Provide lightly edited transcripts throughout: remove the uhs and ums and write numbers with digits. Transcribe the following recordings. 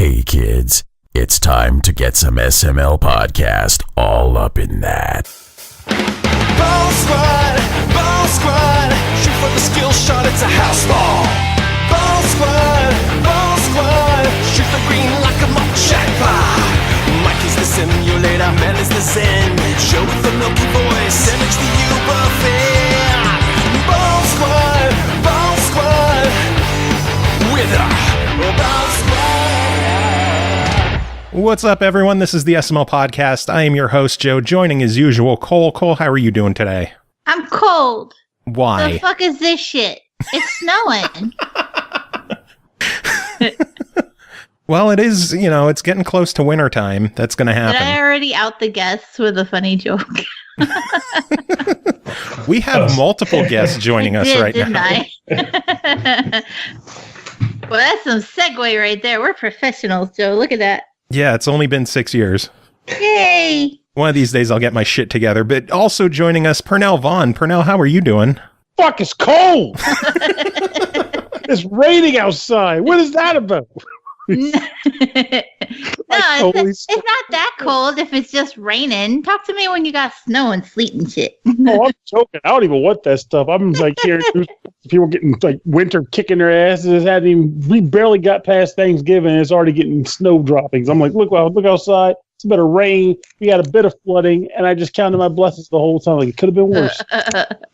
Hey kids, it's time to get some SML podcast all up in that. Ball squad, shoot for the skill shot, it's a house ball. Ball squad, shoot the green like a mock shack pie. Mike is the simulator, Mel is the zen. Show with the milky voice, image the U-Buffet. Ball squad, with a ball squad. What's up, everyone? This is the SML Podcast. I am your host, Joe. Joining as usual, Cole. Cole, how are you doing today? I'm cold. Why? The fuck is this shit? It's snowing. Well, it is, it's getting close to winter time. That's going to happen. Did I already out the guests with a funny joke? We have multiple guests joining us right didn't now. I? Well, that's some segue right there. We're professionals, Joe. Look at that. Yeah, it's only been 6 years. Yay! One of these days I'll get my shit together. But also joining us, Pernell Vaughan. Pernell, how are you doing? Fuck, it's cold. It's raining outside. What is that about? It's not that cold if it's just raining. Talk to me when you got snow and sleet and shit. Oh, I'm joking. I don't even want that stuff. I'm like hearing people getting like winter kicking their asses. We barely got past Thanksgiving and it's already getting snow droppings. I'm like, look outside. It's a bit of rain. We got a bit of flooding, and I just counted my blessings the whole time. Like it could have been worse.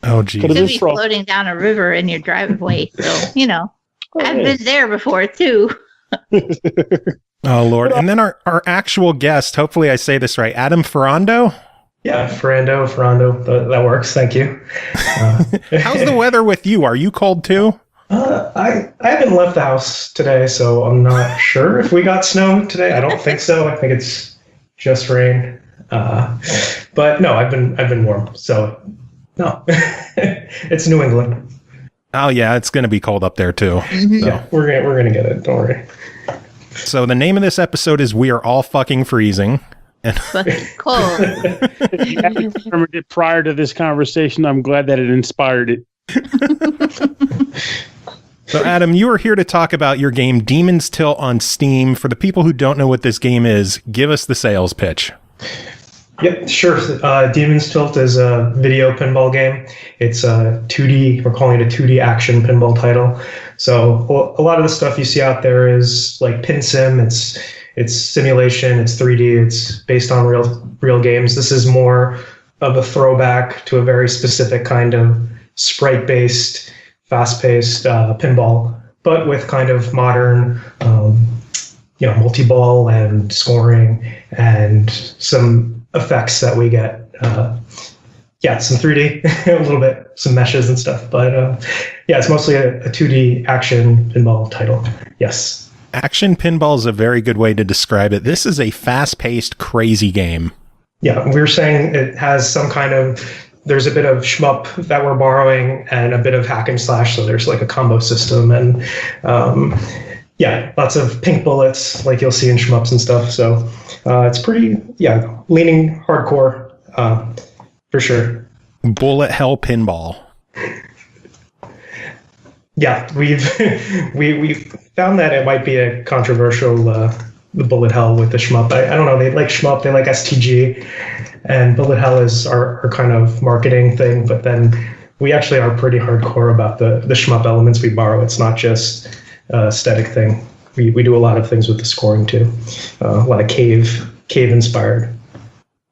Oh, geez. Could be floating down a river in your driveway. So, I've been there before too. Oh, Lord. And then our actual guest, hopefully I say this right, Adam Ferrando? Yeah, Ferrando. That works. Thank you. How's the weather with you? Are you cold too? I haven't left the house today, so I'm not sure if we got snow today. I don't think so. I think it's just rain. But no, I've been warm. So no, it's New England. Oh yeah, it's going to be cold up there too. Mm-hmm. So. Yeah, we're gonna get it. Don't worry. So the name of this episode is "We Are All Fucking Freezing." And fucking cold. If you haven't remembered it prior to this conversation, I'm glad that it inspired it. So Adam, you are here to talk about your game Demon's Tilt on Steam. For the people who don't know what this game is, give us the sales pitch. Yep, sure. Demon's Tilt is a video pinball game. It's a 2D, we're calling it a 2D action pinball title. So a lot of the stuff you see out there is like Pin Sim, it's simulation, it's 3D, it's based on real games. This is more of a throwback to a very specific kind of sprite-based, fast-paced pinball, but with kind of modern, multi-ball and scoring and some effects that we get. Some 3D, a little bit, some meshes and stuff. But it's mostly a 2D action pinball title. Yes. Action pinball is a very good way to describe it. This is a fast-paced, crazy game. Yeah, we were saying it has some kind of, there's a bit of shmup that we're borrowing and a bit of hack and slash. So there's like a combo system and lots of pink bullets like you'll see in shmups and stuff. So it's pretty, leaning hardcore for sure. Bullet hell pinball. Yeah, we've found that it might be a controversial the bullet hell with the shmup. I don't know. They like shmup. They like STG, and bullet hell is our kind of marketing thing. But then we actually are pretty hardcore about the shmup elements we borrow. It's not just aesthetic thing. We do a lot of things with the scoring too. A lot of cave inspired.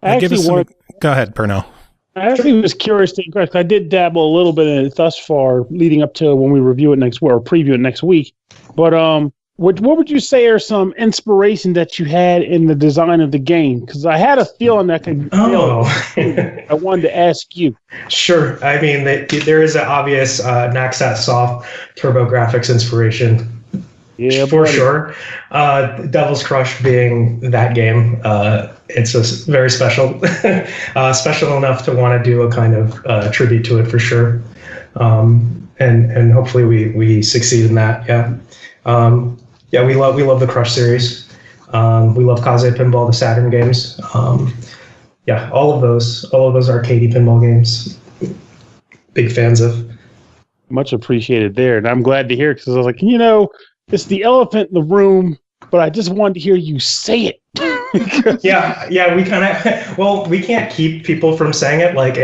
Go ahead, Pernell. I actually was curious to inquire. I did dabble a little bit in it thus far, leading up to when we review it next week or preview it next week. But what would you say are some inspiration that you had in the design of the game? Because I had a feeling that could. I wanted to ask you. Sure. I mean, there is an obvious Naxat Soft TurboGrafx inspiration. Yeah, for sure. Devil's Crush being that game, it's just very special, special enough to want to do a kind of tribute to it for sure, and hopefully we succeed in that. We love the Crush series. We love Kaze Pinball, the Saturn games. All of those arcadey pinball games. Big fans of. Much appreciated there, and I'm glad to hear it because I was like, it's the elephant in the room but I just wanted to hear you say it. yeah, we kind of, well, we can't keep people from saying it, like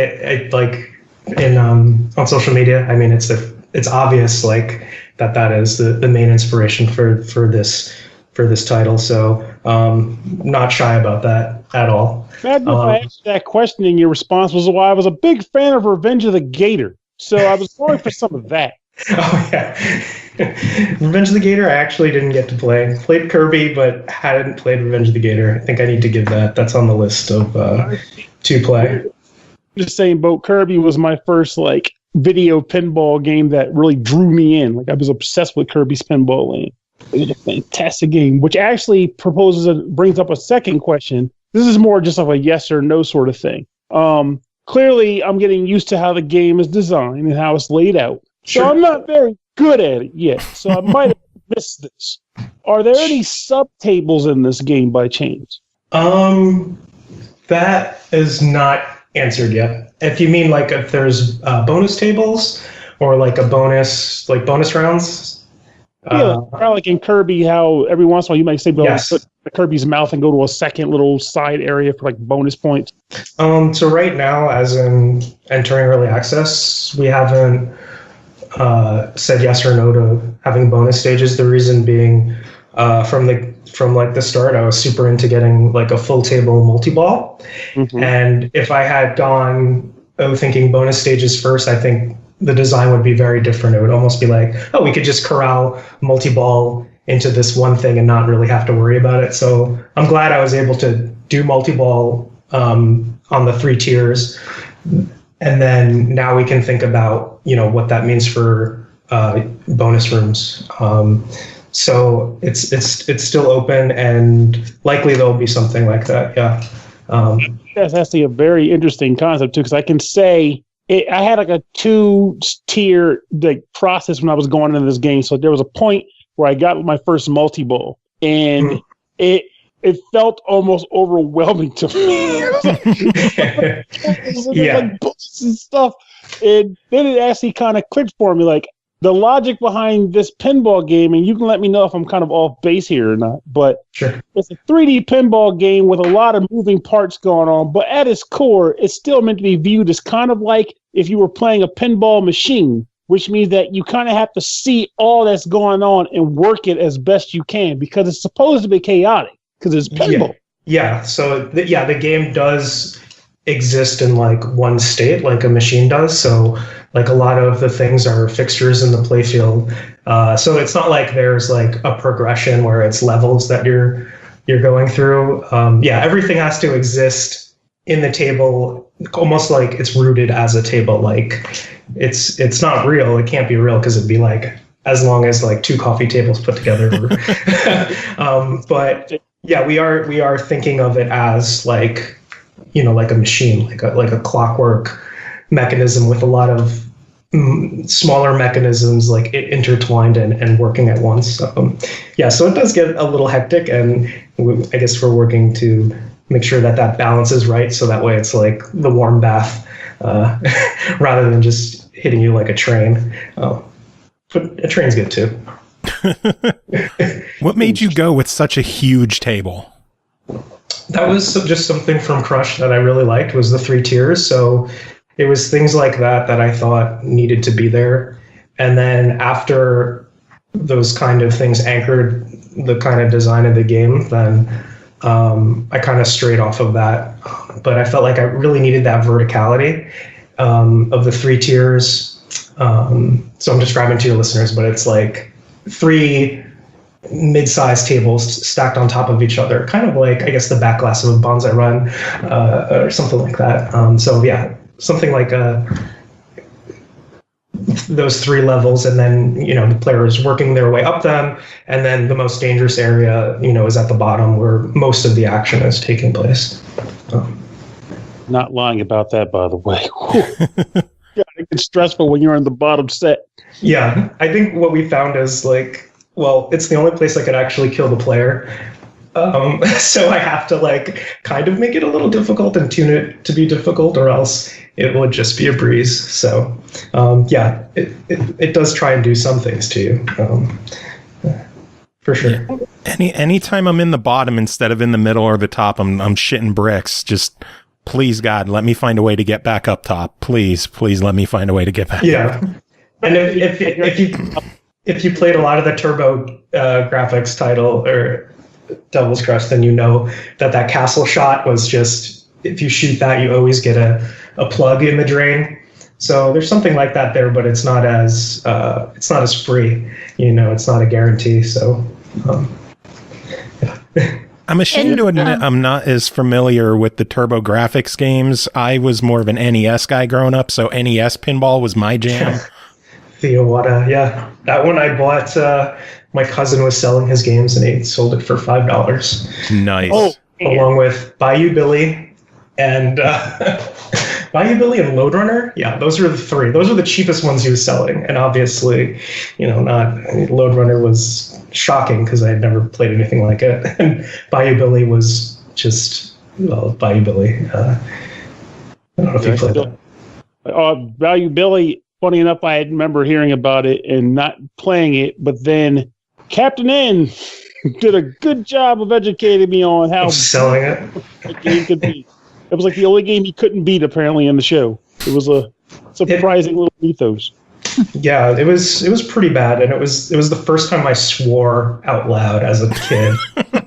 on social media. I mean, it's obvious, like that is the main inspiration for this title. So not shy about that at all. Imagine if I asked that question and your response was, well, I was a big fan of Revenge of the Gator, so I was going for some of that. Oh yeah. Revenge of the Gator I actually didn't get to play. Played Kirby, but hadn't played Revenge of the Gator. I think I need to give that's on the list of to play. The same boat. Kirby was my first like video pinball game that really drew me in. Like I was obsessed with Kirby's Pinball Land. It was a fantastic game, which actually brings up a second question. This is more just of a yes or no sort of thing. Clearly, I'm getting used to how the game is designed and how it's laid out. Sure. So I'm not very good at it yet. So I might have missed this. Are there any subtables in this game by chance? That is not answered yet. If you mean like if there's bonus tables or like bonus rounds. Yeah, kind of like in Kirby, how every once in a while you might say, "Well, yes. put the Kirby's mouth and go to a second little side area for like bonus points." So right now, as in entering early access, we haven't said yes or no to having bonus stages. The reason being, from the start, I was super into getting like a full table multi-ball, and if I had gone thinking bonus stages first, I think the design would be very different. It would almost be like, oh, we could just corral multi-ball into this one thing and not really have to worry about it. So I'm glad I was able to do multi-ball on the 3 tiers. And then now we can think about, what that means for bonus rooms. So it's still open, and likely there'll be something like that. Yeah. That's actually a very interesting concept too, because I can say I had like a 2-tier like process when I was going into this game. So there was a point where I got my first multi-ball, and it felt almost overwhelming to me. Yeah. Like books and stuff. And then it actually kind of clicked for me, like the logic behind this pinball game, and you can let me know if I'm kind of off base here or not, but sure. It's a 3D pinball game with a lot of moving parts going on, but at its core, it's still meant to be viewed as kind of like if you were playing a pinball machine, which means that you kind of have to see all that's going on and work it as best you can, because it's supposed to be chaotic, because it's pinball. Yeah. So the game does exist in like one state, like a machine does. So like a lot of the things are fixtures in the playfield. So it's not like there's like a progression where it's levels that you're going through. Everything has to exist in the table, almost like it's rooted as a table. Like it's not real. It can't be real because it'd be like as long as like 2 coffee tables put together. But yeah, we are thinking of it as like, like a machine, like a clockwork mechanism with a lot of smaller mechanisms like intertwined and working at once. So it does get a little hectic, and I guess we're working to make sure that balance is right, so that way it's like the warm bath rather than just hitting you like a train. But a train's good too. What made you go with such a huge table? That was just something from Crush that I really liked, was the 3 tiers. So it was things like that I thought needed to be there. And then after those kind of things anchored the kind of design of the game, then I kind of strayed off of that. But I felt like I really needed that verticality of the 3 tiers. So I'm describing to your listeners, but it's like 3 mid-sized tables stacked on top of each other, kind of like, I guess, the back glass of a bonsai run or something like that. Something like those 3 levels, and then, the player is working their way up them, and then the most dangerous area, is at the bottom where most of the action is taking place. Not lying about that, by the way. God, it gets stressful when you're in the bottom set. Yeah, I think what we found is like, well, it's the only place I could actually kill the player. So I have to like kind of make it a little difficult and tune it to be difficult, or else it would just be a breeze. So it does try and do some things to you, for sure. Anytime I'm in the bottom instead of in the middle or the top, I'm shitting bricks. Just please, God, let me find a way to get back up top. Please let me find a way to get back. Yeah, and if you played a lot of the Turbo graphics title or Devil's Crest, then you know that castle shot was just, if you shoot that, you always get a plug in the drain. So there's something like that there, but it's not as free. It's not a guarantee. So. Yeah. I'm ashamed to admit I'm not as familiar with the Turbo Graphics games. I was more of an NES guy growing up, so NES pinball was my jam. Theowada, yeah. That one I bought, my cousin was selling his games and he sold it for $5. Nice. Along with Bayou Billy and Bayou Billy and Lode Runner. Yeah, those are the three. Those are the cheapest ones he was selling. And obviously, Lode Runner was shocking because I had never played anything like it. And Bayou Billy was just, Bayou Billy. I don't know if you played that. Bayou Billy, funny enough, I remember hearing about it and not playing it, but then Captain N did a good job of educating me on how selling it. The game could be. It was like the only game he couldn't beat, apparently, in the show. It was a surprising little mythos. Yeah, it was pretty bad, and it was the first time I swore out loud as a kid.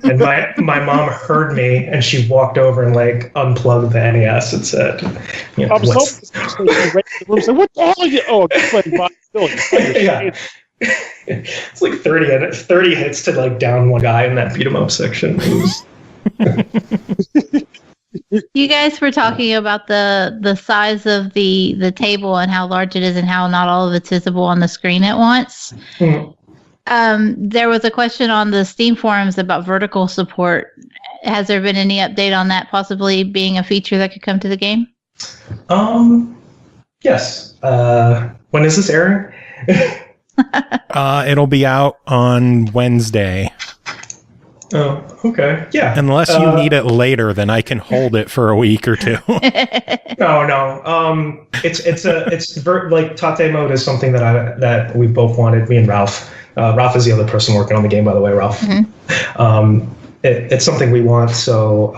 And my mom heard me, and she walked over and unplugged the NES and said, "What the hell are you?" Oh, yeah. It's like 30 hits to down one guy in that beat 'em up section. You guys were talking about the size of the table and how large it is and how not all of it's visible on the screen at once. Mm-hmm. There was a question on the Steam forums about vertical support. Has there been any update on that possibly being a feature that could come to the game? Yes. When is this airing? It'll be out on Wednesday. Oh, okay. Yeah. Unless you need it later, then I can hold it for a week or two. No. It's like Tate mode is something that we both wanted, me and Ralph. Ralph is the other person working on the game, by the way, Ralph. Mm-hmm. It's something we want, so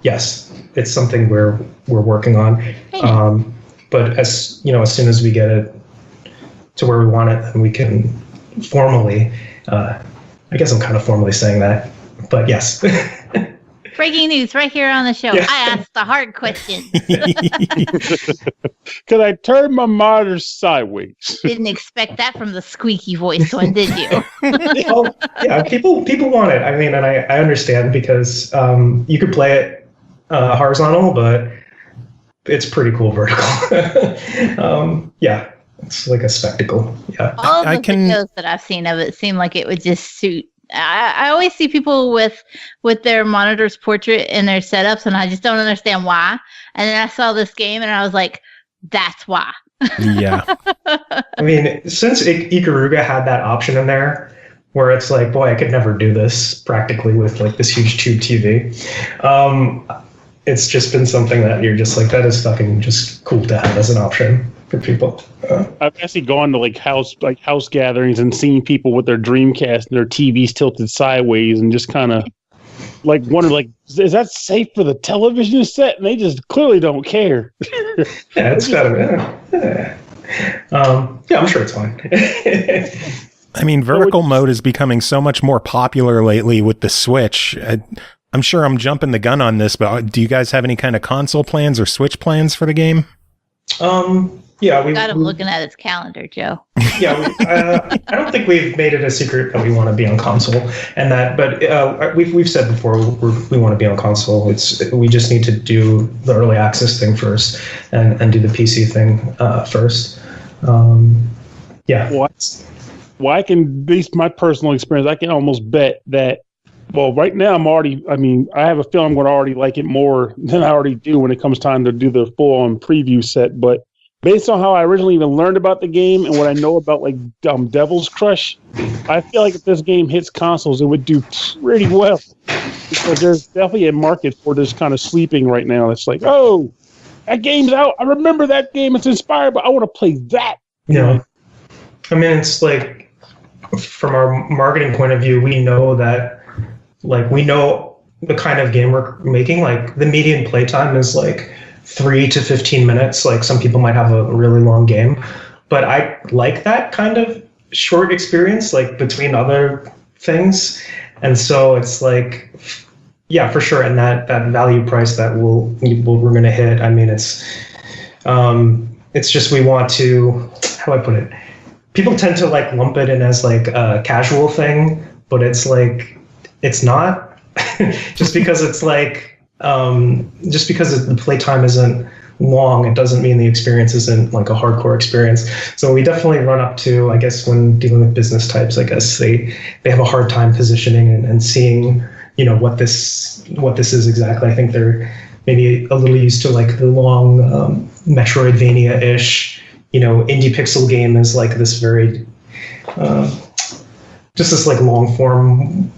yes, it's something we're working on. But as soon as we get it to where we want it, then we can formally. I guess I'm kind of formally saying that, but yes. Breaking news right here on the show. Yeah. I asked the hard question. Could I turn my monitor sideways? Didn't expect that from the squeaky voice one, did you? Well, yeah, people want it. I mean, and I understand because you could play it horizontal, but it's pretty cool vertical. Yeah. It's like a spectacle. Yeah. All the videos that I've seen of it seem like it would just suit. I always see people with their monitor's portrait in their setups, and I just don't understand why. And then I saw this game, and I was like, "That's why." Yeah. I mean, since Ikaruga had that option in there, where it's like, boy, I could never do this practically with this huge tube TV. It's just been something that you're just like, that is fucking just cool to have as an option for people. I've actually gone to house gatherings and seen people with their Dreamcast and their TVs tilted sideways and just kind of wonder is that safe for the television set? And they just clearly don't care. Yeah, it's better. Yeah, I'm sure it's fine. I mean, vertical mode is becoming so much more popular lately with the Switch. I'm sure I'm jumping the gun on this, but do you guys have any kind of console plans or Switch plans for the game? Yeah, we got him looking at his calendar, Joe. Yeah, I don't think we've made it a secret that we want to be on console, and that. But we've said before we want to be on console. We just need to do the early access thing first, and do the PC thing first. Yeah. Well, I can, at least my personal experience, I can almost bet that. Well, right now I have a feeling I'm going to already like it more than I already do when it comes time to do the full-on preview set. But based on how I originally even learned about the game and what I know about Devil's Crush, I feel like if this game hits consoles, it would do pretty well. Because there's definitely a market for this kind of sleeping right now. It's like, oh, that game's out. I remember that game. It's inspired, but I want to play that. Yeah. I mean, it's like from our marketing point of view, we know that, like, we know the kind of game we're making. Like, the median playtime is like 3 to 15 minutes. Like, some people might have a really long game, but I like that kind of short experience, like, between other things. And so it's like, yeah, for sure. And that value price that we're going to hit. I mean, it's just, we want to, how do I put it? People tend to like lump it in as like a casual thing, but it's like, it's not. Just because it's like, just because the playtime isn't long, it doesn't mean the experience isn't like a hardcore experience. So we definitely run up to, I guess, when dealing with business types, I guess they have a hard time positioning and seeing, you know, what this is exactly. I think they're maybe a little used to like the long Metroidvania-ish, you know, indie pixel game is like this very just this like long form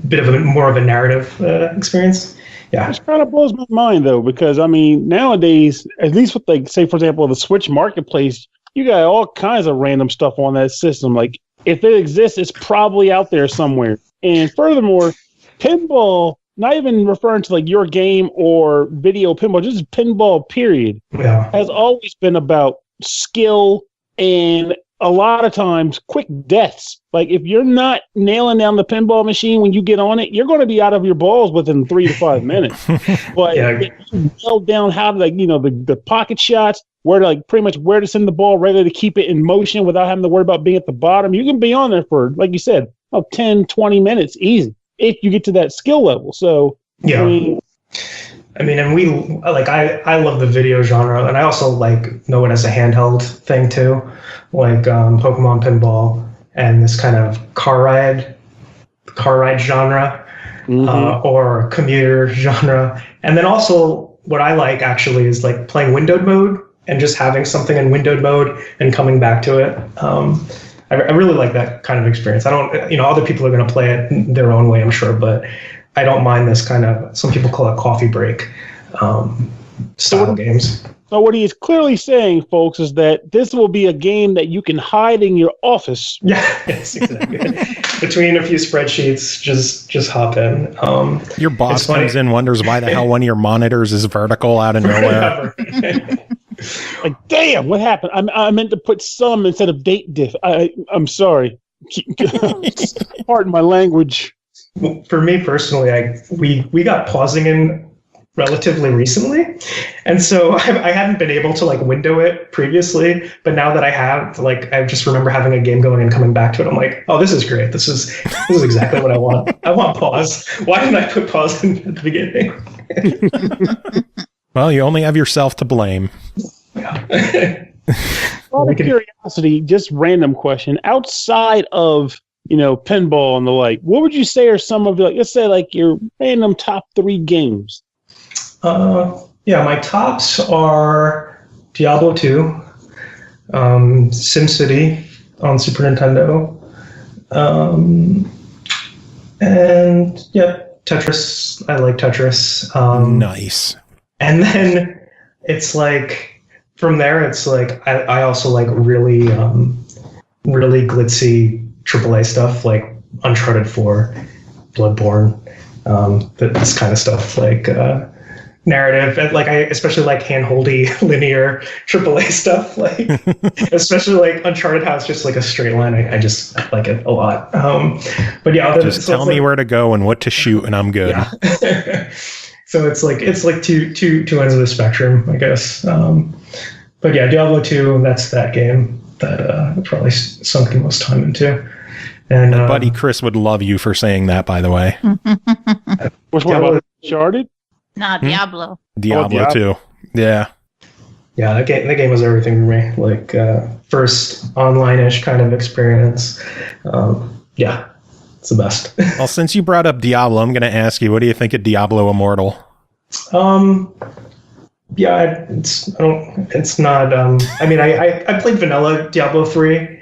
bit of more of a narrative experience. Yeah, which kind of blows my mind though, because I mean, nowadays, at least with like, say for example, the Switch marketplace, you got all kinds of random stuff on that system. Like, if it exists, it's probably out there somewhere. And furthermore, pinball, not even referring to like your game or video pinball, just pinball period, has always been about skill and a lot of times quick deaths. Like, if you're not nailing down the pinball machine when you get on it, you're going to be out of your balls within 3 to 5 minutes. But if you nail down how to, like, you know, the pocket shots, where to, like, pretty much where to send the ball, ready to keep it in motion without having to worry about being at the bottom, you can be on there for, like you said, 10, 20 minutes easy if you get to that skill level. So, yeah. I mean, and we, like, I love the video genre, and I also like know it as a handheld thing too, like Pokemon Pinball and this kind of car ride genre, or commuter genre. And then also what I like actually is like playing windowed mode and just having something in windowed mode and coming back to it. I really like that kind of experience. I don't, you know, other people are going to play it their own way, I'm sure, but I don't mind this kind of, some people call it coffee break style games. So what he is clearly saying, folks, is that this will be a game that you can hide in your office. Yeah, yes, exactly. Between a few spreadsheets, just hop in. Your boss comes in, wonders why the hell one of your monitors is vertical out of nowhere. Like, damn, what happened? I meant to put some instead of date diff. I'm sorry. Pardon my language. For me personally, we got pausing in relatively recently, and so I hadn't been able to like window it previously, but now that I have, like, I just remember having a game going and coming back to it. I'm like, oh, this is great. This is exactly what I want. I want pause. Why didn't I put pause in at the beginning? Well, you only have yourself to blame. Yeah. Out of curiosity, just random question. Outside of, you know, pinball and the like, what would you say are some of, like, let's say, like, your random top 3 games? Yeah, my tops are Diablo 2, SimCity on Super Nintendo, and yeah, Tetris. I like Tetris. Nice. And then it's like, from there, it's like I also like really glitzy AAA stuff like Uncharted 4, Bloodborne, this kind of stuff, like narrative, and like I especially like handholdy linear AAA stuff, like especially like Uncharted, how it's just like a straight line. I just like it a lot. But yeah, just tell me where to go and what to shoot, and I'm good. Yeah. So it's like two ends of the spectrum, I guess. But yeah, Diablo 2, that's that game that I probably sunk the most time into. And my buddy Chris would love you for saying that, by the way. Which one about Uncharted? Nah, Diablo. Diablo 2. Yeah. Yeah, that game was everything for me. Like, first online-ish kind of experience. Yeah, it's the best. Well, since you brought up Diablo, I'm going to ask you, what do you think of Diablo Immortal? Yeah, it's not. I mean, I played vanilla Diablo 3.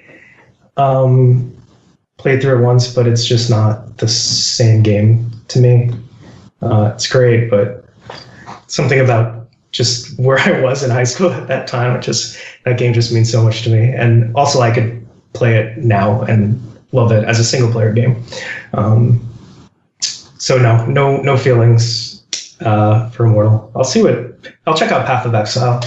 Played through it once, but it's just not the same game to me. It's great, but something about just where I was in high school at that time, that game just means so much to me. And also, I could play it now and love it as a single player game. So no feelings for Immortal. I'll check out Path of Exile.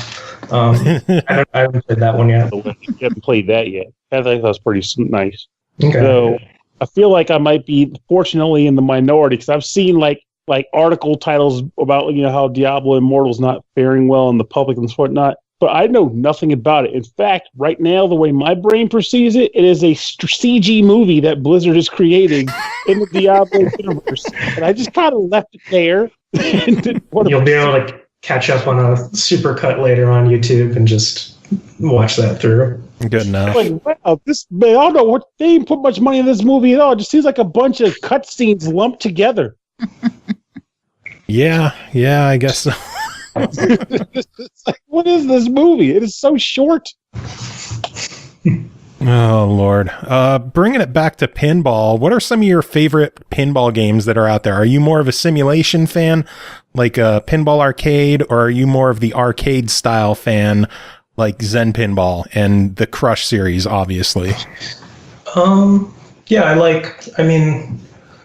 I haven't played that one yet. You haven't played that yet. I think that's pretty nice. Okay. So I feel like I might be fortunately in the minority because I've seen like article titles about how Diablo Immortal's not faring well in the public and whatnot. But I know nothing about it. In fact, right now, the way my brain perceives it, it is a CG movie that Blizzard is creating in the Diablo universe. And I just kind of left it there. You'll be able to catch up on a supercut later on YouTube and just watch that through. Good enough. Like, wow, I don't know what they didn't put much money in this movie at all. It just seems like a bunch of cutscenes lumped together. Yeah, I guess so. It's like, what is this movie? It is so short. Oh, Lord. Bringing it back to pinball, what are some of your favorite pinball games that are out there? Are you more of a simulation fan, like a Pinball Arcade, or are you more of the arcade style fan, like Zen Pinball and the Crush series, obviously? Yeah,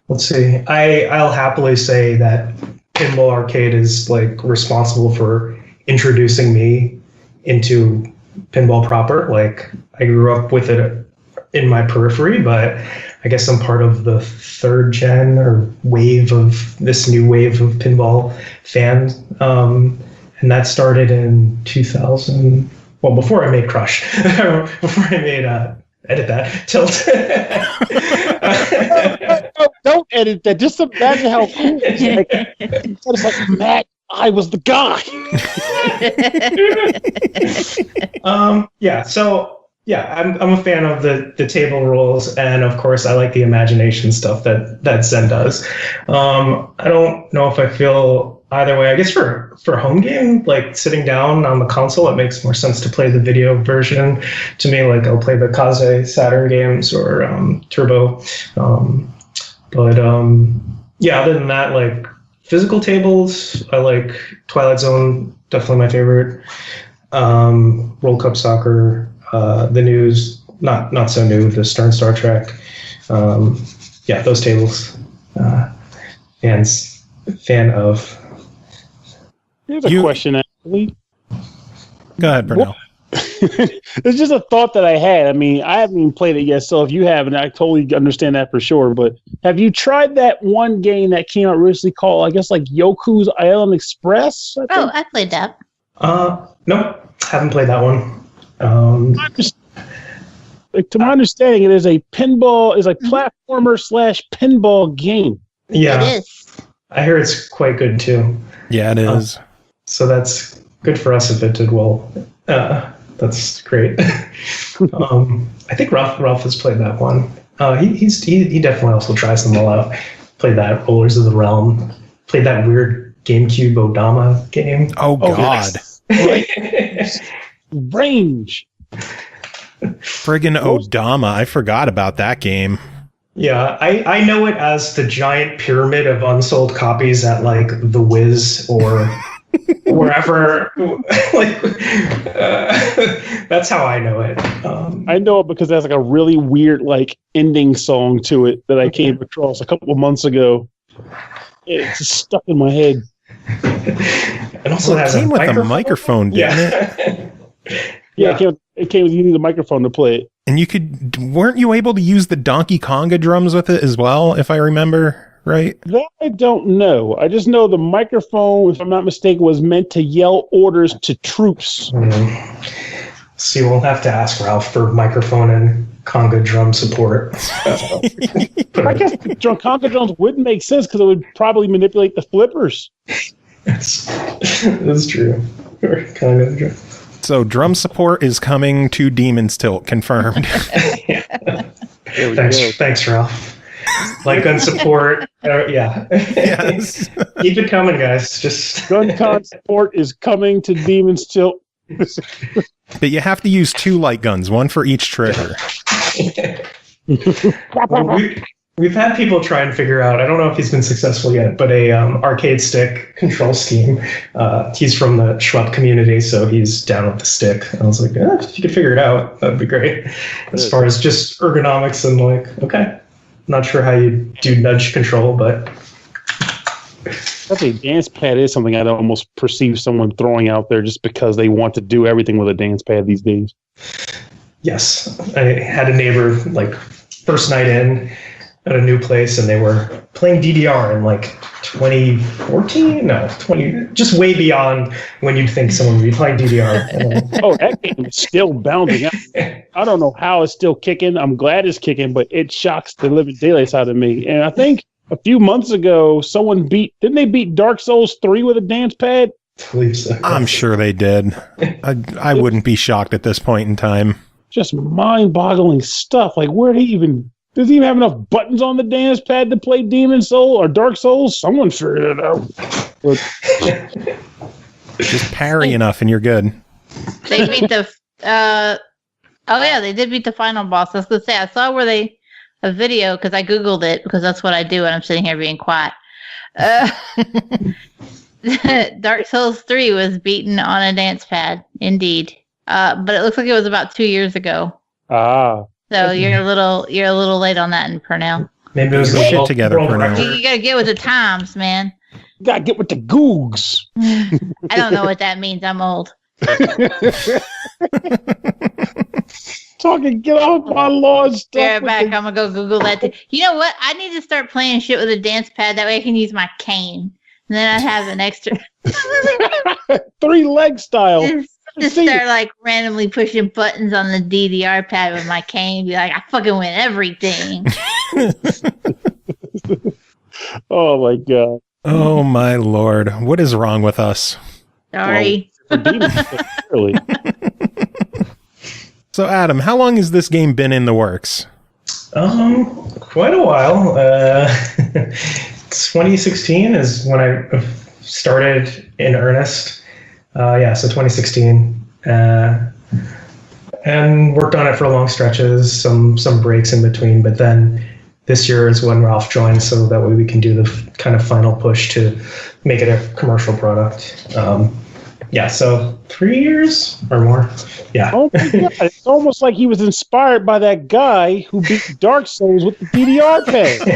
let's see. I'll happily say that Pinball Arcade is like responsible for introducing me into pinball proper. Like I grew up with it in my periphery, but I guess I'm part of the third gen or this new wave of pinball fans. And that started in 2000. Well, before I made Crush, before I made edit that Tilt. Don't edit that. Just imagine how cool it's like Matt. I was the guy. I'm a fan of the table rules, and of course I like the imagination stuff that Zen does. I don't know if I feel either way. I guess for home game, like sitting down on the console, it makes more sense to play the video version. To me, like I'll play the Kaze Saturn games or Turbo. Other than that, like physical tables, I like Twilight Zone, definitely my favorite. World Cup Soccer, the news, not so new, the Stern Star Trek. Those tables. Fan of. Here's a question, actually. Go ahead, Pernell. It's just a thought that I had. I mean, I haven't even played it yet, so if you haven't, I totally understand that for sure. But have you tried that one game that came out recently called, I guess, like Yoku's Island Express? I played that. Nope, haven't played that one. To my understanding, it is a pinball, is a platformer / pinball game. Yeah, it is. I hear it's quite good too. Yeah, it is. So that's good for us if it did well. That's great. I think Ralph has played that one. He definitely also tries them all out. Played that Rulers of the Realm. Played that weird GameCube Odama game. Oh God! Range. Friggin' Odama! I forgot about that game. Yeah, I know it as the giant pyramid of unsold copies at like The Wiz or wherever. That's how I know it. I know it because there's like a really weird like ending song to it that I came across a couple of months ago. It's just stuck in my head. It also has came with a microphone, didn't it? Yeah, it came with you need a microphone to play it. And weren't you able to use the Donkey Konga drums with it as well, if I remember right? That I don't know. I just know the microphone, if I'm not mistaken, was meant to yell orders to troops. See, we'll have to ask Ralph for microphone and conga drum support. I guess the conga drums wouldn't make sense because it would probably manipulate the flippers. That's true. Kind of true. So drum support is coming to Demon's Tilt, confirmed. Thanks, Ralph. Like gun support, yeah. Yes. Keep it coming, guys. Just gun con support is coming to Demon's Tilt. But you have to use 2 light guns, one for each trigger. We've had people try and figure out, I don't know if he's been successful yet, but a arcade stick control scheme. He's from the Schwab community, so he's down with the stick. And I was like, if you could figure it out, that'd be great. As far as just ergonomics and like, okay, not sure how you do nudge control, but... I think dance pad is something I'd almost perceive someone throwing out there just because they want to do everything with a dance pad these days. Yes. I had a neighbor, like, first night in at a new place, and they were playing DDR in, like, 2014? No, 20, just way beyond when you'd think someone would be playing DDR. That game is still bounding out. I don't know how it's still kicking. I'm glad it's kicking, but it shocks the living daylights out of me. And I think a few months ago, didn't they beat Dark Souls 3 with a dance pad? I believe so. I'm sure they did. I wouldn't be shocked at this point in time. Just mind-boggling stuff. Like, does he even have enough buttons on the dance pad to play Demon Soul or Dark Souls? Someone figured it out. Just parry enough and you're good. They beat the they did beat the final boss. I was gonna say I saw a video because I googled it because that's what I do when I'm sitting here being quiet. Dark Souls 3 was beaten on a dance pad, indeed. But it looks like it was about 2 years ago. So you're a little late on that, in Pernell. Maybe it was get shit together, Pernell. You gotta get with the times, man. You gotta get with the googs. I don't know what that means. I'm old. Get off my lawn stuff. Be right back. I'm gonna go Google that too. You know what? I need to start playing shit with a dance pad. That way I can use my cane. And then I have an extra 3-leg style. Just start like randomly pushing buttons on the DDR pad with my cane. Be like, I fucking win everything. Oh my god. Oh my lord. What is wrong with us? Sorry. So Adam, how long has this game been in the works? Quite a while. 2016 is when I started in earnest. So 2016. And worked on it for long stretches, some breaks in between, but then this year is when Ralph joined, so that way we can do the kind of final push to make it a commercial product. So 3 years or more. Yeah. Oh my God. It's almost like he was inspired by that guy who beat Dark Souls with the DDR pad.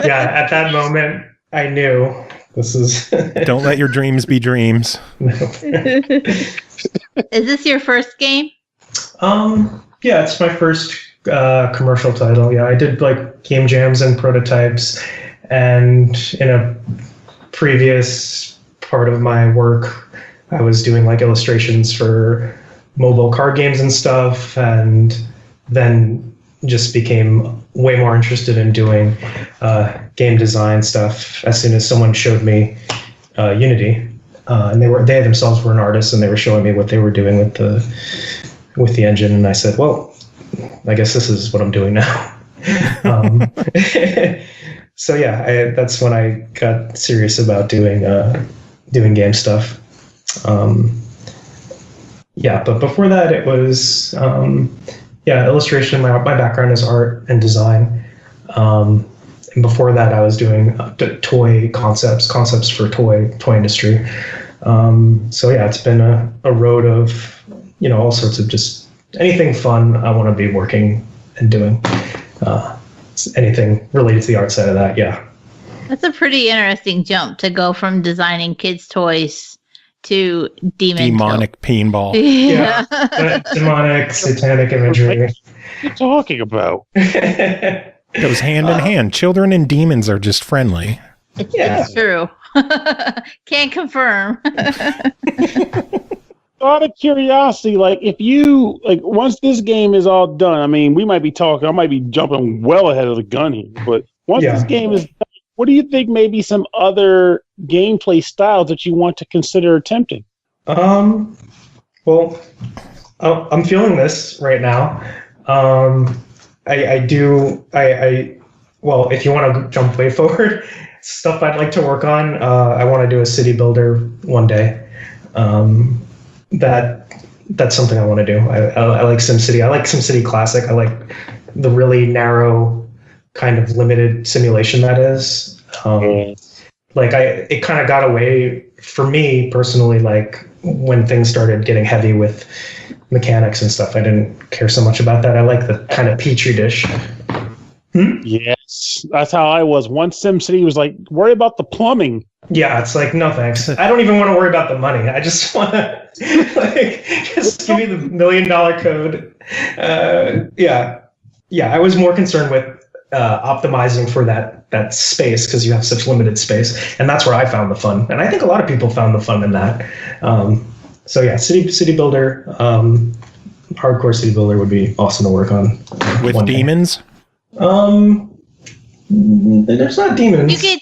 Yeah, at that moment, I knew this is... Don't let your dreams be dreams. Is this your first game? Yeah, it's my first commercial title. Yeah, I did like game jams and prototypes, and in a previous part of my work, I was doing like illustrations for mobile card games and stuff, and then just became way more interested in doing game design stuff as soon as someone showed me Unity, and they themselves were an artist, and they were showing me what they were doing with the engine, and I said, well, I guess this is what I'm doing now. So yeah, that's when I got serious about doing game stuff. But before that, it was illustration. My background is art and design, and before that, I was doing toy concepts for toy industry. It's been a road of all sorts of just anything fun I want to be working and doing. Anything related to the art side of that, yeah. That's a pretty interesting jump to go from designing kids' toys to demonic pinball. Yeah. Demonic, satanic imagery. What are you talking about? It goes hand in hand. Children and demons are just friendly. It's true. Can't confirm. Out of curiosity, if you once this game is all done, I mean, I might be jumping well ahead of the gun here, but once this game is done, what do you think maybe some other gameplay styles that you want to consider attempting? I'm feeling this right now. If you want to jump way forward, stuff I'd like to work on, I want to do a city builder one day. That's something I want to do. I like SimCity. I like SimCity Classic. I like the really narrow kind of limited simulation that is. Like it kind of got away for me personally, like when things started getting heavy with mechanics and stuff. I didn't care so much about that. I like the kind of petri dish. Yes, that's how I was. Once SimCity was like, worry about the plumbing. Yeah, it's like, no thanks. I don't even want to worry about the money. I just want to like just give me the $1 million code. Yeah. I was more concerned with optimizing for that space because you have such limited space, and that's where I found the fun. And I think a lot of people found the fun in that. So yeah, city builder, hardcore city builder would be awesome to work on. With demons? There's not demons. You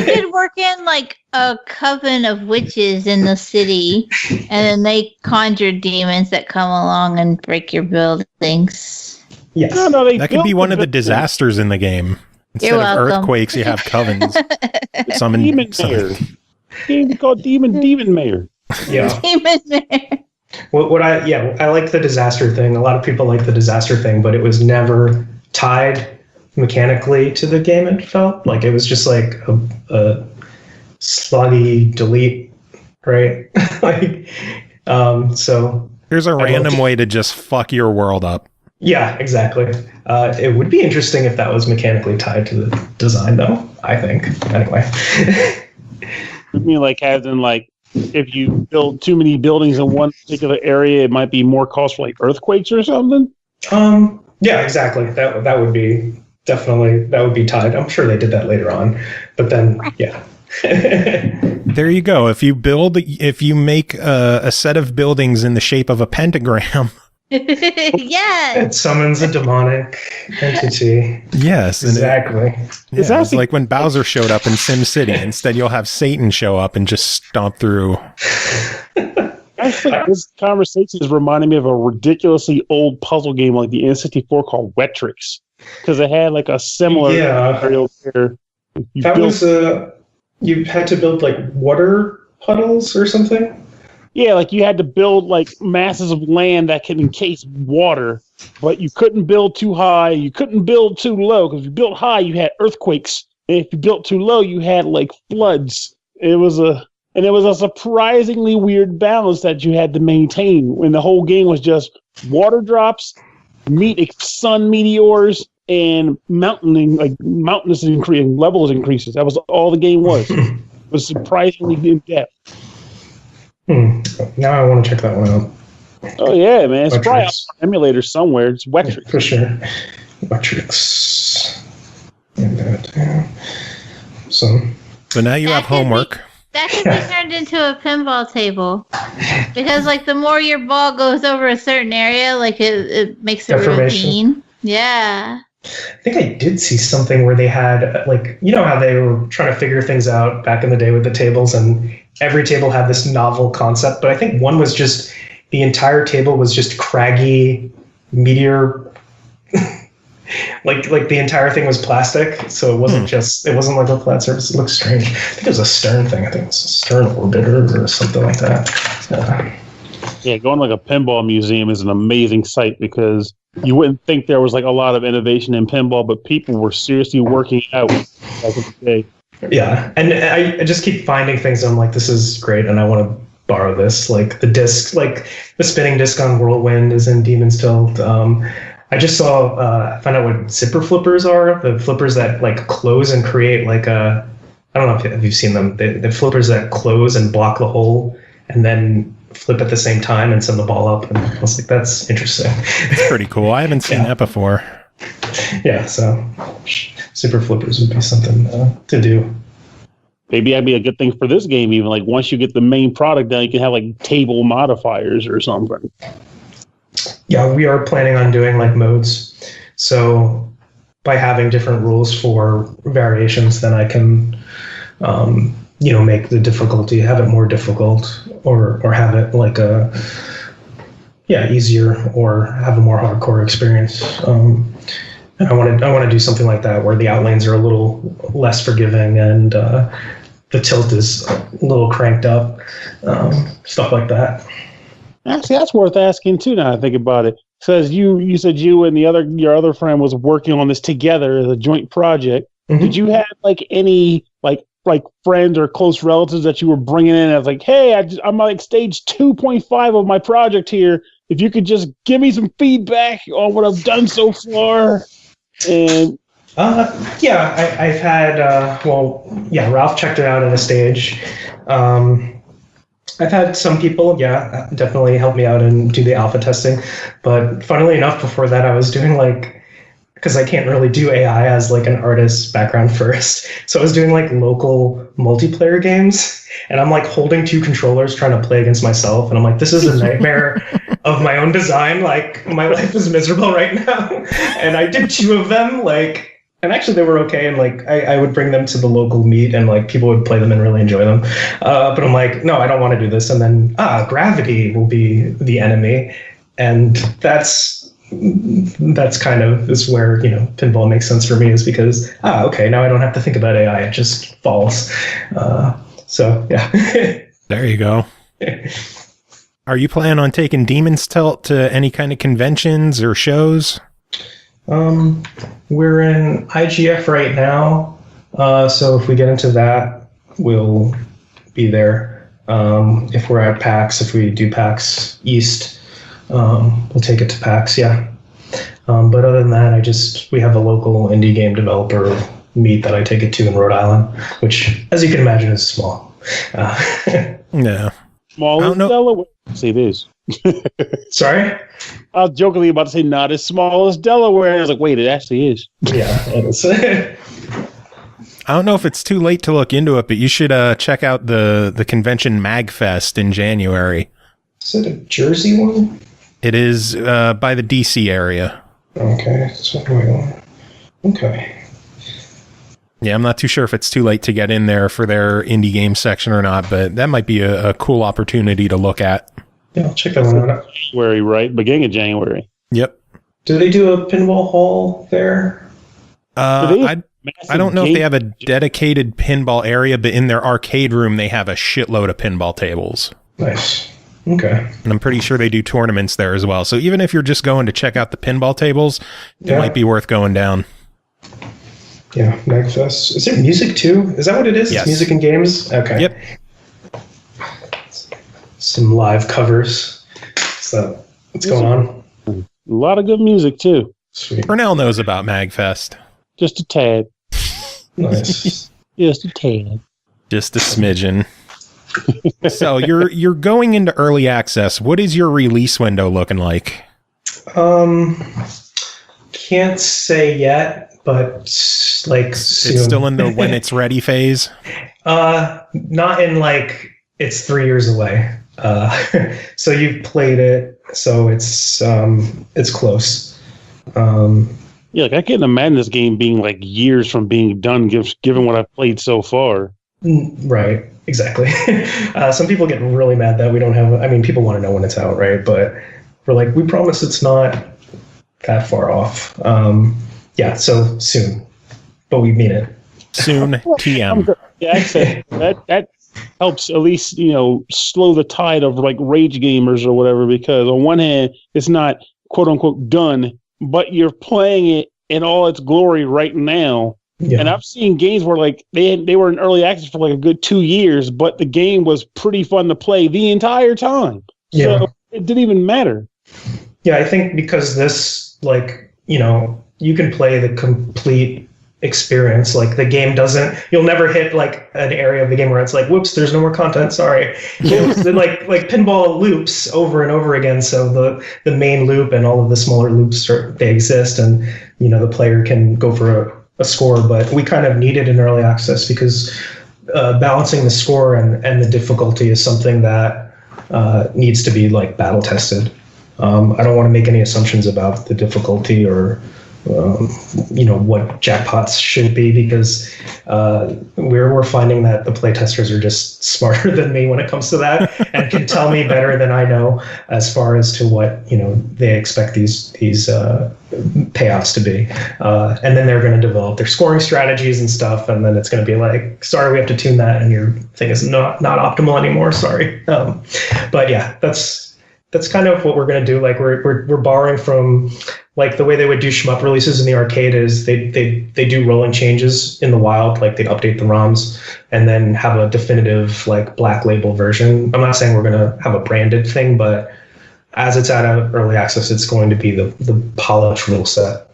could work in like a coven of witches in the city, and then they conjure demons that come along and break your buildings. Yes. No, That could be one of the disasters in the game. Instead of earthquakes, you have covens. Summon Demon Mayor. Game called Demon Mayor. Yeah. Demon Mayor. I like the disaster thing. A lot of people like the disaster thing, but it was never tied mechanically to the game. It felt like it was just like a sluggy delete, right? So here's a random way to just fuck your world up. Yeah, exactly. It would be interesting if that was mechanically tied to the design, though. I think anyway. You mean like having like if you build too many buildings in one particular area, it might be more cost for like earthquakes or something? Yeah, exactly. That would be definitely, that would be tied. I'm sure they did that later on, but then, yeah. There you go. If you make a set of buildings in the shape of a pentagram. Yes. It summons a demonic entity. Yes. Exactly. It's like when Bowser showed up in SimCity. Instead, you'll have Satan show up and just stomp through. Actually, this conversation is reminding me of a ridiculously old puzzle game like the N64 called Wetrix, because it had like a similar scenario where you had to build like water puddles or something. Yeah, like you had to build like masses of land that could encase water, but you couldn't build too high, you couldn't build too low, because if you built high, you had earthquakes, and if you built too low, you had like floods. It was a surprisingly weird balance that you had to maintain when the whole game was just water drops, sun meteors, and mountainous levels increases. That was all the game was. It was surprisingly in depth. Now I want to check that one out. Oh yeah, man! It's probably on an emulator somewhere. It's Wetrix. Yeah, for sure. Wetrix. So now you have homework. That could be turned into a pinball table, because like the more your ball goes over a certain area, like it makes a routine. Yeah. I think I did see something where they had, like, you know how they were trying to figure things out back in the day with the tables, and every table had this novel concept, but I think one was just, the entire table was just craggy meteor, like the entire thing was plastic, so it wasn't it wasn't like a flat surface. It looked strange. I think it was a stern thing. I think it was a stern orbiter or something like that. Yeah, going to like a pinball museum is an amazing sight, because you wouldn't think there was like a lot of innovation in pinball, but people were seriously working out back in the day. Yeah, and I just keep finding things and I'm like, this is great, and I want to borrow this. Like the disc, like the spinning disc on Whirlwind is in Demon's Tilt. I just saw, found out what zipper flippers are. The flippers that like close and create like a, I don't know if you've seen them. The flippers that close and block the hole and then flip at the same time and send the ball up. And I was like, that's interesting. It's pretty cool. I haven't seen that before. Yeah, so zipper flippers would be something to do. Maybe that'd be a good thing for this game, even like once you get the main product down, you can have like table modifiers or something. Yeah, we are planning on doing like modes. So by having different rules for variations, then I can, make the difficulty, have it more difficult, or have it like easier, or have a more hardcore experience. And I want to do something like that where the outlanes are a little less forgiving and the tilt is a little cranked up, stuff like that. Actually, that's worth asking too. Now I think about it. says you said you and your other friend was working on this together as a joint project. Mm-hmm. Did you have like any like friends or close relatives that you were bringing in as like, hey, I'm like stage 2.5 of my project here. If you could just give me some feedback on what I've done so far. And yeah, I've had Ralph checked it out at a stage. I've had some people, definitely help me out and do the alpha testing. But funnily enough, before that, I was doing because I can't really do AI as like an artist background first. So I was doing like local multiplayer games, and I'm like holding 2 controllers trying to play against myself. And I'm like, this is a nightmare of my own design. Like my life is miserable right now. And I did 2 of them, and actually they were okay. And like, I would bring them to the local meet and like people would play them and really enjoy them. But I'm like, no, I don't want to do this. And then, gravity will be the enemy. And that's kind of is where, pinball makes sense for me, is because, okay, now I don't have to think about AI. It just falls. So yeah. There you go. Are you planning on taking Demon's Tilt to any kind of conventions or shows? We're in IGF right now. So if we get into that, we'll be there. If we're at PAX, if we do PAX East, we'll take it to PAX, yeah. But other than that, we have a local indie game developer meet that I take it to in Rhode Island, which, as you can imagine, is small. Yeah. Small as Delaware. Say this. Sorry? I was jokingly about to say not as small as Delaware. I was like, wait, it actually is. Yeah, it is. I don't know if it's too late to look into it, but you should check out the convention MagFest in January. Is it a Jersey one? It is by the DC area. Okay. Okay. Yeah, I'm not too sure if it's too late to get in there for their indie game section or not, but that might be a cool opportunity to look at. Yeah, I'll check that one out. January, right? Beginning of January. Yep. Do they do a pinball hall there? I don't know if they have a dedicated pinball area, but in their arcade room, they have a shitload of pinball tables. Nice. Okay. And I'm pretty sure they do tournaments there as well. So even if you're just going to check out the pinball tables, it might be worth going down. Yeah, MagFest. Is there music too? Is that what it is? Yes. It's music and games? Okay. Yep. Some live covers. So what's going on? A lot of good music too. Sweet. Pernell knows about MagFest. Just a tad. Nice. Just a tad. Just a smidgen. So you're going into early access. What is your release window looking like? Can't say yet, but like soon. It's still in the when it's ready phase. Not in it's 3 years away. So you've played it, so it's close. Yeah, I can't imagine this game being years from being done, given what I've played so far. Right, exactly. Some people get really mad that we don't have. People want to know when it's out, right? But we're we promise it's not that far off. Yeah, so soon, but we mean it. Soon, TM. Yeah, actually, that helps at least slow the tide of rage gamers or whatever. Because on one hand, it's not quote unquote done, but you're playing it in all its glory right now. Yeah. And I've seen games where they were in early access for a good 2 years, but the game was pretty fun to play the entire time. Yeah. So it didn't even matter. Yeah, I think because this you can play the complete experience. The game doesn't, you'll never hit an area of the game where it's whoops, there's no more content, sorry. Pinball loops over and over again, so the main loop and all of the smaller loops they exist, and the player can go for a score. But we kind of need it in early access because balancing the score and the difficulty is something that needs to be battle tested. I don't want to make any assumptions about the difficulty or what jackpots should be, because we're finding that the playtesters are just smarter than me when it comes to that and can tell me better than I know as far as to what they expect these payoffs to be, and then they're going to develop their scoring strategies and stuff, and then it's going to be sorry, we have to tune that and your thing is not optimal anymore, sorry. But yeah, that's that's kind of what we're going to do. Like we're borrowing from like the way they would do shmup releases in the arcade is they do rolling changes in the wild, like they'd update the ROMs and then have a definitive like black label version. I'm not saying we're going to have a branded thing, but as it's out of early access, it's going to be the polished rule set.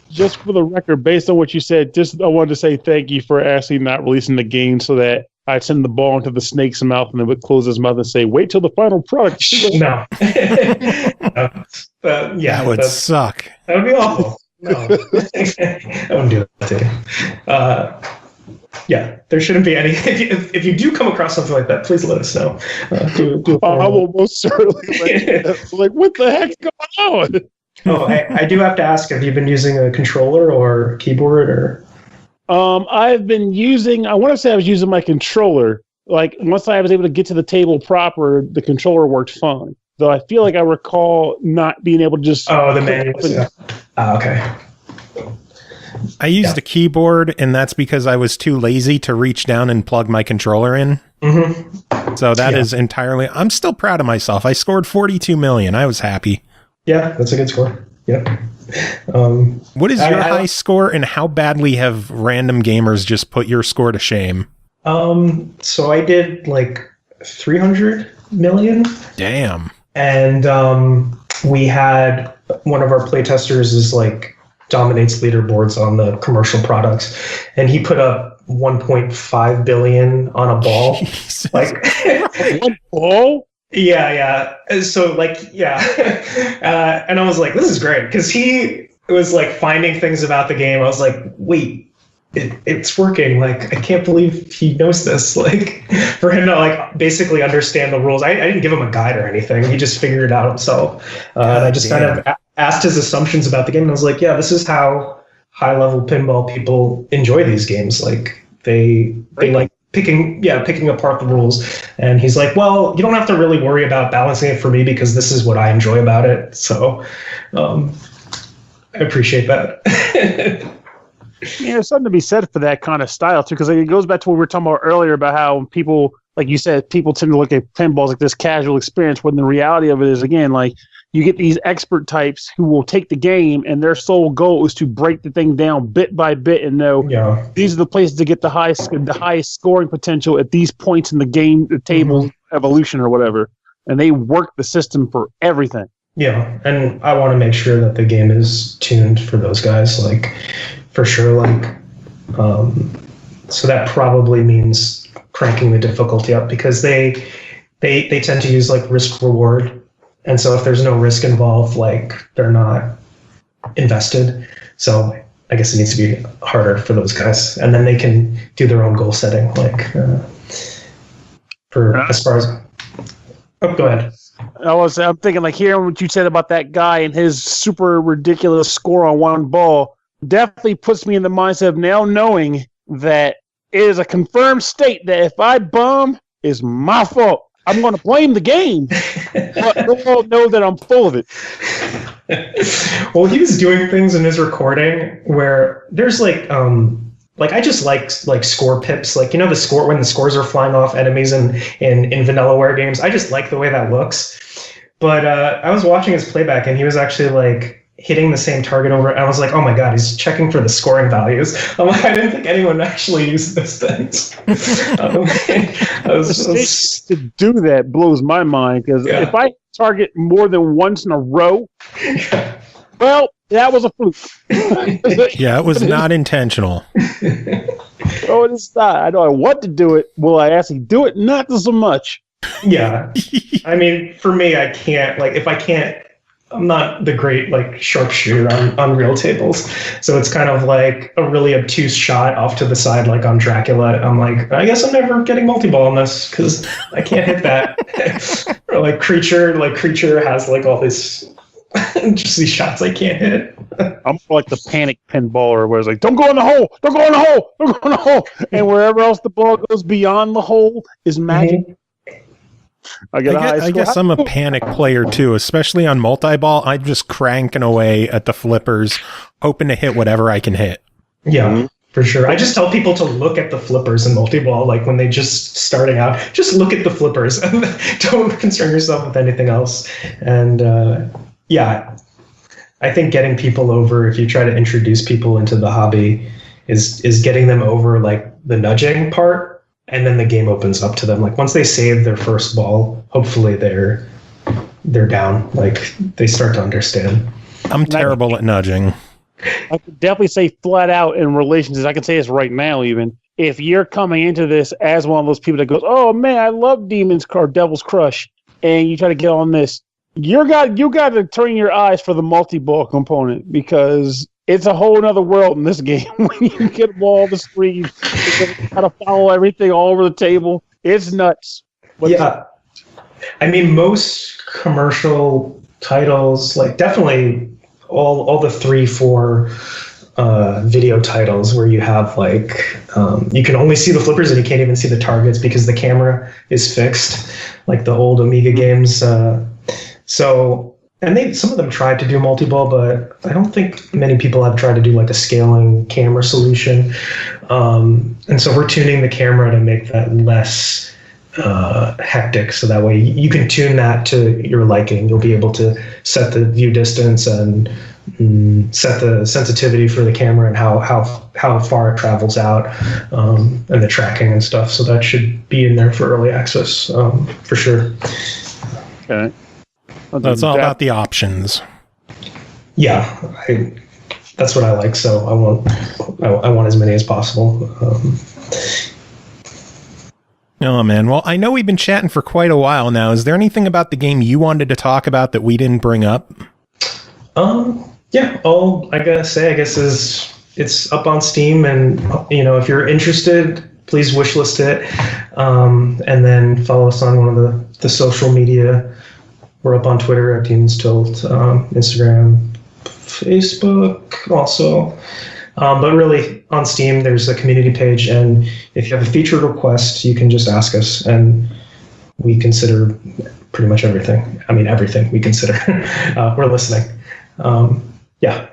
Just for the record, based on what you said, I wanted to say thank you for actually not releasing the game so that I'd send the ball into the snake's mouth and then would close his mouth and say, wait till the final product. No. Yeah. That would suck. That would be awful. No. I wouldn't do that to you. Yeah, there shouldn't be any. If you do come across something like that, please let us know. I will most certainly like, what the heck's going on? Oh, I do have to ask, have you been using a controller or keyboard or? I've been using, I want to say I was using my controller. Like, once I was able to get to the table proper, the controller worked fine. Though I feel like I recall not being able to just... Oh, the manuals, yeah. Okay. I used a keyboard, and that's because I was too lazy to reach down and plug my controller in. Mm-hmm. So that is entirely... I'm still proud of myself. I scored 42 million. I was happy. Yeah, that's a good score. Yep. What is your high score, and how badly have random gamers just put your score to shame? So I did like 300 million. Damn. And we had one of our playtesters is like dominates leaderboards on the commercial products, and he put up 1.5 billion on a ball. Jesus. Like one ball? Yeah. So like, yeah. And I was like, this is great. Because he was like finding things about the game. I was like, wait, it's working. Like, I can't believe he knows this. Like, for him to like basically understand the rules. I didn't give him a guide or anything. He just figured it out himself. And I just kind of asked his assumptions about the game. And I was like, yeah, this is how high level pinball people enjoy these games. Like they like picking apart the rules. And he's like, well, you don't have to really worry about balancing it for me because this is what I enjoy about it. So I appreciate that. Yeah, there's something to be said for that kind of style too, because it goes back to what we were talking about earlier about how people, like you said, people tend to look at pinball as like this casual experience, when the reality of it is, again, like you get these expert types who will take the game and their sole goal is to break the thing down bit by bit and know these are the places to get the highest scoring potential at these points in the game, the table evolution or whatever, and they work the system for everything. Yeah, and I want to make sure that the game is tuned for those guys, like for sure. Like, so that probably means cranking the difficulty up because they tend to use like risk reward. And so if there's no risk involved, like they're not invested. So I guess it needs to be harder for those guys. And then they can do their own goal setting. Like as far as, go ahead. I'm thinking like hearing what you said about that guy and his super ridiculous score on one ball definitely puts me in the mindset of now knowing that it is a confirmed state that if I bomb, it's my fault. I'm going to blame the game, but they won't know that I'm full of it. Well, he was doing things in his recording where there's like I just like score pips, like, you know, the score when the scores are flying off enemies in Vanillaware games. I just like the way that looks. But I was watching his playback and he was actually like hitting the same target over, and I was like, oh my god, he's checking for the scoring values. I'm like, I didn't think anyone actually used those things. To do that blows my mind, because if I target more than once in a row, well, that was a fluke. Yeah, it was not intentional. Oh, it's not. I know I want to do it. Will I actually do it? Not so much. Yeah. I mean, for me, I can't, like, if I can't, I'm not the great like sharpshooter on real tables, so it's kind of like a really obtuse shot off to the side, like on Dracula. I'm like, I guess I'm never getting multi-ball on this because I can't hit that. Or like Creature has like all this just these shots I can't hit. I'm like the panic pinballer where it's like, don't go in the hole, don't go in the hole, don't go in the hole, and wherever else the ball goes beyond the hole is magic. Mm-hmm. I guess I'm a panic player too, especially on multi-ball. I'm just cranking away at the flippers, hoping to hit whatever I can hit. Yeah. For sure. I just tell people to look at the flippers in multi-ball, like when they just starting out, just look at the flippers and don't concern yourself with anything else. And yeah, I think getting people over, if you try to introduce people into the hobby, is getting them over like the nudging part, and then the game opens up to them. Like once they save their first ball, hopefully they're down. Like they start to understand. I'm terrible at nudging. I could definitely say flat out in relations, I can say this right now even, if you're coming into this as one of those people that goes, oh man, I love Devil's Crush, and you try to get on this, you got to turn your eyes for the multi-ball component, because it's a whole other world in this game. When you get all the screens, how to follow everything all over the table, it's nuts. Yeah. I mean, most commercial titles, like definitely all the 3-4 video titles where you have like you can only see the flippers and you can't even see the targets because the camera is fixed, like the old Amiga games. So some of them tried to do multi-ball, but I don't think many people have tried to do like a scaling camera solution. And so we're tuning the camera to make that less hectic, so that way you can tune that to your liking. You'll be able to set the view distance and set the sensitivity for the camera and how far it travels out, and the tracking and stuff. So that should be in there for early access, for sure. Okay. That's all about the options. Yeah, that's what I like. So I want as many as possible. Oh, man. Well, I know we've been chatting for quite a while now. Is there anything about the game you wanted to talk about that we didn't bring up? Yeah, all I gotta say, I guess, is it's up on Steam, and if you're interested, please wishlist it, and then follow us on one of the social media. We're up on Twitter at Demons Tilt, Instagram, Facebook also. But really, on Steam, there's a community page, and if you have a feature request, you can just ask us, and we consider pretty much everything. I mean, everything we consider. We're listening. Yeah.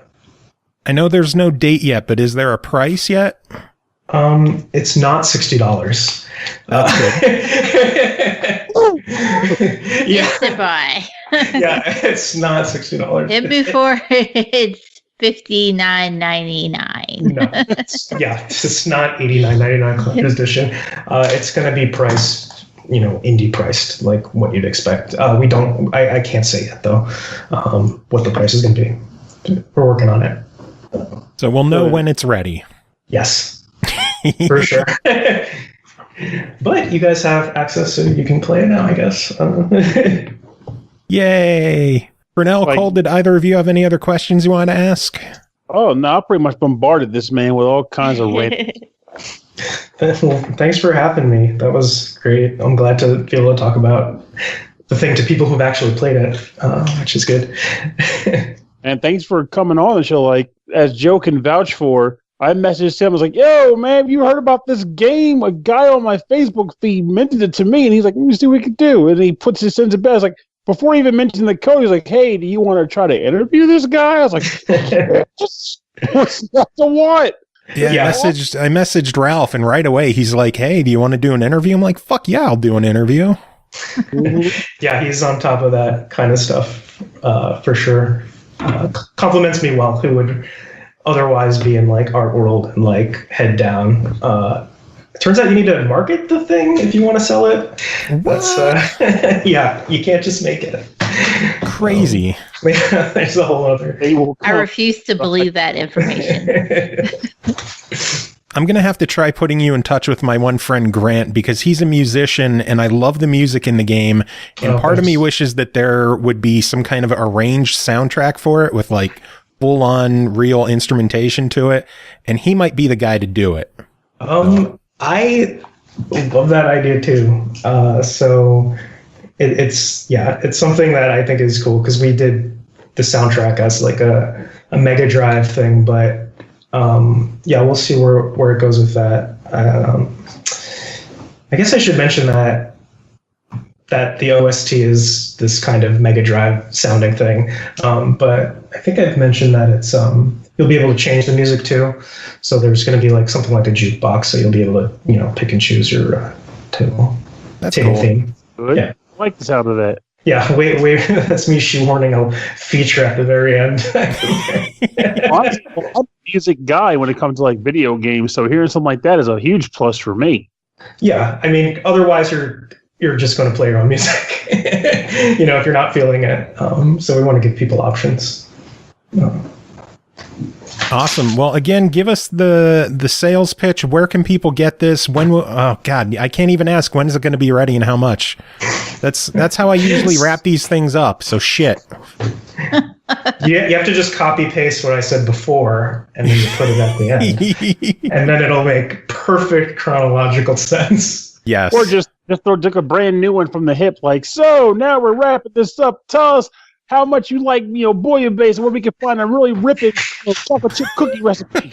I know there's no date yet, but is there a price yet? It's not $60. That's good. Yes, goodbye. Yeah, it's not $60. And before it's $59.99. No, it's not $89.99 collector's edition. It's going to be priced, indie priced, like what you'd expect. I can't say yet though, what the price is going to be. We're working on it. So we'll know when it's ready. Yes, for sure. But you guys have access, so you can play it now, I guess. Yay! Pernell, Cole, did either of you have any other questions you want to ask? Oh, no, I pretty much bombarded this man with all kinds of random. Well, thanks for having me. That was great. I'm glad to be able to talk about the thing to people who've actually played it, which is good. And thanks for coming on the show. Like, as Joe can vouch for, I messaged him. I was like, yo, man, you heard about this game? A guy on my Facebook feed mentioned it to me, and he's like, let me see what we can do. And he puts his sins in bed. I was like, before he even mentioned the code, he's like, hey, do you want to try to interview this guy? I was like, what's not to what? Yeah. I messaged Ralph, and right away he's like, hey, do you want to do an interview? I'm like, fuck yeah, I'll do an interview. Yeah, he's on top of that kind of stuff, for sure. Compliments me well, who would otherwise be in like art world and like head down. It turns out you need to market the thing if you want to sell it. That's yeah, you can't just make it. Crazy. There's a whole other. I refuse to believe that information. I'm going to have to try putting you in touch with my one friend Grant, because he's a musician and I love the music in the game. And part of me wishes that there would be some kind of arranged soundtrack for it with like full on real instrumentation to it. And he might be the guy to do it. I love that idea too. So it's something that I think is cool, because we did the soundtrack as like a Mega Drive thing, but yeah, we'll see where it goes with that. I guess I should mention that that the OST is this kind of Mega Drive sounding thing. But I think I've mentioned that it's you'll be able to change the music too. So there's going to be like something like a jukebox, so you'll be able to pick and choose your table theme. Good. Yeah. I like the sound of that. Yeah, wait, that's me shoehorning a feature at the very end. Honestly, I'm a music guy when it comes to like video games, so hearing something like that is a huge plus for me. Yeah, I mean, otherwise you're just going to play your own music, if you're not feeling it. So we want to give people options. Awesome. Well, again, give us the sales pitch. Where can people get this? Oh God, I can't even ask. When is it going to be ready and how much? That's how I usually wrap these things up. So shit. You have to just copy paste what I said before, and then you put it at the end, and then it'll make perfect chronological sense. Yes. Or just throw a brand new one from the hip, like, so now we're wrapping this up. Tell us how much you like, bouillabaisse, where we can find a really ripping chocolate chip cookie recipe.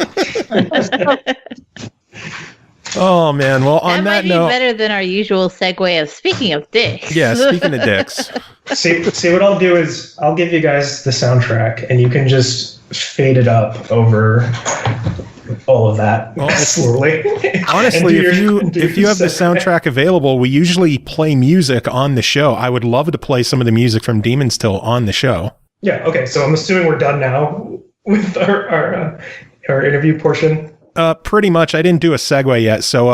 Oh man! Well, on that note, better than our usual segue of speaking of dicks. Yeah, speaking of dicks. See, what I'll do is I'll give you guys the soundtrack, and you can just fade it up over all of that slowly. Honestly, if you have the soundtrack available, we usually play music on the show. I would love to play some of the music from Demon's Till on the show. Yeah. Okay. So I'm assuming we're done now with our interview portion. Pretty much. I didn't do a segue yet. So,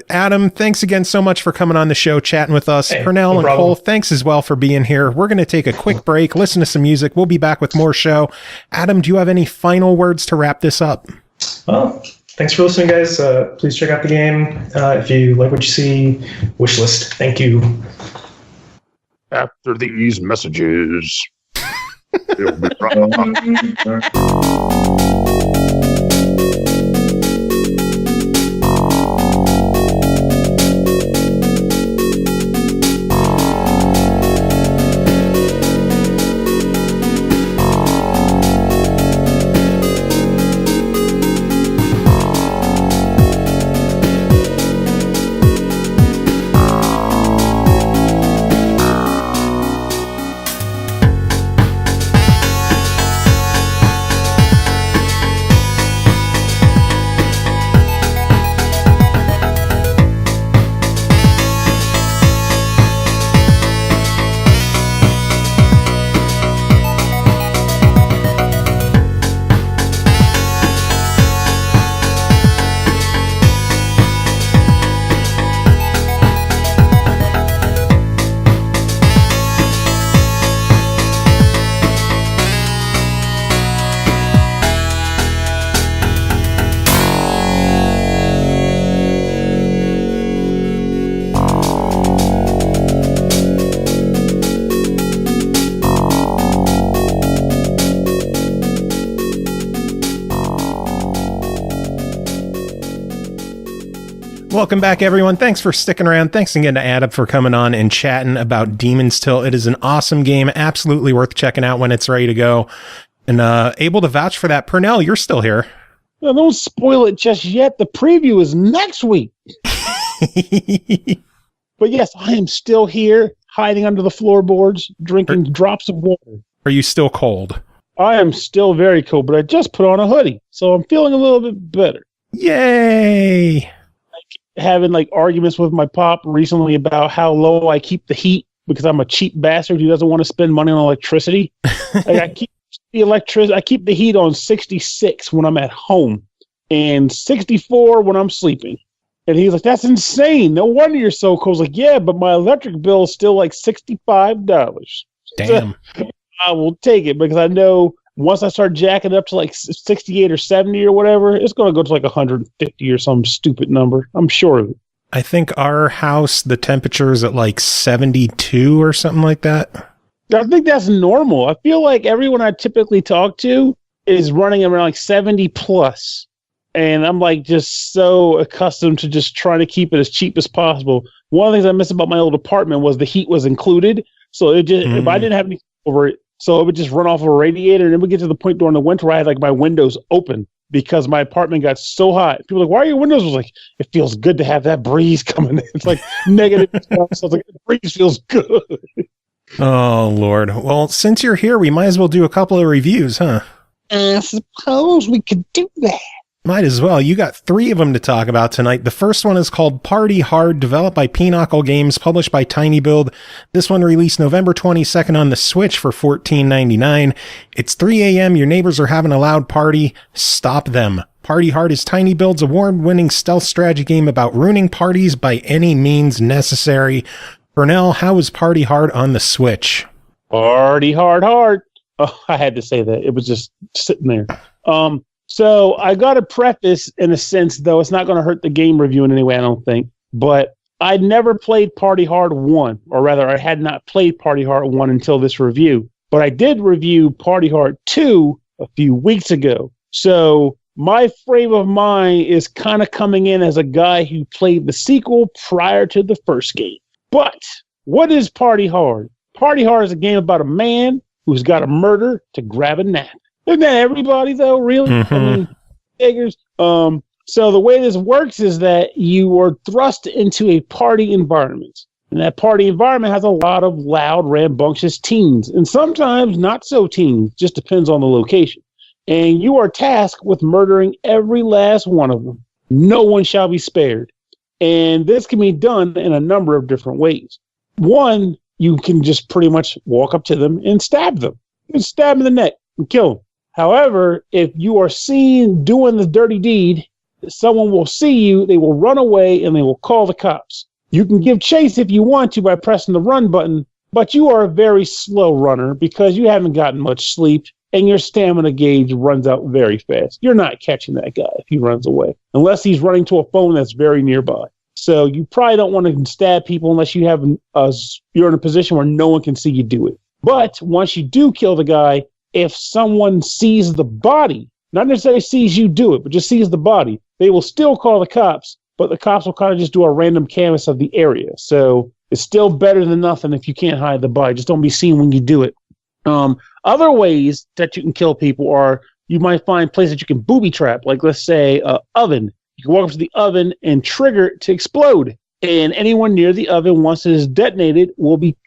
Adam, thanks again so much for coming on the show, chatting with us. Hey, Pernell and problem. Cole, thanks as well for being here. We're going to take a quick break, listen to some music. We'll be back with more show. Adam, do you have any final words to wrap this up? Well, thanks for listening, guys. Please check out the game. If you like what you see, wishlist. Thank you. After these messages, it'll be Welcome back, everyone. Thanks for sticking around. Thanks again to Adam for coming on and chatting about Demon's Till. It is an awesome game, absolutely worth checking out when it's ready to go. And able to vouch for that. Pernell, you're still here. No, don't spoil it just yet. The preview is next week. But yes, I am still here, hiding under the floorboards, drinking drops of water. Are you still cold? I am still very cold, but I just put on a hoodie, so I'm feeling a little bit better. Yay! Having like arguments with my pop recently about how low I keep the heat because I'm a cheap bastard who doesn't want to spend money on electricity. I keep the heat on 66 when I'm at home and 64 when I'm sleeping. And he's like, "That's insane. No wonder you're so cold." I was like, "Yeah, but my electric bill is still like $65." Damn. So I will take it because I know once I start jacking it up to like 68 or 70 or whatever, it's going to go to like 150 or some stupid number. I'm sure of it. I think our house, the temperature is at like 72 or something like that. I think that's normal. I feel like everyone I typically talk to is running around like 70 plus. And I'm like just so accustomed to just trying to keep it as cheap as possible. One of the things I miss about my old apartment was the heat was included. So it just if I didn't have any over it, So it would just run off a radiator, and then we get to the point during the winter where I had like my windows open because my apartment got so hot. People were like, why are your windows? I was like, it feels good to have that breeze coming in. It's like negative stuff. So I was like, the breeze feels good. Oh, Lord. Well, since you're here, we might as well do a couple of reviews, huh? I suppose we could do that. Might as well. You got 3 of them to talk about tonight. The first one is called Party Hard, developed by Pinokl Games, published by tinyBuild. This one released November 22nd on the Switch for $14.99. It's 3 a.m. Your neighbors are having a loud party. Stop them. Party Hard is tinyBuild's award-winning stealth strategy game about ruining parties by any means necessary. Pernell, how is Party Hard on the Switch? Party hard. Oh, I had to say that. It was just sitting there. So I got to preface in a sense, though, it's not going to hurt the game review in any way, I don't think. But I'd never played Party Hard 1, or rather, I had not played Party Hard 1 until this review. But I did review Party Hard 2 a few weeks ago. So my frame of mind is kind of coming in as a guy who played the sequel prior to the first game. But what is Party Hard? Party Hard is a game about a man who's got a murder to grab a nap. Isn't that everybody, though, really? Mm-hmm. I mean, figures. So the way this works is that you are thrust into a party environment. And that party environment has a lot of loud, rambunctious teens. And sometimes not so teens. Just depends on the location. And you are tasked with murdering every last one of them. No one shall be spared. And this can be done in a number of different ways. One, you can just pretty much walk up to them and stab them. You can stab them in the neck and kill them. However, if you are seen doing the dirty deed, someone will see you, they will run away, and they will call the cops. You can give chase if you want to by pressing the run button, but you are a very slow runner because you haven't gotten much sleep, and your stamina gauge runs out very fast. You're not catching that guy if he runs away, unless he's running to a phone that's very nearby. So you probably don't want to stab people unless you're in a position where no one can see you do it. But once you do kill the guy, if someone sees the body, not necessarily sees you do it, but just sees the body, they will still call the cops, but the cops will kind of just do a random canvass of the area. So it's still better than nothing if you can't hide the body. Just don't be seen when you do it. Other ways that you can kill people are you might find places that you can booby trap, like let's say oven. You can walk up to the oven and trigger it to explode. And anyone near the oven, once it is detonated, will be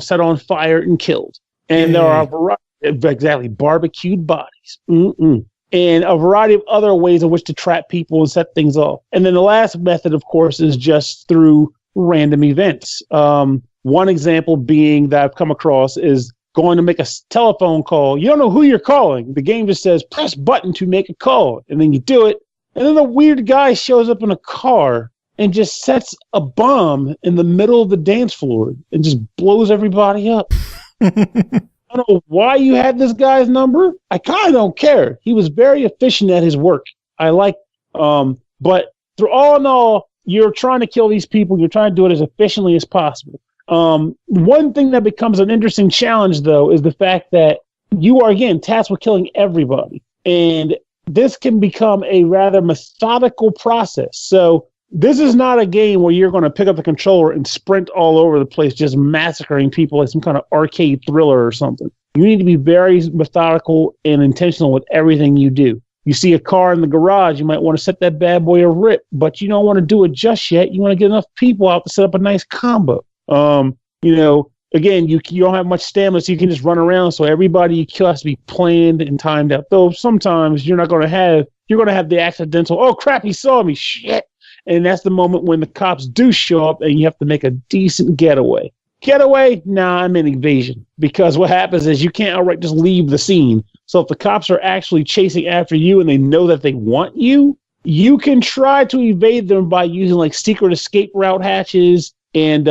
set on fire and killed. And there are a variety. Exactly, barbecued bodies. And a variety of other ways in which to trap people and set things off. And then the last method, of course, is just through random events. One example being that I've come across is going to make a telephone call. You don't know who you're calling. The game just says, press button to make a call. And then you do it. And then the weird guy shows up in a car and just sets a bomb in the middle of the dance floor and just blows everybody up. I don't know why you had this guy's number. I kind of don't care. He was very efficient at his work. I like, but through all in all, you're trying to kill these people. You're trying to do it as efficiently as possible. One thing that becomes an interesting challenge, though, is the fact that you are, again, tasked with killing everybody. And this can become a rather methodical process. So this is not a game where you're going to pick up the controller and sprint all over the place, just massacring people like some kind of arcade thriller or something. You need to be very methodical and intentional with everything you do. You see a car in the garage, you might want to set that bad boy a rip, but you don't want to do it just yet. You want to get enough people out to set up a nice combo. Again, you don't have much stamina, so you can just run around. So everybody you kill has to be planned and timed out. Though sometimes you're going to have the accidental, oh crap, he saw me, shit. And that's the moment when the cops do show up and you have to make a decent getaway. Getaway? Nah, I'm in evasion. Because what happens is you can't outright just leave the scene. So if the cops are actually chasing after you and they know that they want you, you can try to evade them by using like secret escape route hatches. And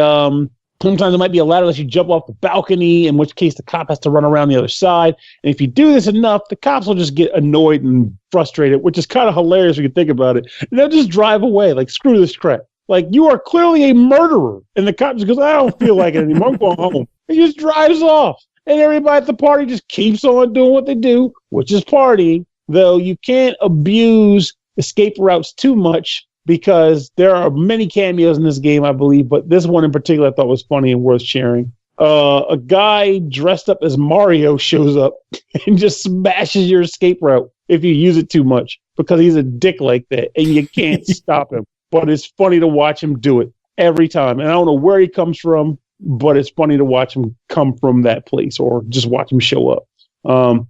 sometimes it might be a ladder that you jump off the balcony, in which case the cop has to run around the other side. And if you do this enough, the cops will just get annoyed and frustrated, which is kind of hilarious when you think about it. And they'll just drive away, like, screw this crap. Like, you are clearly a murderer. And the cop just goes, I don't feel like it anymore. I'm going home. He just drives off. And everybody at the party just keeps on doing what they do, which is partying. Though you can't abuse escape routes too much, because there are many cameos in this game, I believe, but this one in particular I thought was funny and worth sharing. a guy dressed up as Mario shows up and just smashes your escape route if you use it too much, because he's a dick like that and you can't stop him. But it's funny to watch him do it every time. And I don't know where he comes from, but it's funny to watch him come from that place or just watch him show up.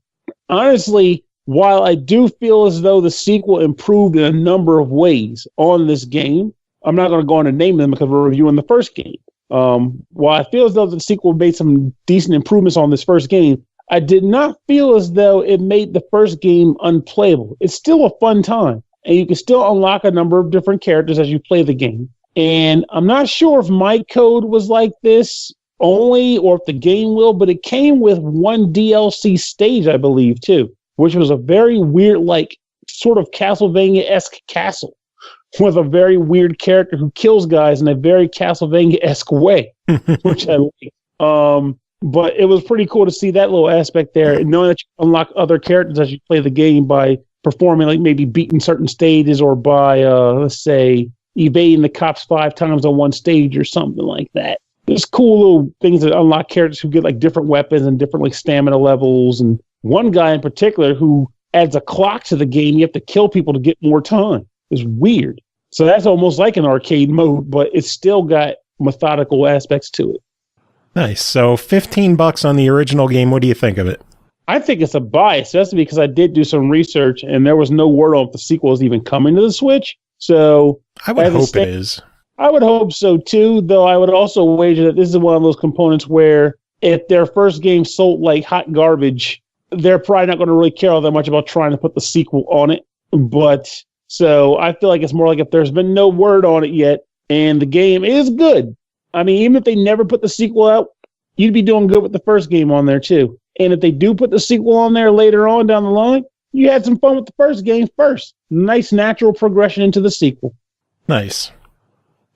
Honestly, while I do feel as though the sequel improved in a number of ways on this game, I'm not going to go on and name them because we're reviewing the first game. While I feel as though the sequel made some decent improvements on this first game, I did not feel as though it made the first game unplayable. It's still a fun time, and you can still unlock a number of different characters as you play the game. And I'm not sure if my code was like this only or if the game will, but it came with one DLC stage, I believe, too, which was a very weird, like, sort of Castlevania-esque castle with a very weird character who kills guys in a very Castlevania-esque way, which I like. But it was pretty cool to see that little aspect there, and knowing that you unlock other characters as you play the game by performing, like maybe beating certain stages or by, let's say, evading the cops 5 times on one stage or something like that. There's cool little things that unlock characters who get like different weapons and different like stamina levels. And one guy in particular who adds a clock to the game. You have to kill people to get more time. It's weird. So that's almost like an arcade mode, but it's still got methodical aspects to it. Nice. So $15 on the original game. What do you think of it? I think it's a buy, especially because I did do some research and there was no word on if the sequel is even coming to the Switch. So I would hope it is. I would hope so too, though I would also wager that this is one of those components where if their first game sold like hot garbage, they're probably not going to really care all that much about trying to put the sequel on it. But so I feel like it's more like if there's been no word on it yet and the game is good. I mean, even if they never put the sequel out, you'd be doing good with the first game on there too. And if they do put the sequel on there later on down the line, you had some fun with the first game first. Nice natural progression into the sequel. Nice.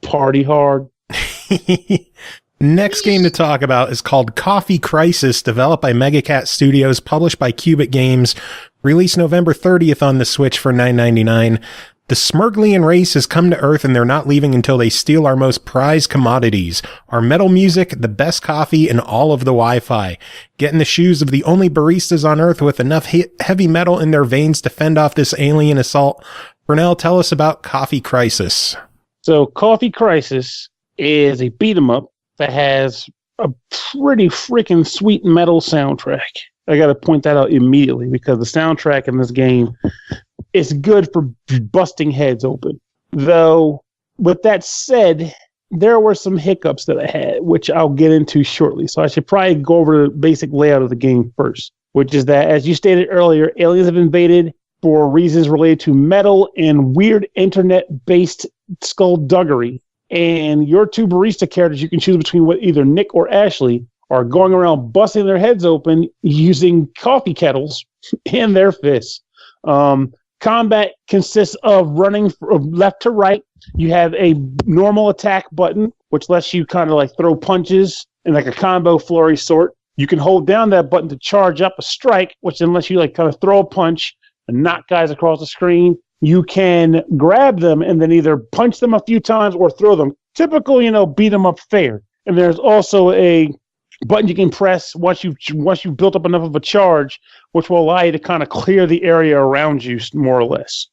Party hard. Next game to talk about is called Coffee Crisis, developed by Mega Cat Studios, published by QubicGames, released November 30th on the Switch for $9.99. The Smurglian race has come to Earth and they're not leaving until they steal our most prized commodities, our metal music, the best coffee, and all of the Wi-Fi. Get in the shoes of the only baristas on Earth with enough heavy metal in their veins to fend off this alien assault. Pernell, tell us about Coffee Crisis. So Coffee Crisis is a beat-em-up that has a pretty freaking sweet metal soundtrack. I got to point that out immediately because the soundtrack in this game is good for busting heads open. Though, with that said, there were some hiccups that I had, which I'll get into shortly. So I should probably go over the basic layout of the game first, which is that, as you stated earlier, aliens have invaded for reasons related to metal and weird internet-based skullduggery. And your two barista characters you can choose between what either Nick or Ashley are going around busting their heads open using coffee kettles in their fists. Combat consists of running from left to right. You have a normal attack button, which lets you kind of like throw punches in like a combo flurry sort. You can hold down that button to charge up a strike, which then lets you like kind of throw a punch and knock guys across the screen. You can grab them and then either punch them a few times or throw them. Typical, beat 'em up fare. And there's also a button you can press once you've built up enough of a charge, which will allow you to kind of clear the area around you, more or less.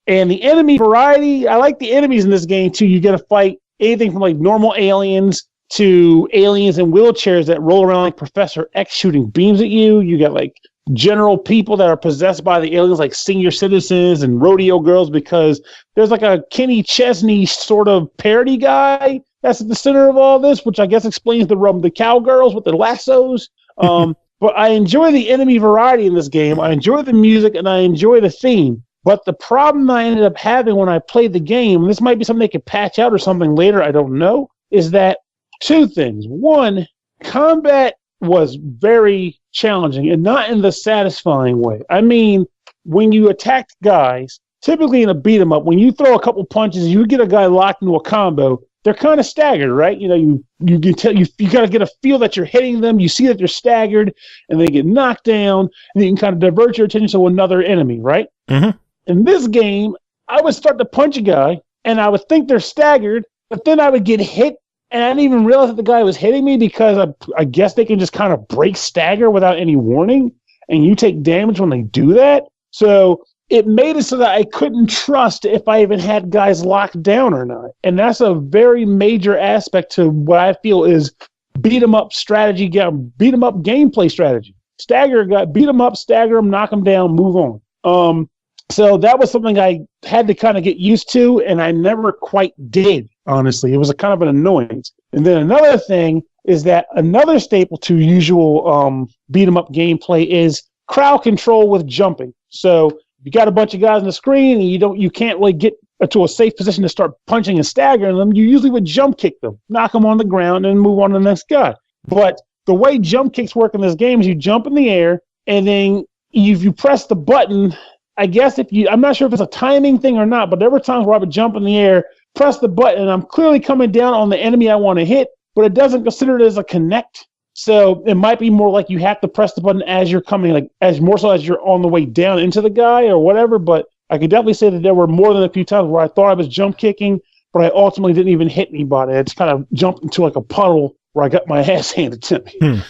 And the enemy variety, I like the enemies in this game too. You get to fight anything from like normal aliens to aliens in wheelchairs that roll around like Professor X shooting beams at you. You got like general people that are possessed by the aliens, like senior citizens and rodeo girls, because there's like a Kenny Chesney sort of parody guy that's at the center of all this, which I guess explains the cowgirls with the lassos. But I enjoy the enemy variety in this game. I enjoy the music and I enjoy the theme. But the problem I ended up having when I played the game, and this might be something they could patch out or something later, I don't know, is that two things. One, combat was very challenging and not in the satisfying way. I mean, when you attack guys, typically in a beat 'em up, when you throw a couple punches, you get a guy locked into a combo, they're kind of staggered, right? You can tell you got to get a feel that you're hitting them. You see that they're staggered and they get knocked down, and then you can kind of divert your attention to another enemy, right? Mm-hmm. In this game, I would start to punch a guy and I would think they're staggered, but then I would get hit and I didn't even realize that the guy was hitting me because I guess they can just kind of break stagger without any warning, and you take damage when they do that. So it made it so that I couldn't trust if I even had guys locked down or not. And that's a very major aspect to what I feel is beat 'em up strategy, beat 'em up gameplay strategy. Stagger guy, beat 'em up, stagger them, knock them down, move on. So that was something I had to kind of get used to, and I never quite did, honestly. It was a kind of an annoyance. And then another thing is that another staple to usual beat 'em up gameplay is crowd control with jumping. So you got a bunch of guys on the screen, and you can't really get to a safe position to start punching and staggering them. You usually would jump kick them, knock them on the ground, and move on to the next guy. But the way jump kicks work in this game is you jump in the air, and then if you press the button, I guess I'm not sure if it's a timing thing or not, but there were times where I would jump in the air, press the button, and I'm clearly coming down on the enemy I want to hit, but it doesn't consider it as a connect. So it might be more like you have to press the button as you're coming, like as more so as you're on the way down into the guy or whatever. But I could definitely say that there were more than a few times where I thought I was jump kicking, but I ultimately didn't even hit anybody. I just kind of jumped into like a puddle where I got my ass handed to me.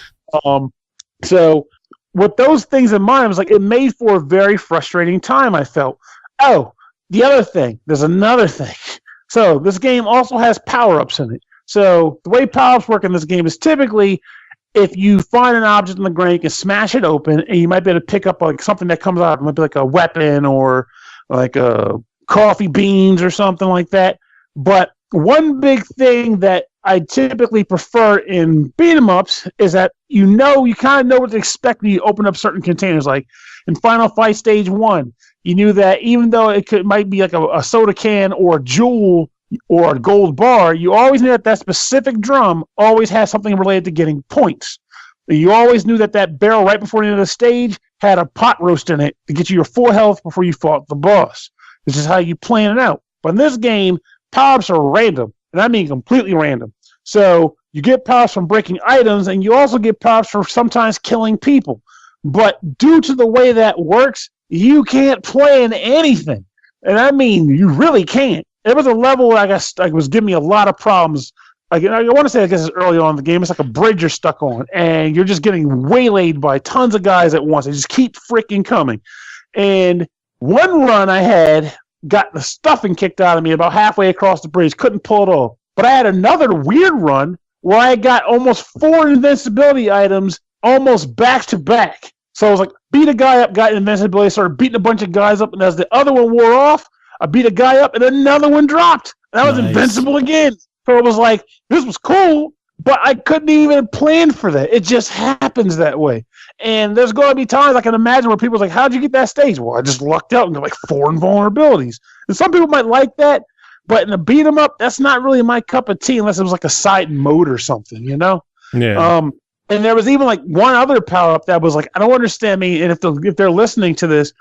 So with those things in mind, it was like it made for a very frustrating time, I felt. Oh, the other thing, there's another thing. So this game also has power-ups in it. So the way power-ups work in this game is typically if you find an object on the ground, you can smash it open, and you might be able to pick up like something that comes out. It might be like a weapon or like a coffee beans or something like that. But one big thing that I typically prefer in beat-em-ups is that you kind of know what to expect when you open up certain containers. Like in Final Fight Stage 1, you knew that even though it might be like a soda can or a jewel or a gold bar, you always knew that specific drum always has something related to getting points. You always knew that barrel right before the end of the stage had a pot roast in it to get you your full health before you fought the boss. This is how you plan it out. But in this game, power-ups are random, and I mean completely random. So you get power-ups from breaking items, and you also get power-ups for sometimes killing people. But due to the way that works, you can't plan anything. And I mean, you really can't. It was a level I guess was giving me a lot of problems. I want to say, I guess it's early on in the game. It's like a bridge you're stuck on, and you're just getting waylaid by tons of guys at once. They just keep freaking coming. And one run I had got the stuffing kicked out of me about halfway across the bridge. Couldn't pull it off. But I had another weird run where I got almost 4 invincibility items almost back to back. So I was like, beat a guy up, got invincibility, started beating a bunch of guys up, and as the other one wore off, I beat a guy up, and another one dropped. And I was invincible again. So it was like, this was cool, but I couldn't even plan for that. It just happens that way. And there's going to be times I can imagine where people's like, how'd you get that stage? Well, I just lucked out and got like 4 invulnerabilities. And some people might like that, but in a beat 'em up, that's not really my cup of tea unless it was like a side mode or something, you know? Yeah. And there was even like one other power-up that was like, I don't understand me, and if they're listening to this,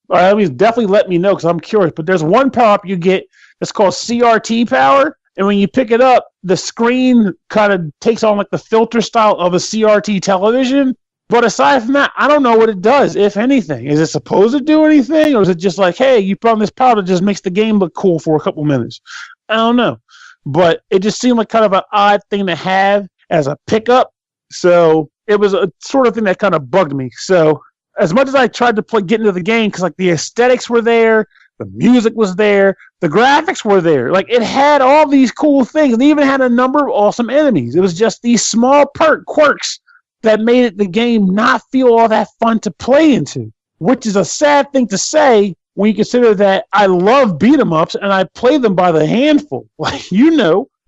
I mean, definitely let me know because I'm curious. But there's one power-up you get that's called CRT power, and when you pick it up, the screen kind of takes on like the filter style of a CRT television. But aside from that, I don't know what it does, if anything. Is it supposed to do anything, or is it just like, hey, you found this power that just makes the game look cool for a couple minutes? I don't know. But it just seemed like kind of an odd thing to have as a pickup. So it was a sort of thing that kind of bugged me. So as much as I tried to get into the game, because like the aesthetics were there, the music was there, the graphics were there. Like it had all these cool things, and even had a number of awesome enemies. It was just these small quirks that made it the game not feel all that fun to play into, which is a sad thing to say when you consider that I love beat 'em ups and I play them by the handful. Like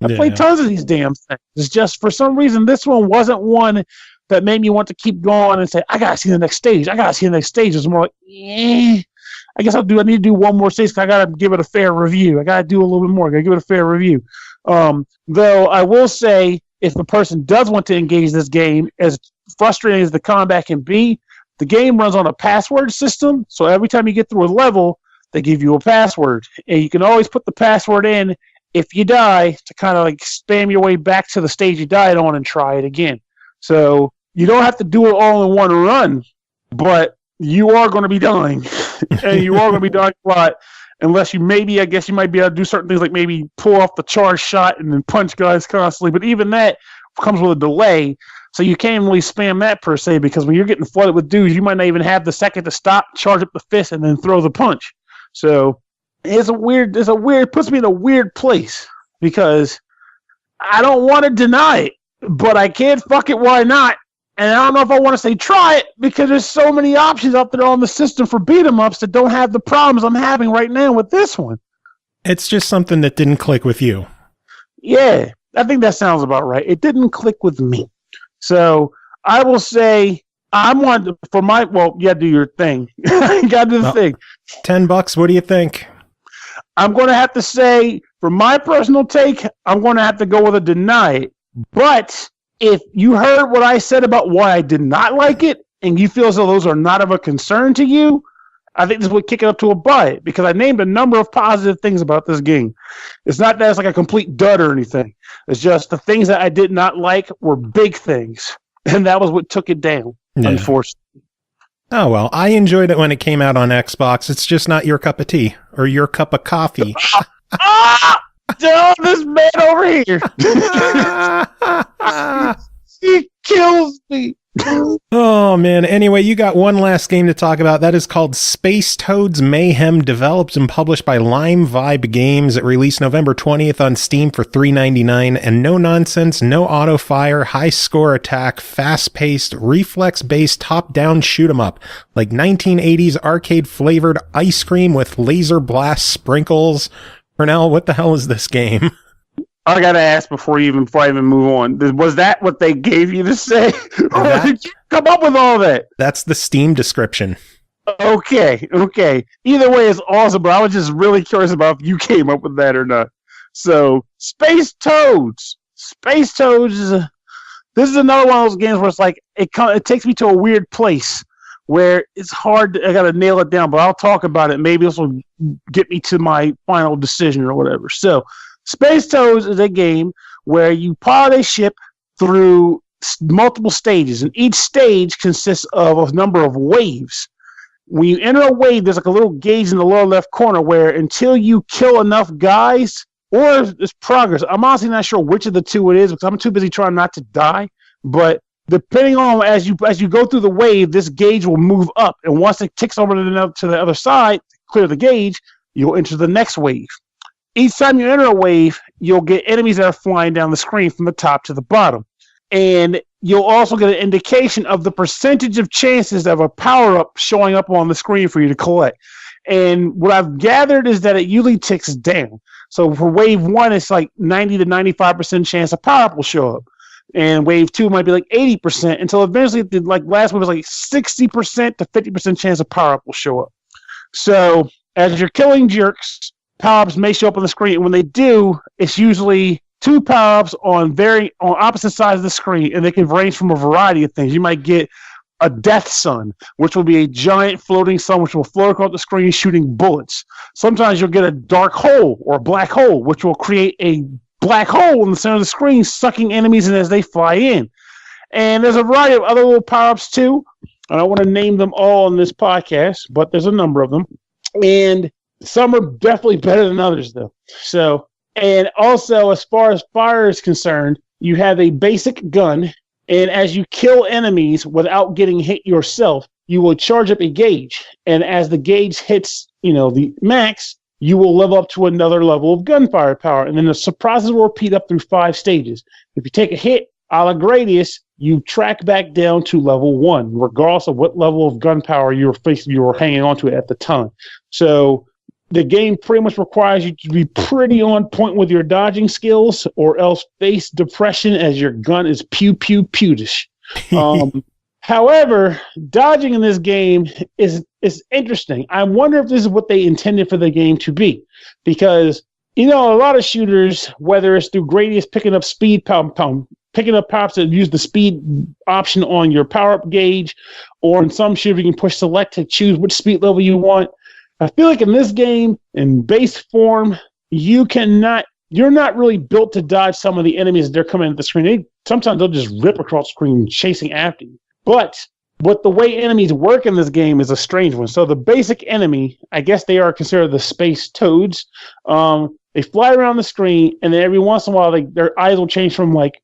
I played tons of these damn things. It's just for some reason this one wasn't one that made me want to keep going and say, I gotta see the next stage. I gotta see the next stage. It was more like, I guess I need to do one more stage because I gotta give it a fair review. I gotta do a little bit more. I gotta give it a fair review. Though I will say, if a person does want to engage this game, as frustrating as the combat can be, the game runs on a password system. So every time you get through a level, they give you a password. And you can always put the password in if you die to kind of like spam your way back to the stage you died on and try it again. So you don't have to do it all in one run, but you are going to be dying. And you are going to be dying a lot. unless I guess you might be able to do certain things like maybe pull off the charge shot and then punch guys constantly. But even that comes with a delay, so you can't really spam that per se, because when you're getting flooded with dudes, you might not even have the second to stop, charge up the fist, and then throw the punch. So it puts me in a weird place, because I don't want to deny it, but I can't fuck it, why not? And I don't know if I want to say try it, because there's so many options out there on the system for beat 'em ups that don't have the problems I'm having right now with this one. It's just something that didn't click with you. Yeah, I think that sounds about right. It didn't click with me. So I will say I'm one you gotta do your thing. You gotta do the thing. $10, what do you think? I'm going to have to say, for my personal take, I'm going to have to go with a deny it. But if you heard what I said about why I did not like it, and you feel as though those are not of a concern to you, I think this would kick it up to a buy, because I named a number of positive things about this game. It's not that it's like a complete dud or anything. It's just the things that I did not like were big things, and that was what took it down, unfortunately. Oh, well, I enjoyed it when it came out on Xbox. It's just not your cup of tea or your cup of coffee. This man over here. He kills me. Oh, man. Anyway, you got one last game to talk about. That is called Space Toads Mayhem, developed and published by LimeVibe Games. It released November 20th on Steam for $3.99. And no nonsense, no auto fire, high score attack, fast-paced, reflex-based top-down shoot-'em-up. Like 1980s arcade-flavored ice cream with laser blast sprinkles. Pernell, what the hell is this game? I gotta ask before I even move on. Was that what they gave you to say? Or did you come up with all that? That's the Steam description. Okay. Either way, it's awesome, but I was just really curious about if you came up with that or not. So, Space Toads. Space Toads this is another one of those games where it's like it takes me to a weird place where it's hard. I gotta nail it down, but I'll talk about it. Maybe this will get me to my final decision or whatever. So, Space Toads is a game where you pilot a ship through multiple stages, and each stage consists of a number of waves. When you enter a wave, there's like a little gauge in the lower left corner where until you kill enough guys, or it's progress. I'm honestly not sure which of the two it is, because I'm too busy trying not to die. But depending on as you go through the wave, this gauge will move up, and once it ticks over to the other side, clear the gauge, you'll enter the next wave. Each time you enter a wave, you'll get enemies that are flying down the screen from the top to the bottom. And you'll also get an indication of the percentage of chances of a power-up showing up on the screen for you to collect. And what I've gathered is that it usually ticks down. So for wave 1, it's like 90 to 95% chance a power-up will show up. And wave 2 might be like 80%, until eventually, like last wave was like 60% to 50% chance a power-up will show up. So as you're killing jerks, power-ups may show up on the screen, and when they do, it's usually 2 power-ups on opposite sides of the screen, and they can range from a variety of things. You might get a death sun, which will be a giant floating sun which will float across the screen shooting bullets. Sometimes you'll get a dark hole or a black hole, which will create a black hole in the center of the screen, sucking enemies in as they fly in. And there's a variety of other little power-ups too. I don't want to name them all on this podcast, but there's a number of them. And some are definitely better than others, though. So, and also, as far as fire is concerned, you have a basic gun, and as you kill enemies without getting hit yourself, you will charge up a gauge. And as the gauge hits, the max, you will level up to another level of gunfire power. And then the process will repeat up through 5 stages. If you take a hit, a la Gradius, you track back down to level 1, regardless of what level of gunpowder you were hanging on to at the time. So, the game pretty much requires you to be pretty on point with your dodging skills, or else face depression as your gun is pew-pew-pewdish. However, dodging in this game is interesting. I wonder if this is what they intended for the game to be. Because, a lot of shooters, whether it's through Gradius picking up speed, picking up power-ups that use the speed option on your power-up gauge, or in some shooters you can push select to choose which speed level you want. I feel like in this game, in base form, you're not really built to dodge some of the enemies that they're coming at the screen. Sometimes they'll just rip across the screen chasing after you. But But the way enemies work in this game is a strange one. So the basic enemy, I guess they are considered the Space Toads. They fly around the screen, and then every once in a while, their eyes will change from like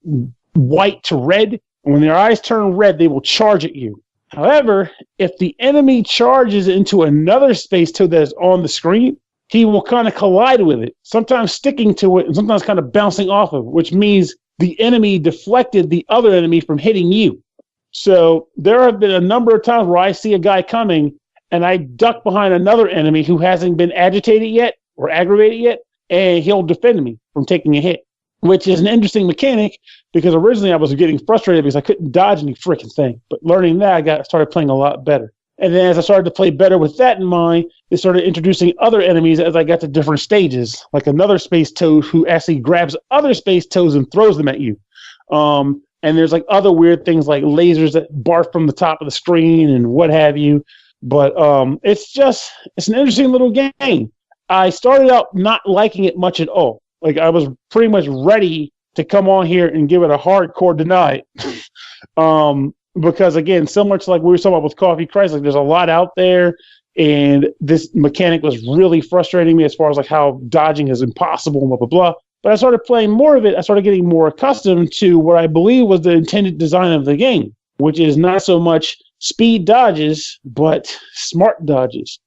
white to red. And when their eyes turn red, they will charge at you. However, if the enemy charges into another Space Toad that is on the screen, he will kind of collide with it, sometimes sticking to it and sometimes kind of bouncing off of it, which means the enemy deflected the other enemy from hitting you. So there have been a number of times where I see a guy coming and I duck behind another enemy who hasn't been agitated yet or aggravated yet, and he'll defend me from taking a hit, which is an interesting mechanic because originally I was getting frustrated because I couldn't dodge any freaking thing. But learning that, I started playing a lot better. And then as I started to play better with that in mind, they started introducing other enemies as I got to different stages, like another Space Toad who actually grabs other Space Toads and throws them at you. And there's like other weird things like lasers that barf from the top of the screen and what have you. But it's an interesting little game. I started out not liking it much at all. Like I was pretty much ready to come on here and give it a hardcore deny. Because again, similar to like we were talking about with Coffee Christ, like there's a lot out there, and this mechanic was really frustrating me as far as like how dodging is impossible and blah blah blah. But I started playing more of it. I started getting more accustomed to what I believe was the intended design of the game, which is not so much speed dodges, but smart dodges.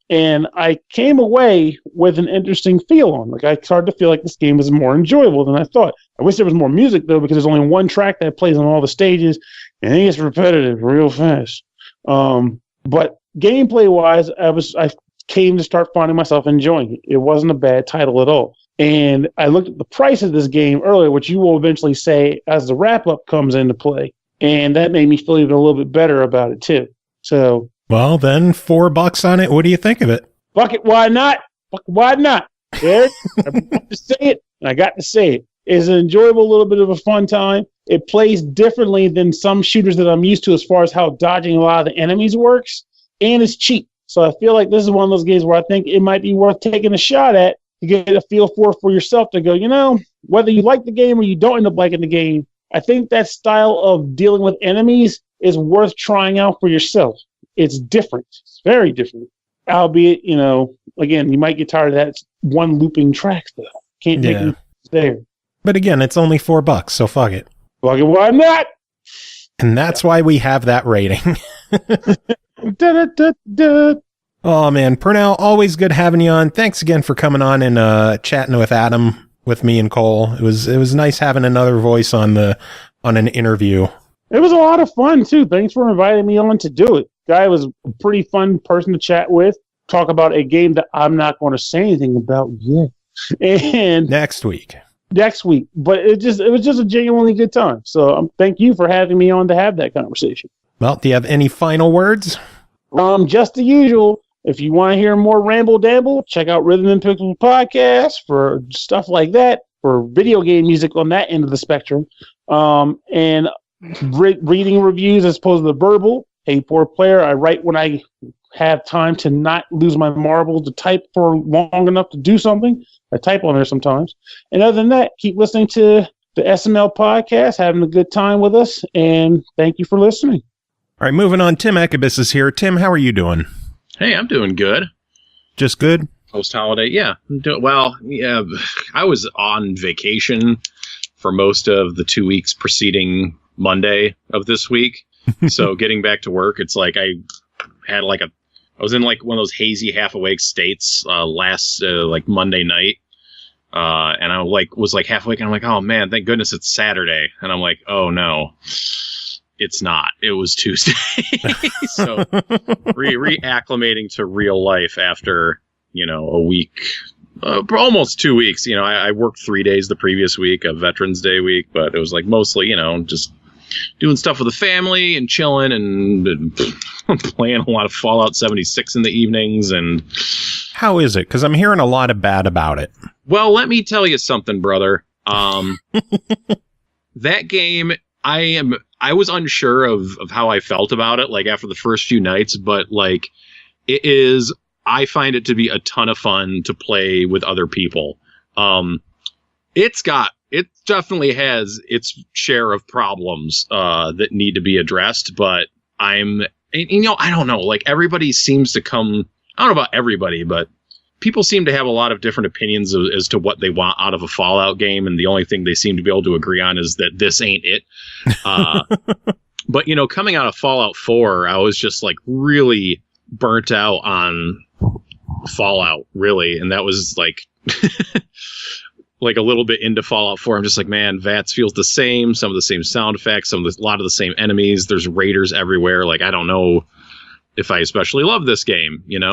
And I came away with an interesting feel on. Like I started to feel like this game was more enjoyable than I thought. I wish there was more music though, because there's only one track that plays on all the stages, and it gets repetitive real fast. But gameplay wise, I came to start finding myself enjoying it. It wasn't a bad title at all. And I looked at the price of this game earlier, which you will eventually say as the wrap up comes into play, and that made me feel even a little bit better about it too. So. Well, then $4 on it. What do you think of it? Fuck it, why not? Fuck, why not? Eric, I got to say it, and I got to say it. It's an enjoyable little bit of a fun time. It plays differently than some shooters that I'm used to as far as how dodging a lot of the enemies works, and it's cheap. So I feel like this is one of those games where I think it might be worth taking a shot at to get a feel for yourself to go, whether you like the game or you don't end up liking the game, I think that style of dealing with enemies is worth trying out for yourself. It's different. It's very different. Albeit, again, you might get tired of that one looping track, though. Can't make it there. But again, it's only $4, so fuck it. Fuck it, why not? And that's why we have that rating. Oh, man. Pernell, always good having you on. Thanks again for coming on and chatting with Adam, with me and Cole. It was nice having another voice on an interview. It was a lot of fun, too. Thanks for inviting me on to do it. Guy was a pretty fun person to chat with. Talk about a game that I'm not going to say anything about yet. And next week. But it was just a genuinely good time. So thank you for having me on to have that conversation. Well, do you have any final words? Just the usual. If you want to hear more Ramble Damble, check out Rhythm and Pixel Podcast for stuff like that, for video game music on that end of the spectrum. And reading reviews as opposed to the verbal. Hey, poor player, I write when I have time to not lose my marbles to type for long enough to do something. I type on there sometimes. And other than that, keep listening to the SML podcast, having a good time with us, and thank you for listening. All right, moving on. Tim Ekkebus is here. Tim, how are you doing? Hey, I'm doing good. Just good? Post-holiday, yeah. I was on vacation for most of the 2 weeks preceding Monday of this week. So getting back to work, it's like I was in like one of those hazy half awake states last Monday night. And I was half awake and I'm like, oh man, thank goodness it's Saturday. And I'm like, oh no, it's not. It was Tuesday. So reacclimating to real life after, a week, almost 2 weeks. I worked 3 days the previous week, a Veterans Day week, but it was like mostly, just doing stuff with the family and chilling and playing a lot of Fallout 76 in the evenings. And how is it? Because I'm hearing a lot of bad about it. Well, let me tell you something, brother. That game, I was unsure of how I felt about it, like after the first few nights, but like I find it to be a ton of fun to play with other people. It definitely has its share of problems that need to be addressed, but I don't know, like everybody seems to come, I don't know about everybody, but people seem to have a lot of different opinions as to what they want out of a Fallout game. And the only thing they seem to be able to agree on is that this ain't it. But, coming out of Fallout 4, I was just like really burnt out on Fallout, really. And that was like, like a little bit into Fallout 4. I'm just like, man, VATS feels the same. Some of the same sound effects, a lot of the same enemies. There's raiders everywhere. Like, I don't know if I especially love this game, and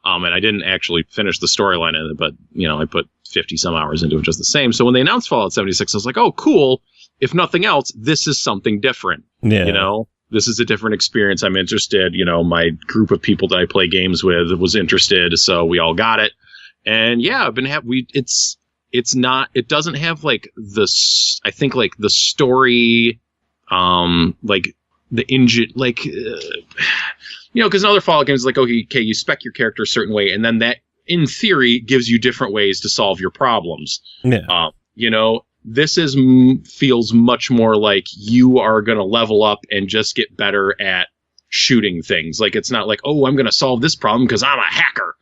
I didn't actually finish the storyline in it, but, I put 50 some hours into it just the same. So when they announced Fallout 76, I was like, oh, cool. If nothing else, this is something different. Yeah. This is a different experience. I'm interested. My group of people that I play games with was interested. So we all got it. And yeah, it doesn't have like this, I think like the story, like the engine, like, because in other Fallout games, like, okay, you spec your character a certain way, and then that, in theory, gives you different ways to solve your problems. Yeah. This feels much more like you are going to level up and just get better at shooting things. Like, it's not like, oh, I'm going to solve this problem because I'm a hacker.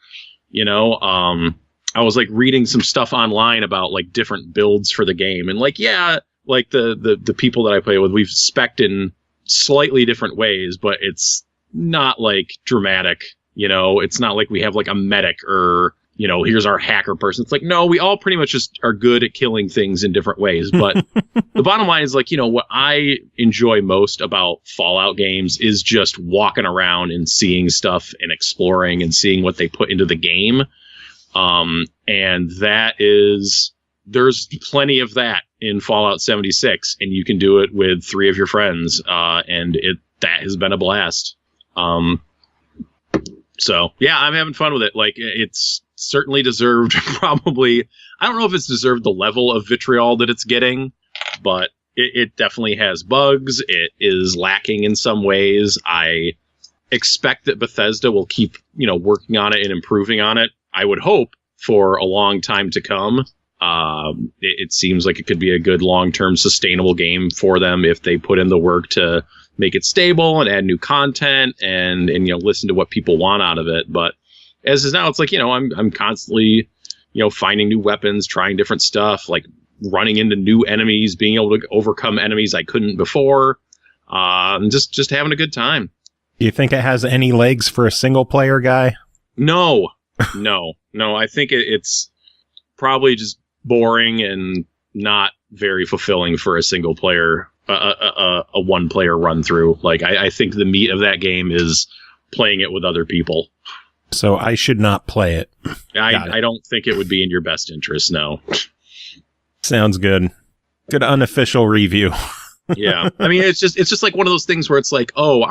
I was like reading some stuff online about like different builds for the game, and like, yeah, like the people that I play with, we've spec'd in slightly different ways, but it's not like dramatic, it's not like we have like a medic or, here's our hacker person. It's like, no, we all pretty much just are good at killing things in different ways. But the bottom line is like, what I enjoy most about Fallout games is just walking around and seeing stuff and exploring and seeing what they put into the game. And there's plenty of that in Fallout 76, and you can do it with 3 of your friends. And that has been a blast. So yeah, I'm having fun with it. Like, it's certainly deserved probably, I don't know if it's deserved the level of vitriol that it's getting, but it definitely has bugs. It is lacking in some ways. I expect that Bethesda will keep, working on it and improving on it. I would hope for a long time to come. It seems like it could be a good long-term sustainable game for them if they put in the work to make it stable and add new content and listen to what people want out of it. But as is now, it's like, I'm constantly, finding new weapons, trying different stuff, like running into new enemies, being able to overcome enemies I couldn't before. Just having a good time. Do you think it has any legs for a single player guy? No. I think it's probably just boring and not very fulfilling for a single player, a one player run through. Like, I think the meat of that game is playing it with other people. So I should not play it. I don't think it would be in your best interest. No. Sounds good. Good unofficial review. Yeah. I mean, it's just like one of those things where it's like, oh,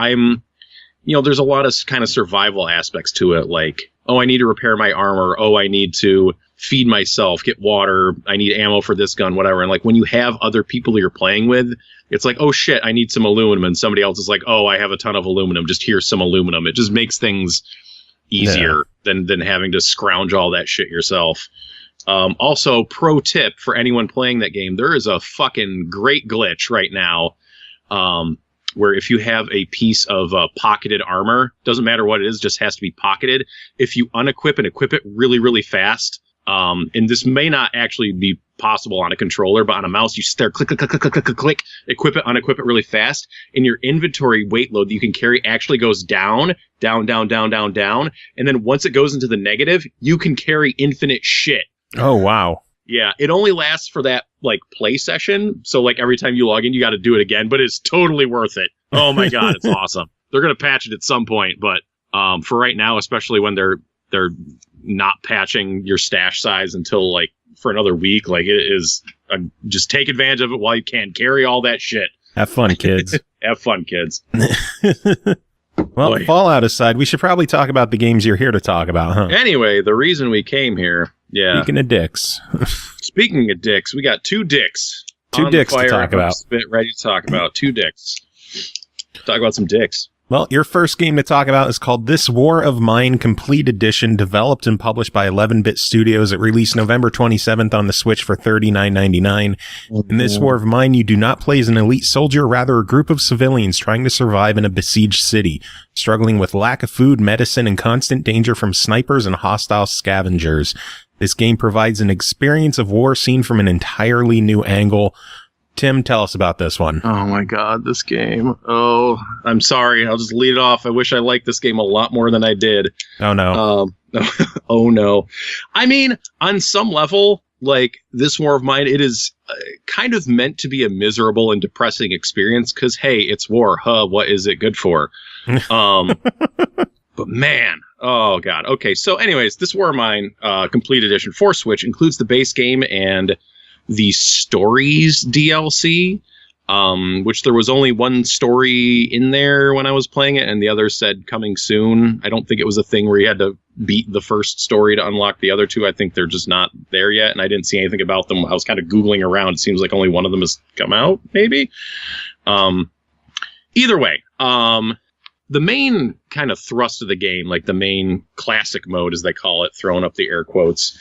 there's a lot of kind of survival aspects to it. Like, oh, I need to repair my armor. Oh, I need to feed myself, get water. I need ammo for this gun, whatever. And like, when you have other people you're playing with, it's like, oh shit, I need some aluminum. And somebody else is like, oh, I have a ton of aluminum. Just here's some aluminum. It just makes things easier than having to scrounge all that shit yourself. Also, pro tip for anyone playing that game, there is a fucking great glitch right now. Where if you have a piece of pocketed armor, doesn't matter what it is, just has to be pocketed. If you unequip and equip it really, really fast, and this may not actually be possible on a controller, but on a mouse, you start click, equip it, unequip it really fast, and your inventory weight load that you can carry actually goes down. And then once it goes into the negative, you can carry infinite shit. Oh, wow. Yeah, it only lasts for that, like, play session. So, like, every time you log in, you got to do it again. But it's totally worth it. Oh, my God, it's awesome. They're going to patch it at some point. But for right now, especially when they're not patching your stash size until, like, for another week, like, it is just take advantage of it while you can. Carry all that shit. Have fun, kids. Have fun, kids. Well, Fallout aside, we should probably talk about the games you're here to talk about, huh? Anyway, the reason we came here, Speaking of dicks. Speaking of dicks, we got 2 dicks. Two dicks to talk about. Ready to talk about 2 dicks. Talk about some dicks. Well, your first game to talk about is called This War of Mine Complete Edition, developed and published by 11-Bit Studios. It released November 27th on the Switch for $39.99. In This War of Mine, you do not play as an elite soldier, rather a group of civilians trying to survive in a besieged city, struggling with lack of food, medicine, and constant danger from snipers and hostile scavengers. This game provides an experience of war seen from an entirely new angle. Tim, tell us about this one. Oh my god, this game. Oh, I'm sorry. I'll just lead it off. I wish I liked this game a lot more than I did. Oh no. Oh no. I mean, on some level, like This War of Mine, it is kind of meant to be a miserable and depressing experience because, hey, it's war. What is it good for? But man, oh god. Okay, so anyways, This War of Mine Complete Edition for Switch includes the base game and the Stories DLC, which there was only one story in there when I was playing it, and the other said coming soon. I don't think it was a thing where you had to beat the first story to unlock the other two. I think they're just not there yet, and I didn't see anything about them. I was kind of Googling around. It seems like only one of them has come out, maybe. Either way, the main kind of thrust of the game, like the main classic mode, as they call it, throwing up the air quotes,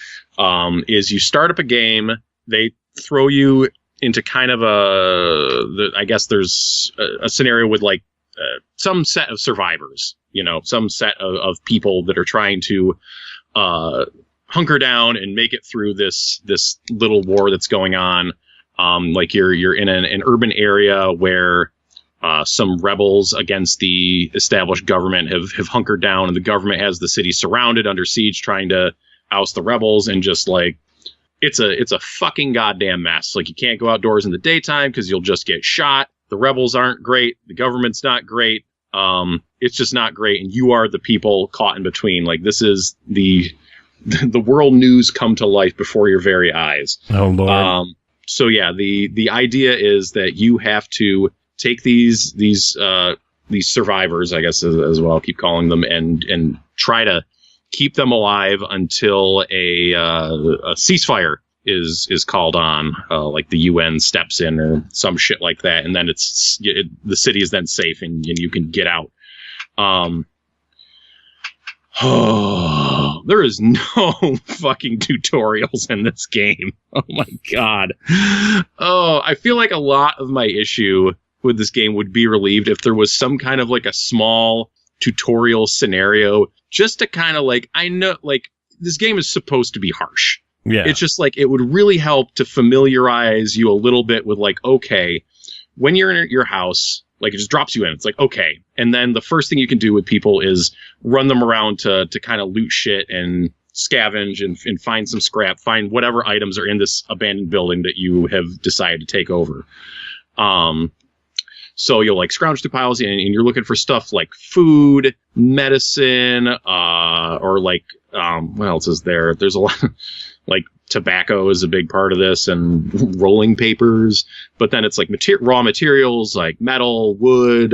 is you start up a game. They throw you into kind of I guess there's a scenario with like some set of survivors, some set of people that are trying to hunker down and make it through this little war that's going on. Like you're in an urban area where some rebels against the established government have hunkered down, and the government has the city surrounded under siege, trying to oust the rebels, and just like it's a fucking goddamn mess. Like, you can't go outdoors in the daytime because you'll just get shot. The rebels aren't great. The government's not great. It's just not great. And you are the people caught in between. Like, this is the world news come to life before your very eyes. Oh, Lord. So yeah, the idea is that you have to take these survivors, I guess, as well, I'll keep calling them, and try to keep them alive until a ceasefire is called on, like the UN steps in or some shit like that, and then the city is then safe and you can get out. There is no fucking tutorials in this game. Oh my god. Oh, I feel like a lot of my issue with this game would be relieved if there was some kind of like a small tutorial scenario, just to kind of like, I know, like, this game is supposed to be harsh. Yeah. It's just like, it would really help to familiarize you a little bit with like, okay, when you're in your house, like, it just drops you in. It's like, okay. And then the first thing you can do with people is run them around to kind of loot shit and scavenge and find some scrap, find whatever items are in this abandoned building that you have decided to take over. So you'll like scrounge through piles and you're looking for stuff like food, medicine, or like, what else is there? There's a lot like tobacco is a big part of this, and rolling papers, but then it's like raw materials like metal, wood,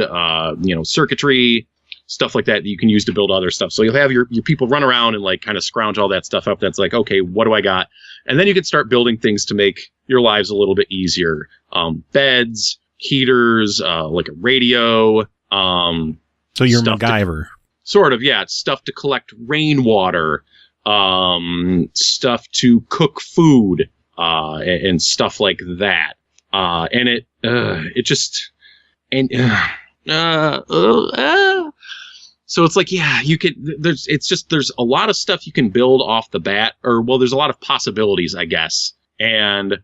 circuitry, stuff like that you can use to build other stuff. So you'll have your people run around and like kind of scrounge all that stuff up. That's like, okay, what do I got? And then you can start building things to make your lives a little bit easier. Beds, heaters, like a radio. So you're MacGyver. Sort of, yeah. It's stuff to collect rainwater, stuff to cook food, and stuff like that. And it just, and, so it's like, yeah, you could, there's a lot of stuff you can build off the bat, or, well, there's a lot of possibilities, I guess. And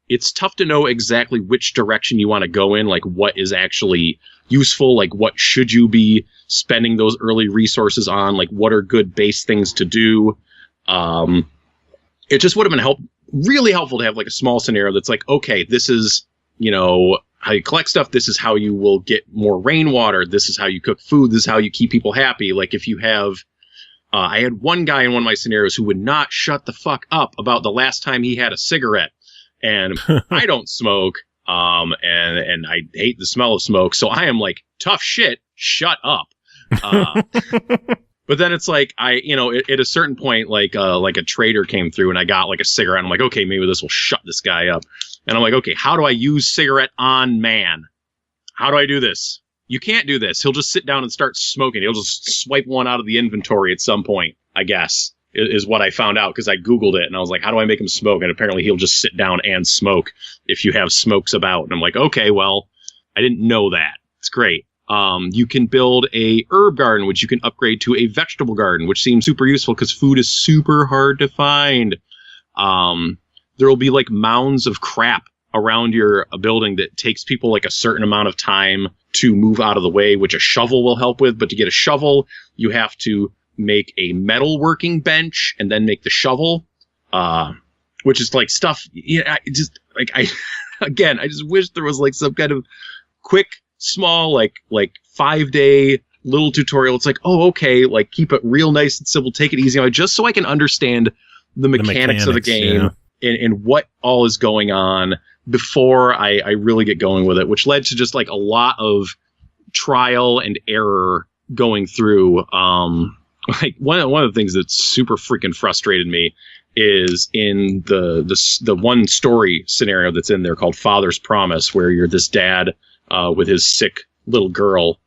it's tough to know exactly which direction you want to go in, like what is actually useful, like what should you be spending those early resources on, like what are good base things to do. It just would have been really helpful to have like a small scenario that's like, okay, this is, how you collect stuff, this is how you will get more rainwater, this is how you cook food, this is how you keep people happy. Like if you have, I had one guy in one of my scenarios who would not shut the fuck up about the last time he had a cigarette. And I don't smoke, and I hate the smell of smoke, so I am like, tough shit, shut up. But then it's like, at a certain point, like a trader came through and I got like a cigarette. I'm like, okay, maybe this will shut this guy up. And I'm like, okay, how do I use cigarette on man? How do I do this? you can't do this. He'll just sit down and start smoking. He'll just swipe one out of the inventory at some point, I guess, is what I found out because I Googled it and I was like, how do I make him smoke? And apparently he'll just sit down and smoke if you have smokes about. And I'm like, okay, well, I didn't know that. It's great. You can build a herb garden, which you can upgrade to a vegetable garden, which seems super useful because food is super hard to find. There will be like mounds of crap around your building that takes people like a certain amount of time to move out of the way, which a shovel will help with. But to get a shovel, you have to make a metal working bench and then make the shovel, which is like stuff. Yeah, I just wish there was like some kind of quick, small, like 5-day little tutorial. It's like, oh, okay, like keep it real nice and simple, take it easy, just so I can understand the mechanics of the game and what all is going on before I really get going with it, which led to just like a lot of trial and error going through. Like one of the things that super freaking frustrated me is in the one story scenario that's in there called Father's Promise, where you're this dad with his sick little girl.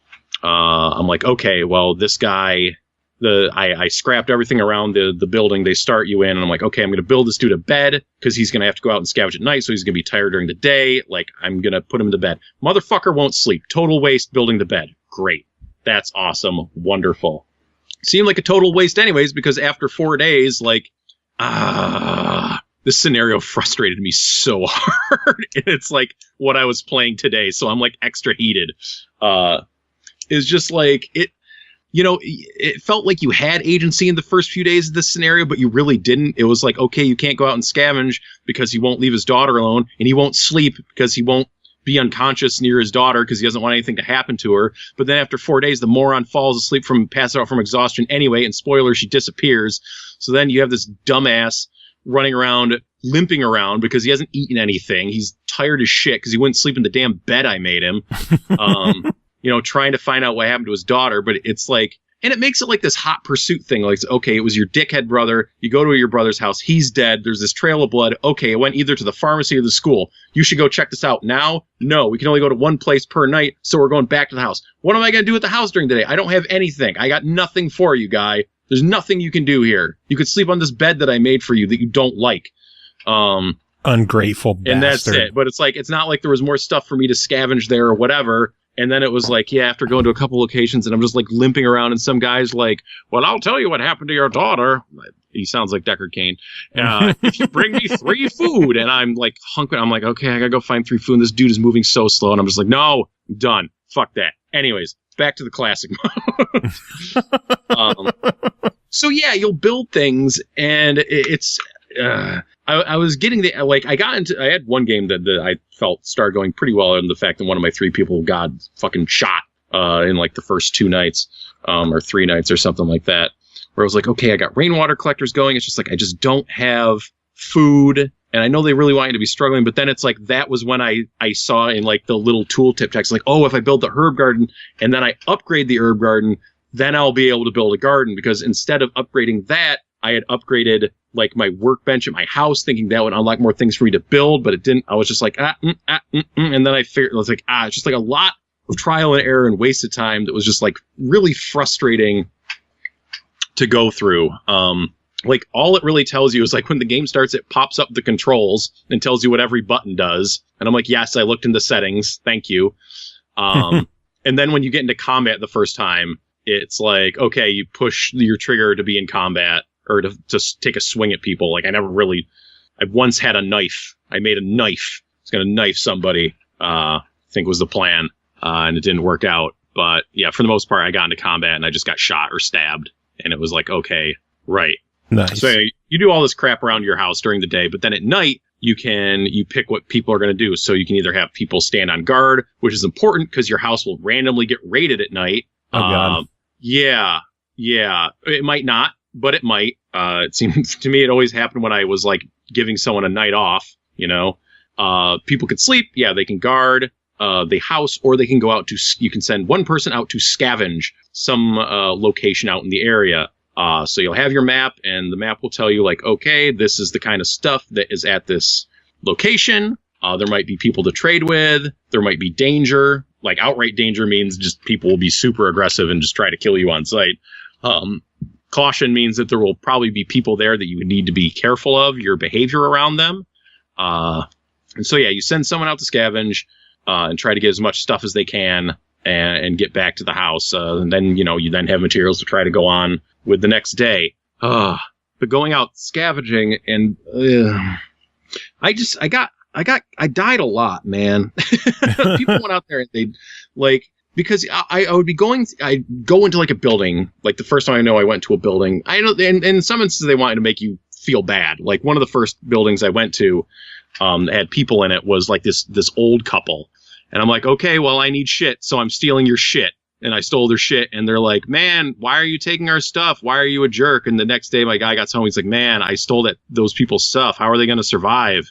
I'm like, okay, well, this guy, I scrapped everything around the building. They start you in, and I'm like, okay, I'm going to build this dude a bed because he's going to have to go out and scavenge at night, so he's going to be tired during the day. Like, I'm going to put him to bed. Motherfucker won't sleep. Total waste building the bed. Great. That's awesome. Wonderful. Seemed like a total waste anyways, because after 4 days, like, this scenario frustrated me so hard. And it's like what I was playing today, so I'm like extra heated. It's just like it. It felt like you had agency in the first few days of this scenario, but you really didn't. It was like, okay, you can't go out and scavenge because he won't leave his daughter alone, and he won't sleep because he won't be unconscious near his daughter because he doesn't want anything to happen to her. But then after 4 days, the moron falls asleep passes out from exhaustion anyway, and spoiler, she disappears. So then you have this dumbass running around, limping around because he hasn't eaten anything. He's tired as shit because he wouldn't sleep in the damn bed I made him. Trying to find out what happened to his daughter. But it's like, and it makes it like this hot pursuit thing. Like, okay, it was your dickhead brother. You go to your brother's house. He's dead. There's this trail of blood. Okay, it went either to the pharmacy or the school. You should go check this out. Now, no, we can only go to one place per night, so we're going back to the house. What am I going to do at the house during the day? I don't have anything. I got nothing for you, guy. There's nothing you can do here. You could sleep on this bed that I made for you that you don't like. Ungrateful bastard. And that's it. But it's like, it's not like there was more stuff for me to scavenge there or whatever. And then it was like, yeah, after going to a couple locations and I'm just like limping around and some guy's like, well, I'll tell you what happened to your daughter. He sounds like Deckard Cain. If you bring me 3 food. And I'm like hunking. I'm like, okay, I gotta go find 3 food. And this dude is moving so slow. And I'm just like, no, I'm done. Fuck that. Anyways, back to the classic mode. So yeah, you'll build things and it's, I was getting I had one game that I felt started going pretty well, and the fact that one of my 3 people got fucking shot in like the first 2 nights or 3 nights or something like that, where I was like, okay, I got rainwater collectors going. It's just like I just don't have food, and I know they really want you to be struggling, but then it's like that was when I saw in like the little tooltip text like, oh, if I build the herb garden and then I upgrade the herb garden, then I'll be able to build a garden, because instead of upgrading that, I had upgraded like my workbench at my house, thinking that would unlock more things for me to build, but it didn't. I was just like, and then I figured, I was like, it's just like a lot of trial and error and wasted time that was just like really frustrating to go through. Like all it really tells you is like when the game starts, it pops up the controls and tells you what every button does. And I'm like, yes, I looked into settings. Thank you. And then when you get into combat the first time, it's like, okay, you push your trigger to be in combat, or to just take a swing at people. Like I once had a knife. I made a knife. I was going to knife somebody, I think was the plan. And it didn't work out. But yeah, for the most part, I got into combat and I just got shot or stabbed. And it was like, okay, right. Nice. So you do all this crap around your house during the day, but then at night, you pick what people are going to do. So you can either have people stand on guard, which is important because your house will randomly get raided at night. Oh, God. Yeah. It might not, but it might. It seemed to me it always happened when I was like giving someone a night off, people could sleep. Yeah, they can guard the house, or they can go out you can send one person out to scavenge some location out in the area. So you'll have your map, and the map will tell you like, okay, this is the kind of stuff that is at this location. There might be people to trade with. There might be danger. Like outright danger means just people will be super aggressive and just try to kill you on sight. Caution means that there will probably be people there that you would need to be careful of your behavior around them. And so, yeah, you send someone out to scavenge and try to get as much stuff as they can and get back to the house. And then, you then have materials to try to go on with the next day. But going out scavenging and I died a lot, man. People went out there and they because I would be I go into like a building, like the first time I know I went to a building. I know, and in some instances they wanted to make you feel bad. Like one of the first buildings I went to, had people in it, was like this old couple, and I'm like, okay, well I need shit, so I'm stealing your shit, and I stole their shit, and they're like, man, why are you taking our stuff? Why are you a jerk? And the next day my guy got home, he's like, man, I stole those people's stuff. How are they going to survive?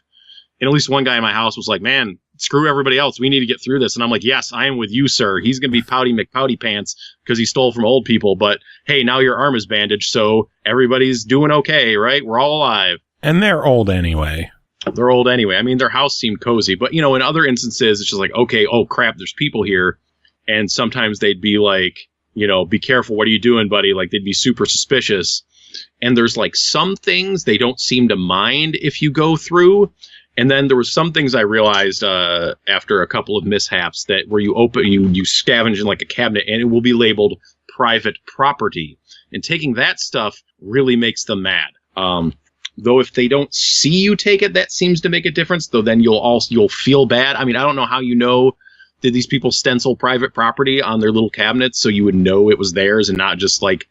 And at least one guy in my house was like, man, screw everybody else. We need to get through this. And I'm like, yes, I am with you, sir. He's going to be Pouty McPouty Pants because he stole from old people. But hey, now your arm is bandaged, so everybody's doing okay, right? We're all alive. And they're old anyway. They're old anyway. I mean, their house seemed cozy. But, in other instances, it's just like, okay, oh, crap, there's people here. And sometimes they'd be like, be careful. What are you doing, buddy? Like, they'd be super suspicious. And there's like some things they don't seem to mind if you go through. And then there was some things I realized after a couple of mishaps that where you scavenge in like a cabinet and it will be labeled private property. And taking that stuff really makes them mad. Though if they don't see you take it, that seems to make a difference. Though then you'll feel bad. I mean, I don't know how did these people stencil private property on their little cabinets so you would know it was theirs and not just like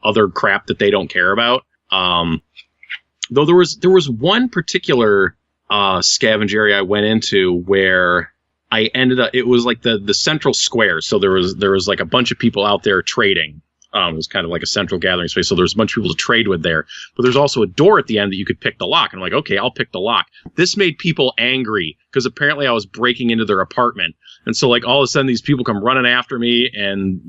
other crap that they don't care about. Though there was one particular scavenge area I went into where I ended up, it was like the central square. So there was like a bunch of people out there trading. It was kind of like a central gathering space. So there's a bunch of people to trade with there, but there's also a door at the end that you could pick the lock. And I'm like, okay, I'll pick the lock. This made people angry because apparently I was breaking into their apartment. And so like all of a sudden these people come running after me and,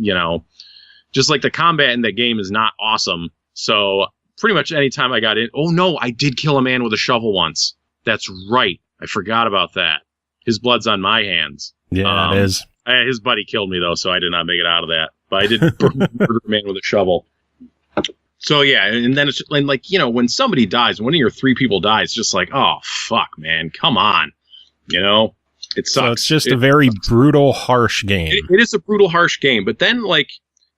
just like the combat in that game is not awesome. So pretty much anytime I got in, oh no, I did kill a man with a shovel once. That's right. I forgot about that. His blood's on my hands. Yeah, it is. His buddy killed me, though, so I did not make it out of that. But I did murder a man with a shovel. So, yeah, and then it's like, when somebody dies, one of your three people dies, it's just like, oh, fuck, man, come on. It sucks. So it's just a very brutal, harsh game. It is a brutal, harsh game. But then, like,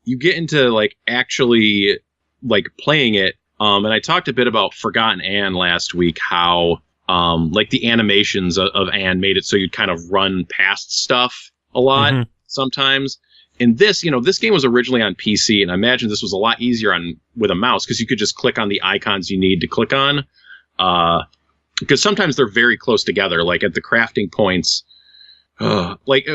you get into, like, actually, like, playing it. And I talked a bit about Forgotten Anne last week, how... like the animations of Anne made it so you'd kind of run past stuff a lot sometimes. And this, this game was originally on PC, and I imagine this was a lot easier with a mouse because you could just click on the icons you need to click on. Because sometimes they're very close together, like at the crafting points. Like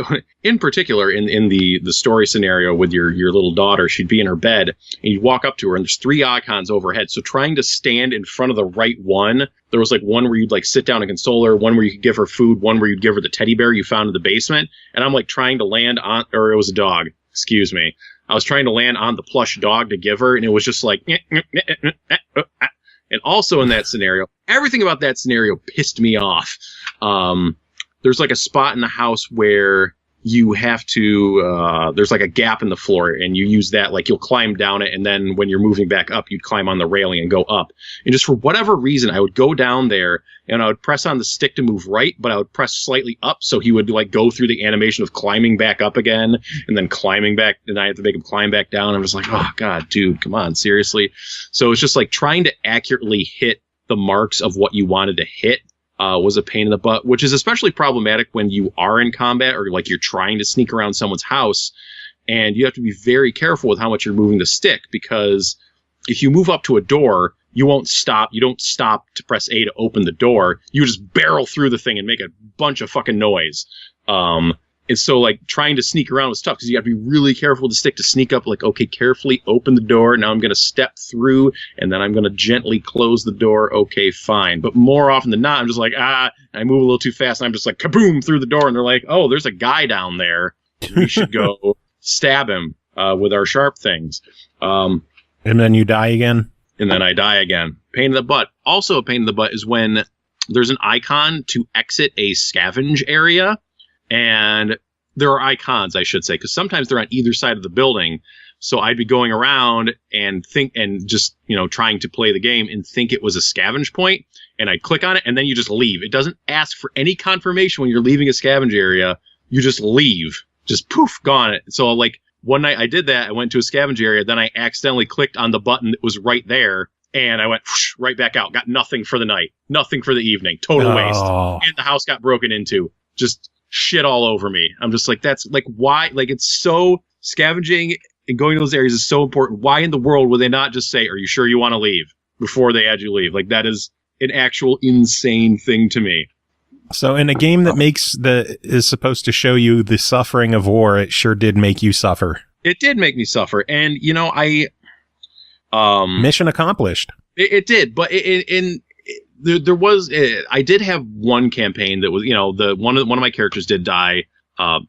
in particular in the story scenario with your little daughter, she'd be in her bed and you walk up to her and there's three icons overhead. So trying to stand in front of the right one, there was like one where you'd like sit down and console her, one where you could give her food, one where you'd give her the teddy bear you found in the basement. And I'm like trying to land on, or it was a dog, excuse me. I was trying to land on the plush dog to give her, and it was just like, and also in that scenario, everything about that scenario pissed me off. There's like a spot in the house where you have to, there's like a gap in the floor and you use that, like you'll climb down it. And then when you're moving back up, you'd climb on the railing and go up. And just for whatever reason, I would go down there and I would press on the stick to move right, but I would press slightly up. So he would like go through the animation of climbing back up again and then climbing back. And I have to make him climb back down. I'm just like, oh God, dude, come on, seriously. So it's just like trying to accurately hit the marks of what you wanted to hit. Was a pain in the butt, which is especially problematic when you are in combat or like you're trying to sneak around someone's house, and you have to be very careful with how much you're moving the stick, because if you move up to a door, you won't stop. You don't stop to press A to open the door. You just barrel through the thing and make a bunch of fucking noise. And so like trying to sneak around was tough because you got to be really careful with the stick to sneak up, like, okay, carefully open the door. Now I'm going to step through and then I'm going to gently close the door. Okay, fine. But more often than not, I'm just like, I move a little too fast and I'm just like kaboom through the door. And they're like, oh, there's a guy down there. We should go stab him with our sharp things. And then you die again. And then I die again. Pain in the butt. Also a pain in the butt is when there's an icon to exit a scavenge area, and there are icons, I should say, because sometimes they're on either side of the building. So I'd be going around and just, trying to play the game and think it was a scavenge point, and I'd click on it, and then you just leave. It doesn't ask for any confirmation when you're leaving a scavenge area. You just leave. Just poof, gone. So like one night I did that. I went to a scavenge area, then I accidentally clicked on the button that was right there, and I went right back out. Got nothing for the night, nothing for the evening. Total waste. And the house got broken into. Just shit all over me. I'm just like, that's like, why? Like, it's so, scavenging and going to those areas is so important. Why in the world would they not just say, are you sure you want to leave, before they had you leave? Like, that is an actual insane thing to me. So in a game that is supposed to show you the suffering of war, it sure did make you suffer. It did make me suffer. And, mission accomplished. It did, but there was, I did have one campaign that was, one of my characters did die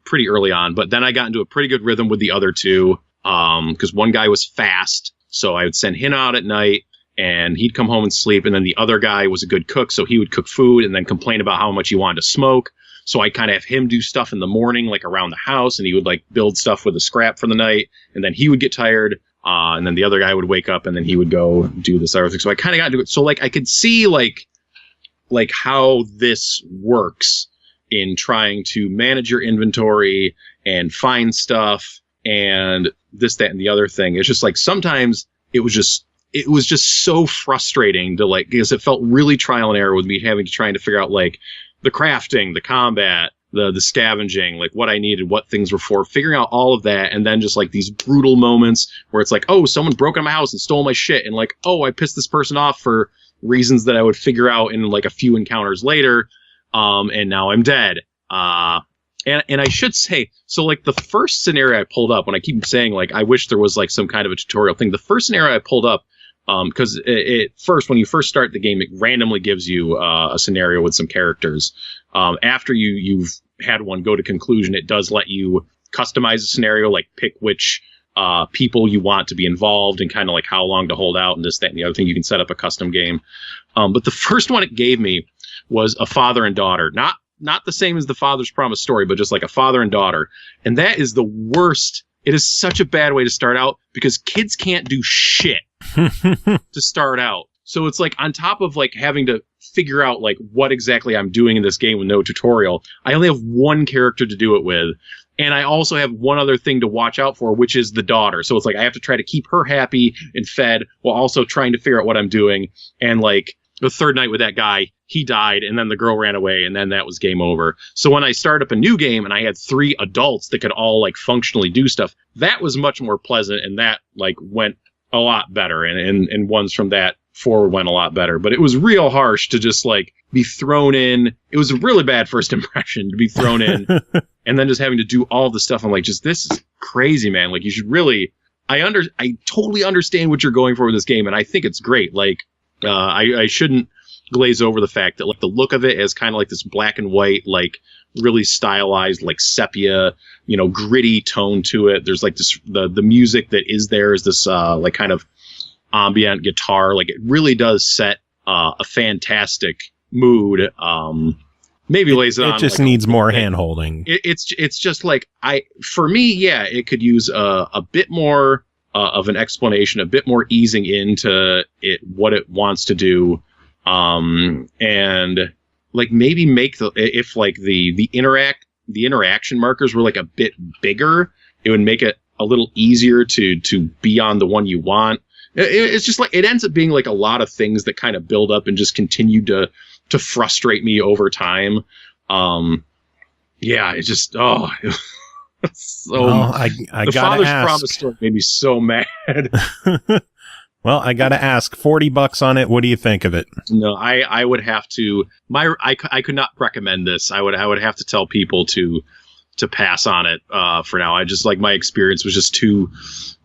pretty early on, but then I got into a pretty good rhythm with the other two, because one guy was fast, so I would send him out at night, and he'd come home and sleep, and then the other guy was a good cook, so he would cook food and then complain about how much he wanted to smoke. So I kind of have him do stuff in the morning, like around the house, and he would like build stuff with the scrap for the night, and then he would get tired, and then the other guy would wake up, and then he would go do this other thing. So I kind of got into it. So like I could see like how this works in trying to manage your inventory and find stuff and this, that, and the other thing. It's just like sometimes it was just so frustrating to like, because it felt really trial and error with me trying to figure out like the crafting, the combat, the scavenging, like what I needed, what things were for, figuring out all of that. And then just like these brutal moments where it's like, oh, someone broke into my house and stole my shit. And like, oh, I pissed this person off for reasons that I would figure out in like a few encounters later. And now I'm dead. And I should say, so like the first scenario I pulled up, when I keep saying like, I wish there was like some kind of a tutorial thing, the first scenario I pulled up, because when you first start the game, it randomly gives you a scenario with some characters. After you've had one go to conclusion, it does let you customize a scenario, like pick which people you want to be involved and kind of like how long to hold out and this, that, and the other thing. You can set up a custom game. But the first one it gave me was a father and daughter. Not the same as the Father's Promise story, but just like a father and daughter. And that is the worst. It is such a bad way to start out because kids can't do shit to start out. So it's like on top of like having to figure out like what exactly I'm doing in this game with no tutorial, I only have one character to do it with. And I also have one other thing to watch out for, which is the daughter. So it's like I have to try to keep her happy and fed while also trying to figure out what I'm doing. And like the third night with that guy, he died, and then the girl ran away, and then that was game over. So when I started up a new game and I had 3 adults that could all like functionally do stuff, that was much more pleasant, and that like went a lot better. And ones from that forward went a lot better. But it was real harsh to just like be thrown in. It was a really bad first impression to be thrown in and then just having to do all the stuff. I'm like, just this is crazy, man. Like you should really, I totally understand what you're going for with this game, and I think it's great. Like I shouldn't glaze over the fact that like the look of it is kind of like this black and white, like really stylized, like sepia, gritty tone to it. There's like this, the music that is there is this like kind of ambient guitar. Like it really does set a fantastic mood. Maybe lays it on. It just like needs more hand holding. It's just like for me, yeah, it could use a bit more of an explanation, a bit more easing into it, what it wants to do. And like maybe make if like the interaction markers were like a bit bigger, it would make it a little easier to be on the one you want. It's just like, it ends up being like a lot of things that kind of build up and just continue to frustrate me over time. Yeah, it's just, so I the gotta Father's ask. Promise story made me so mad. Well, I gotta ask, $40 on it. What do you think of it? No, I would have to. I could not recommend this. I would have to tell people to pass on it for now. I just like my experience was just too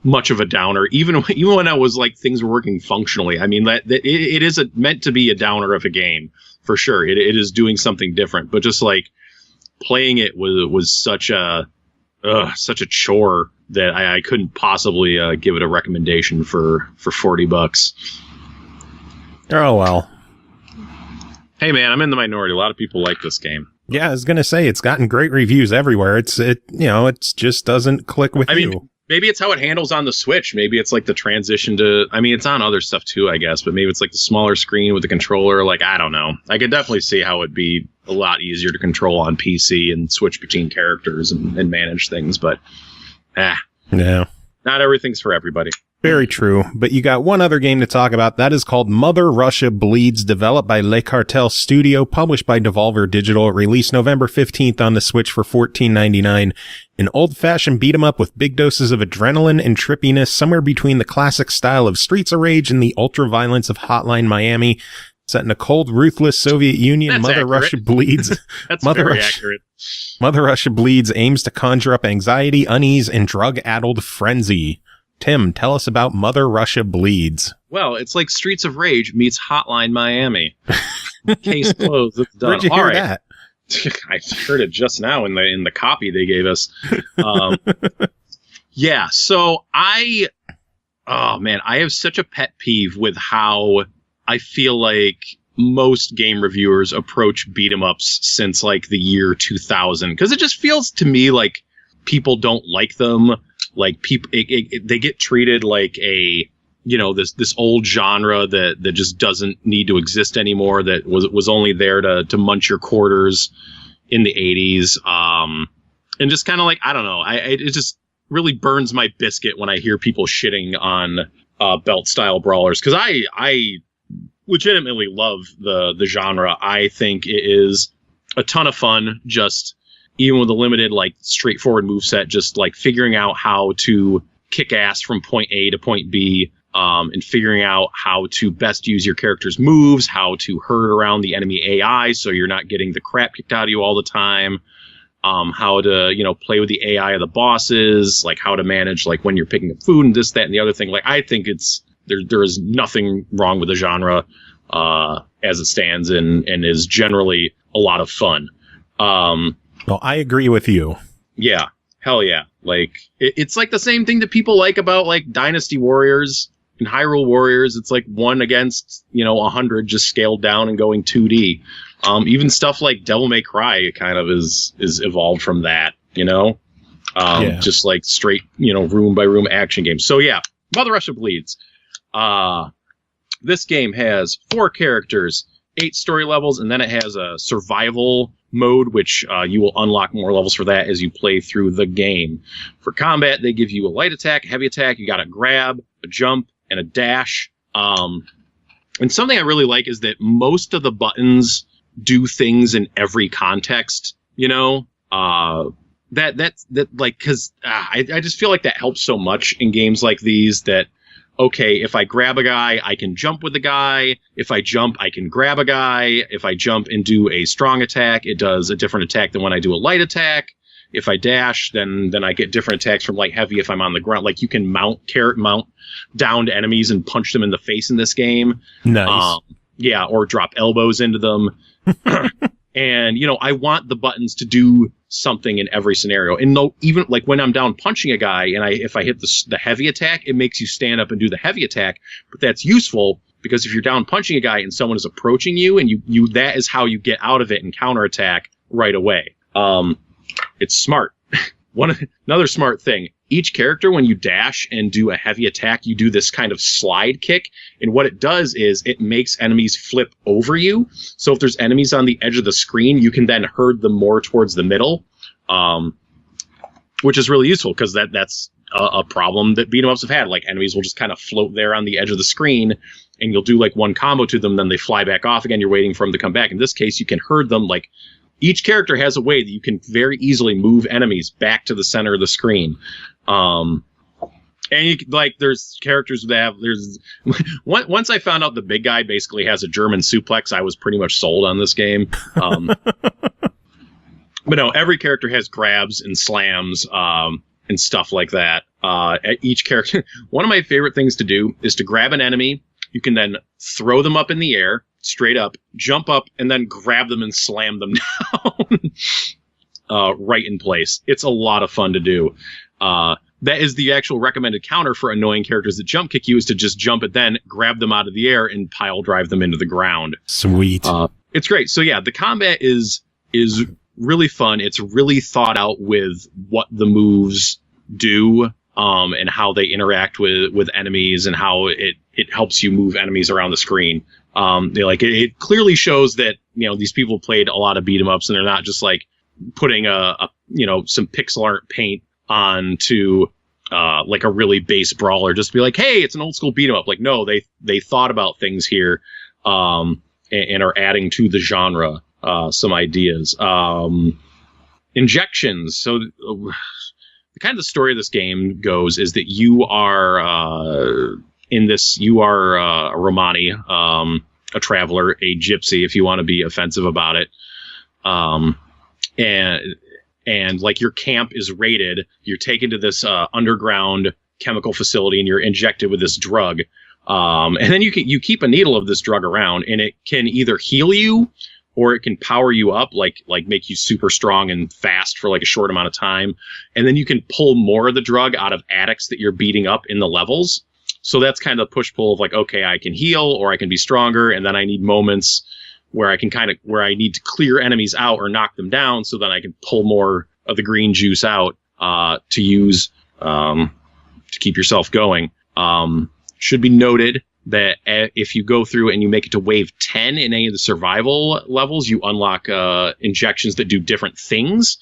much of a downer. Even when I was like things were working functionally. I mean that it is meant to be a downer of a game for sure. It is doing something different, but just like playing it was such a chore that I couldn't possibly give it a recommendation for $40. Oh well. Hey man, I'm in the minority. A lot of people like this game. Yeah, I was gonna say it's gotten great reviews everywhere. It just doesn't click with you. I mean, maybe it's how it handles on the Switch. Maybe it's like the transition to. I mean, it's on other stuff too, I guess. But maybe it's like the smaller screen with the controller. Like, I don't know. I could definitely see how it'd be a lot easier to control on PC and switch between characters and manage things. But, yeah, not everything's for everybody. Very true. But you got one other game to talk about. That is called Mother Russia Bleeds, developed by Le Cartel Studio, published by Devolver Digital. It released November 15th on the Switch for $14.99. An old-fashioned beat-em-up with big doses of adrenaline and trippiness, somewhere between the classic style of Streets of Rage and the ultra-violence of Hotline Miami. Set in a cold, ruthless Soviet Union, That's Mother accurate. Russia Bleeds. That's very accurate. Mother Russia Bleeds aims to conjure up anxiety, unease, and drug-addled frenzy. Tim, tell us about Mother Russia Bleeds. Well, it's like Streets of Rage meets Hotline Miami. Case closed. It's done. Where'd you hear that? I heard it just now in the copy they gave us. Yeah, so I have such a pet peeve with how I feel like most game reviewers approach beat 'em ups since like the year 2000, because it just feels to me like people don't like them. Like people, they get treated like a, this old genre that just doesn't need to exist anymore. That was only there to munch your quarters in the 80s. And just kind of like, I don't know. It just really burns my biscuit when I hear people shitting on belt style brawlers, because I legitimately love the genre. I think it is a ton of fun. Just even with a limited, like, straightforward moveset, just like figuring out how to kick ass from point A to point B, and figuring out how to best use your character's moves, how to herd around the enemy AI so you're not getting the crap kicked out of you all the time, how to, play with the AI of the bosses, like how to manage, like, when you're picking up food and this, that, and the other thing. Like, I think there is nothing wrong with the genre as it stands, and is generally a lot of fun. Well, I agree with you. Yeah, hell yeah. Like, it's like the same thing that people like about, like, Dynasty Warriors and Hyrule Warriors. It's like 1 against, 100, just scaled down and going 2D. Even stuff like Devil May Cry kind of is evolved from that, just like straight, room by room action games. So yeah, Mother Russia Bleeds. This game has 4 characters, 8 story levels, and then it has a survival mode, which you will unlock more levels for that as you play through the game. For combat, they give you a light attack, heavy attack. You got a grab, a jump, and a dash. And something I really like is that most of the buttons do things in every context. Because I just feel like that helps so much in games like these. That okay, if I grab a guy, I can jump with the guy. If I jump, I can grab a guy. If I jump and do a strong attack, it does a different attack than when I do a light attack. If I dash, then I get different attacks from light, heavy if I'm on the ground. Like, you can mount downed enemies and punch them in the face in this game. Nice. Or drop elbows into them. And, I want the buttons to do something in every scenario. And even like when I'm down punching a guy and if I hit the heavy attack, it makes you stand up and do the heavy attack. But that's useful because if you're down punching a guy and someone is approaching you, and you that is how you get out of it and counterattack right away. It's smart. Another smart thing. Each character, when you dash and do a heavy attack, you do this kind of slide kick. And what it does is it makes enemies flip over you. So if there's enemies on the edge of the screen, you can then herd them more towards the middle, which is really useful because that's a problem that beat 'em ups have had. Like, enemies will just kind of float there on the edge of the screen, and you'll do like one combo to them, then they fly back off again. You're waiting for them to come back. In this case, you can herd them. Like, each character has a way that you can very easily move enemies back to the center of the screen. And there's characters that once I found out the big guy basically has a German suplex, I was pretty much sold on this game. But no, every character has grabs and slams, and stuff like that. Each character, one of my favorite things to do is to grab an enemy. You can then throw them up in the air, straight up, jump up, and then grab them and slam them down right in place. It's a lot of fun to do. That is the actual recommended counter for annoying characters that jump kick you, is to just jump and then grab them out of the air and pile drive them into the ground. Sweet. It's great. So yeah, the combat is really fun. It's really thought out with what the moves do, and how they interact with enemies, and how it helps you move enemies around the screen. It clearly shows that, these people played a lot of beat 'em ups, and they're not just like putting some pixel art paint onto like a really base brawler just to be like, hey, it's an old school beat 'em up. Like, no, they thought about things here, and are adding to the genre some ideas. Injections. So the kind of the story of this game goes is that you are a Romani, a traveler, a gypsy, if you want to be offensive about it. And like your camp is raided, you're taken to this underground chemical facility, and you're injected with this drug. And then you keep a needle of this drug around, and it can either heal you, or it can power you up, like make you super strong and fast for like a short amount of time. And then you can pull more of the drug out of addicts that you're beating up in the levels. So that's kind of the push-pull of like, okay, I can heal, or I can be stronger, and then I need moments where I need to clear enemies out or knock them down, so then I can pull more of the green juice out to use to keep yourself going. Should be noted that if you go through and you make it to wave 10 in any of the survival levels, you unlock injections that do different things.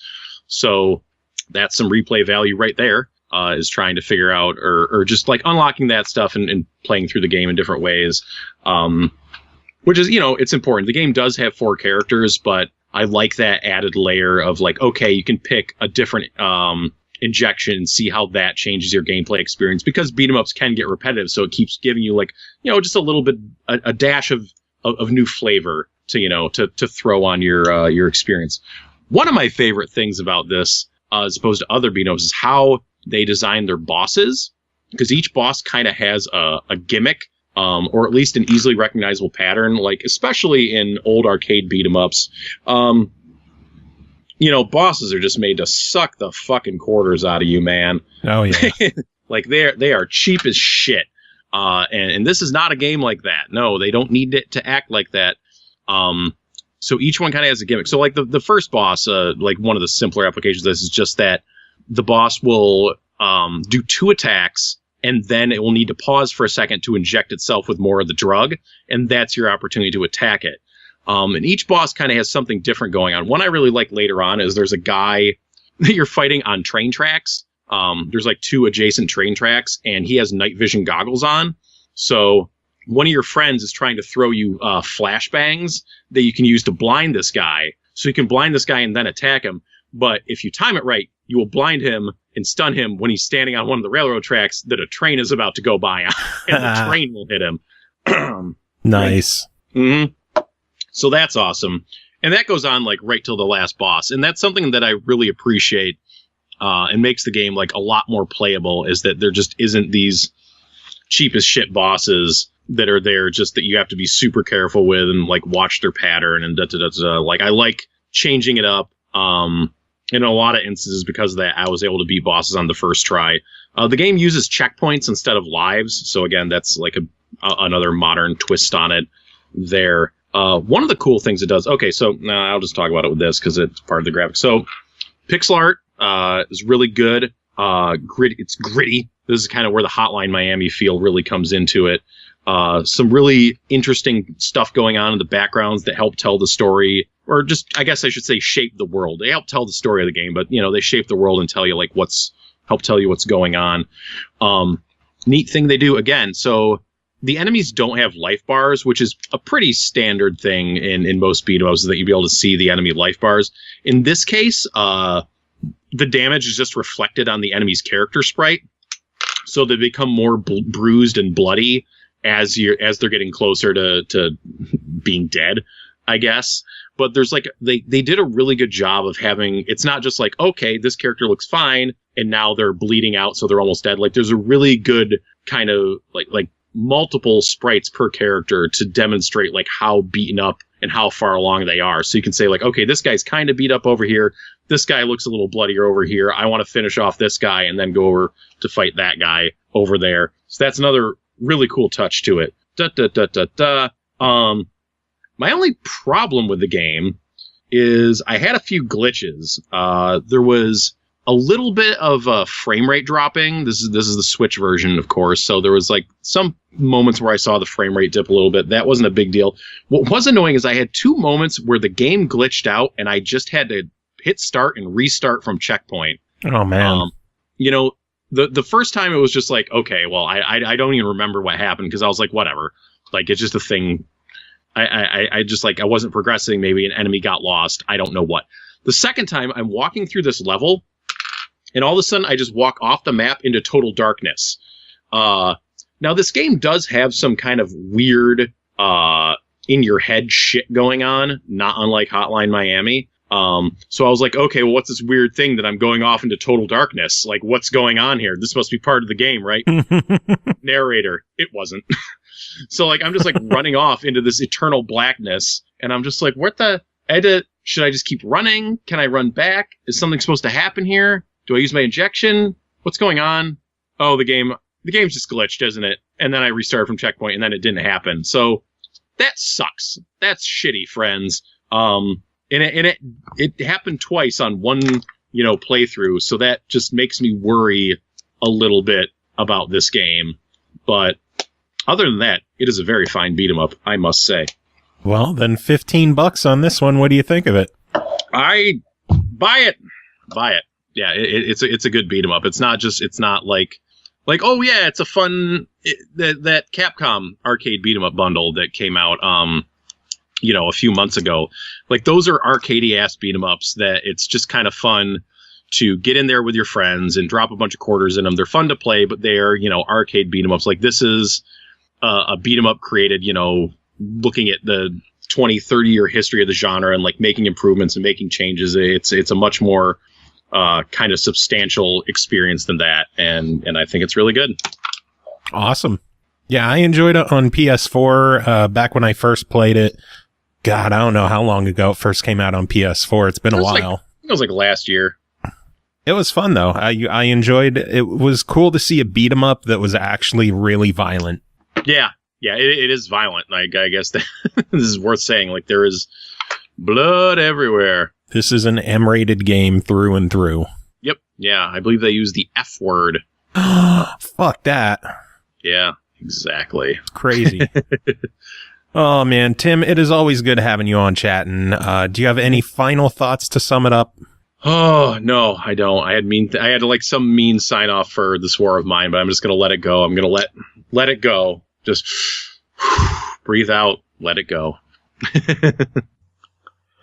So that's some replay value right there, is trying to figure out or just like unlocking that stuff and playing through the game in different ways. Which is, it's important. The game does have 4 characters, but I like that added layer of like, okay, you can pick a different injection and see how that changes your gameplay experience, because beat 'em ups can get repetitive. So it keeps giving you like, just a little bit, a dash of new flavor to throw on your experience. One of my favorite things about this, as opposed to other beat 'em ups, is how they design their bosses, because each boss kind of has a gimmick. Or at least an easily recognizable pattern, like especially in old arcade beat 'em ups. Bosses are just made to suck the fucking quarters out of you, man. Oh yeah. Like they are cheap as shit. And this is not a game like that. No, they don't need it to act like that. So each one kind of has a gimmick. So like the first boss, like one of the simpler applications of this is just that the boss will do 2 attacks, and then it will need to pause for a second to inject itself with more of the drug, and that's your opportunity to attack it. And each boss kind of has something different going on. One I really like later on is there's a guy that you're fighting on train tracks. There's like 2 adjacent train tracks, and he has night vision goggles on. So one of your friends is trying to throw you flashbangs that you can use to blind this guy. So you can blind this guy and then attack him. But if you time it right, you will blind him and stun him when he's standing on one of the railroad tracks that a train is about to go by on, and the train will hit him. Nice. Mm-hmm. So that's awesome. And that goes on like right till the last boss. And that's something that I really appreciate and makes the game like a lot more playable, is that there just isn't these cheap as shit bosses that are there just that you have to be super careful with and like watch their pattern and da-da-da-da. Like I like changing it up. In a lot of instances, because of that, I was able to beat bosses on the first try. The game uses checkpoints instead of lives. So again, that's like another modern twist on it there. One of the cool things it does. Okay, so I'll just talk about it with this because it's part of the graphics. So pixel art is really good. It's gritty. This is kind of where the Hotline Miami feel really comes into it. Some really interesting stuff going on in the backgrounds that help tell the story, or just, I guess I should say, shape the world. They help tell the story of the game, but they shape the world and tell you like help tell you what's going on. Neat thing they do again. So the enemies don't have life bars, which is a pretty standard thing in most beat 'em ups, that you'd be able to see the enemy life bars. In this case, the damage is just reflected on the enemy's character sprite, so they become more bruised and bloody as they're getting closer to being dead, I guess. But there's like they did a really good job of having, it's not just like, okay, this character looks fine and now they're bleeding out so they're almost dead. Like there's a really good kind of like multiple sprites per character to demonstrate like how beaten up and how far along they are. So you can say like, okay, this guy's kind of beat up over here. This guy looks a little bloodier over here. I want to finish off this guy and then go over to fight that guy over there. So that's another really cool touch to it. My only problem with the game is I had a few glitches. There was a little bit of frame rate dropping. This is the Switch version, of course. So there was like some moments where I saw the frame rate dip a little bit. That wasn't a big deal. What was annoying is I had 2 moments where the game glitched out and I just had to hit start and restart from checkpoint. Oh man. The first time it was just like, okay, well, I don't even remember what happened because I was like, whatever. Like, it's just a thing. I just like, I wasn't progressing. Maybe an enemy got lost. I don't know what. The second time I'm walking through this level and all of a sudden I just walk off the map into total darkness. Now this game does have some kind of weird, in your head shit going on, not unlike Hotline Miami. So I was like, okay, well, what's this weird thing that I'm going off into total darkness? Like, what's going on here? This must be part of the game, right? Narrator. It wasn't. So like, I'm just like running off into this eternal blackness. And I'm just like, should I just keep running? Can I run back? Is something supposed to happen here? Do I use my injection? What's going on? Oh, the game's just glitched, isn't it? And then I restarted from checkpoint and then it didn't happen. So that sucks. That's shitty, friends. And it happened twice on one, playthrough. So that just makes me worry a little bit about this game. But other than that, it is a very fine beat 'em up, I must say. Well, then $15 on this one. What do you think of it? I buy it. Yeah, it's a good beat 'em up. It's not like, oh yeah, it's a fun, that Capcom arcade beat 'em up bundle that came out, a few months ago. Like, those are arcadey ass beat 'em ups that it's just kind of fun to get in there with your friends and drop a bunch of quarters in them. They're fun to play, but they're, arcade beat 'em ups. Like, this is a beat 'em up created, looking at the 20, 30-year history of the genre and like making improvements and making changes. It's a much more kind of substantial experience than that. And I think it's really good. Awesome. Yeah, I enjoyed it on PS4 back when I first played it. God, I don't know how long ago it first came out on PS4. It's been a while. It was like last year. It was fun, though. I enjoyed it. It was cool to see a beat 'em up that was actually really violent. Yeah, it is violent. I guess that this is worth saying. Like, there is blood everywhere. This is an M-rated game through and through. Yep. Yeah, I believe they use the F word. Fuck that. Yeah, exactly. Crazy. Oh, man. Tim, it is always good having you on chatting. Do you have any final thoughts to sum it up? Oh, no, I don't. I had like some mean sign off for this war of mine, but I'm just going to let it go. I'm going to let it go. Just breathe out, let it go.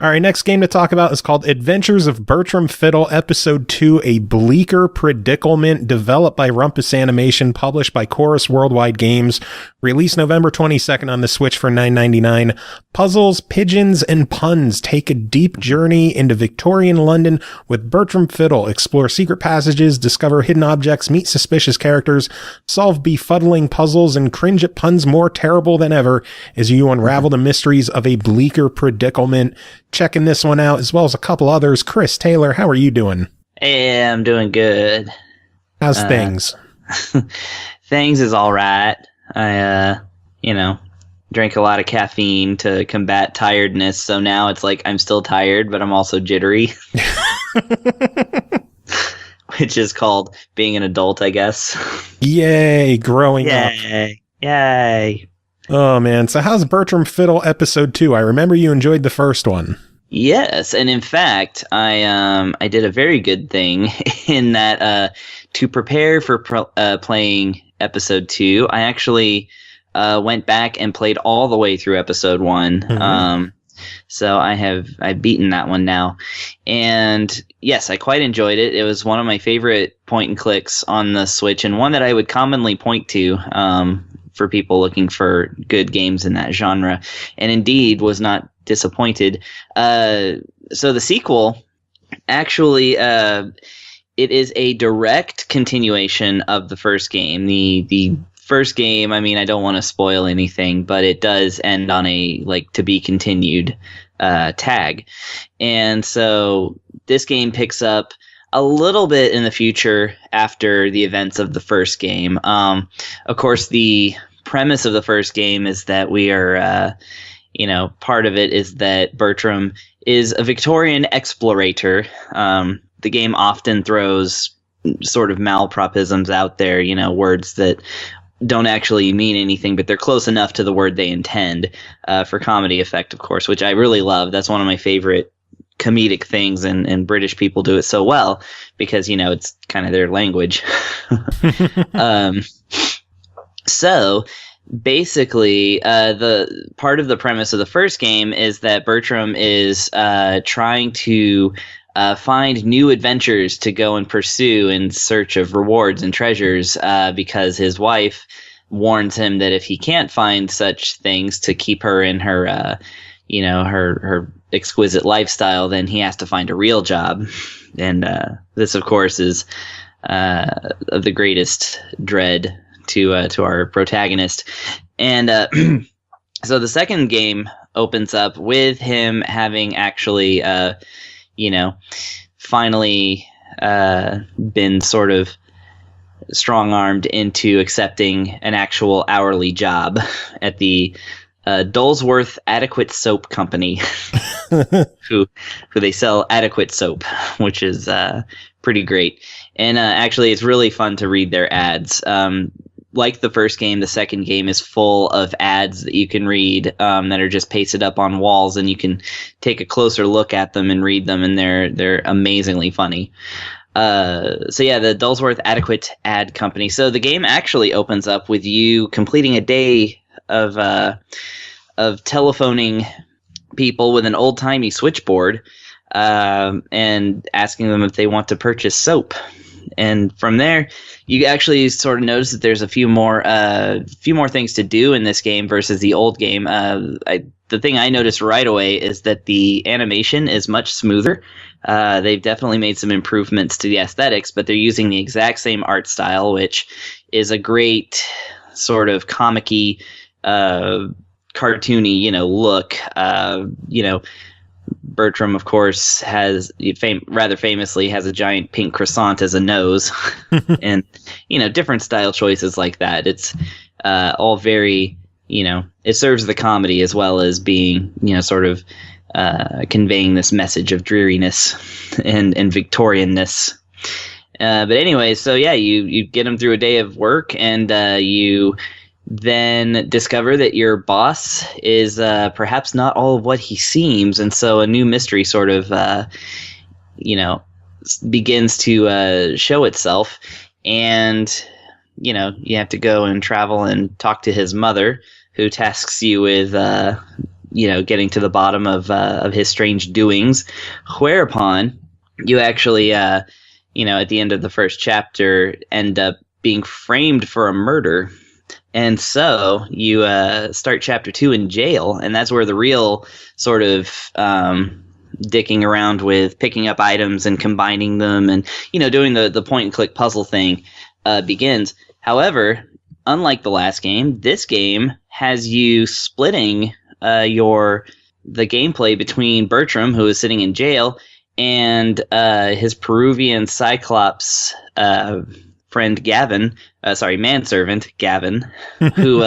All right, next game to talk about is called Adventures of Bertram Fiddle, Episode 2, A Bleaker Predicklement, developed by Rumpus Animation, published by Chorus Worldwide Games, released November 22nd on the Switch for $9.99. Puzzles, pigeons, and puns take a deep journey into Victorian London with Bertram Fiddle. Explore secret passages, discover hidden objects, meet suspicious characters, solve befuddling puzzles, and cringe at puns more terrible than ever as you unravel the mysteries of A Bleaker Predicklement. Checking this one out, as well as a couple others. Chris Taylor, how are you doing? Hey, I'm doing good. How's things? Things is all right. I, drank a lot of caffeine to combat tiredness, so now it's like I'm still tired, but I'm also jittery. Which is called being an adult, I guess. Yay, growing up. Yay. Oh, man. So how's Bertram Fiddle Episode 2? I remember you enjoyed the first one. Yes, and in fact, I did a very good thing in that to prepare for playing Episode 2, I actually went back and played all the way through Episode 1. Mm-hmm. So I've beaten that one now. And yes, I quite enjoyed it. It was one of my favorite point and clicks on the Switch, and one that I would commonly point to for people looking for good games in that genre, and indeed was not disappointed. So the sequel, actually, it is a direct continuation of the first game. The first game, I mean, I don't want to spoil anything, but it does end on a to be continued tag. And so this game picks up a little bit in the future after the events of the first game. Of course, the premise of the first game is that we are part of it is that Bertram is a Victorian explorator. The game often throws sort of malpropisms out there, words that don't actually mean anything, but they're close enough to the word they intend, for comedy effect, of course, which I really love. That's one of my favorite comedic things, and British people do it so well because, it's kind of their language. So basically, the part of the premise of the first game is that Bertram is trying to find new adventures to go and pursue in search of rewards and treasures, because his wife warns him that if he can't find such things to keep her in her, her exquisite lifestyle, then he has to find a real job. And this, of course, is of the greatest dread to our protagonist. And so the second game opens up with him having actually, finally been sort of strong-armed into accepting an actual hourly job at the Dolesworth Adequate Soap Company, who they sell adequate soap, which is pretty great. And actually, it's really fun to read their ads. Like the first game, the second game is full of ads that you can read, that are just pasted up on walls, and you can take a closer look at them and read them, and they're amazingly funny. So yeah, the Dolesworth Adequate Ad Company. So the game actually opens up with you completing a day of telephoning people with an old-timey switchboard, and asking them if they want to purchase soap. And from there, you actually sort of notice that there's a few more things to do in this game versus the old game. The thing I noticed right away is that the animation is much smoother. They've definitely made some improvements to the aesthetics, but they're using the exact same art style, which is a great sort of comic-y, cartoony, look. Bertram, of course, has rather famously has a giant pink croissant as a nose, and different style choices like that. It's all very, it serves the comedy as well as being, sort of conveying this message of dreariness and Victorianness. But anyway, so yeah, you get them through a day of work, and you then discover that your boss is perhaps not all of what he seems, and so a new mystery sort of begins to show itself, and you have to go and travel and talk to his mother, who tasks you with getting to the bottom of his strange doings, whereupon you actually at the end of the first chapter end up being framed for a murder. And so you start chapter 2 in jail, and that's where the real sort of dicking around with picking up items and combining them and, doing the point-and-click puzzle thing begins. However, unlike the last game, this game has you splitting the gameplay between Bertram, who is sitting in jail, and his Peruvian Cyclops friend Gavin, manservant Gavin, who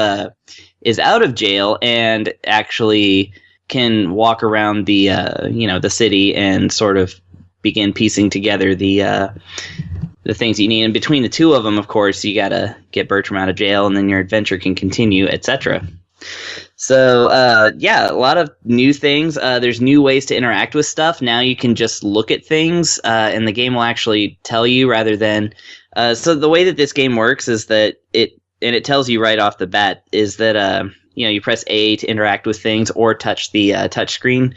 is out of jail and actually can walk around the the city and sort of begin piecing together the things you need. And between the two of them, of course, you gotta get Bertram out of jail, and then your adventure can continue, etc. So, a lot of new things. There's new ways to interact with stuff. Now you can just look at things, and the game will actually tell you rather than... so the way that this game works is that it tells you right off the bat, is that, you press A to interact with things or touch the touch screen.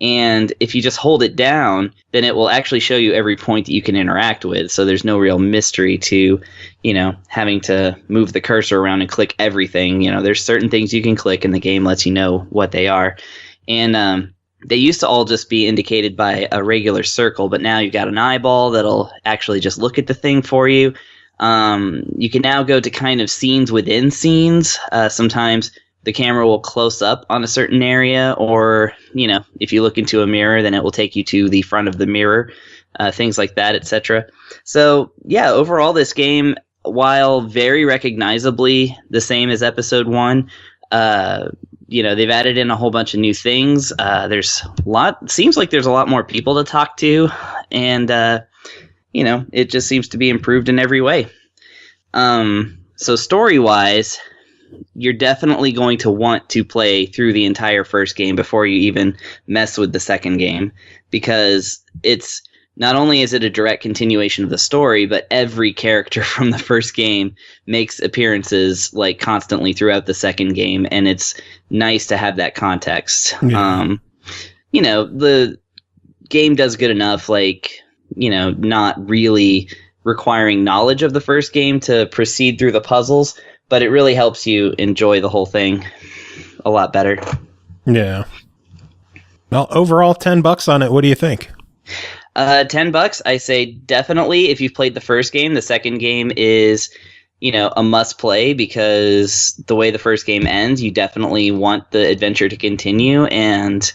And if you just hold it down, then it will actually show you every point that you can interact with. So there's no real mystery to, having to move the cursor around and click everything. There's certain things you can click and the game lets you know what they are. And they used to all just be indicated by a regular circle, but now you've got an eyeball that'll actually just look at the thing for you. You can now go to kind of scenes within scenes. Sometimes the camera will close up on a certain area, or, if you look into a mirror, then it will take you to the front of the mirror, things like that, etc. So, yeah, overall, this game, while very recognizably the same as Episode 1, they've added in a whole bunch of new things. Seems like there's a lot more people to talk to, and it just seems to be improved in every way. So story-wise, you're definitely going to want to play through the entire first game before you even mess with the second game, because it's not only is it a direct continuation of the story, but every character from the first game makes appearances like constantly throughout the second game, and it's nice to have that context. Yeah. The game does good enough, not really requiring knowledge of the first game to proceed through the puzzles, but it really helps you enjoy the whole thing a lot better. Yeah. Well, overall, $10 on it. What do you think? $10, I say definitely. If you've played the first game, the second game is, a must play, because the way the first game ends, you definitely want the adventure to continue. And,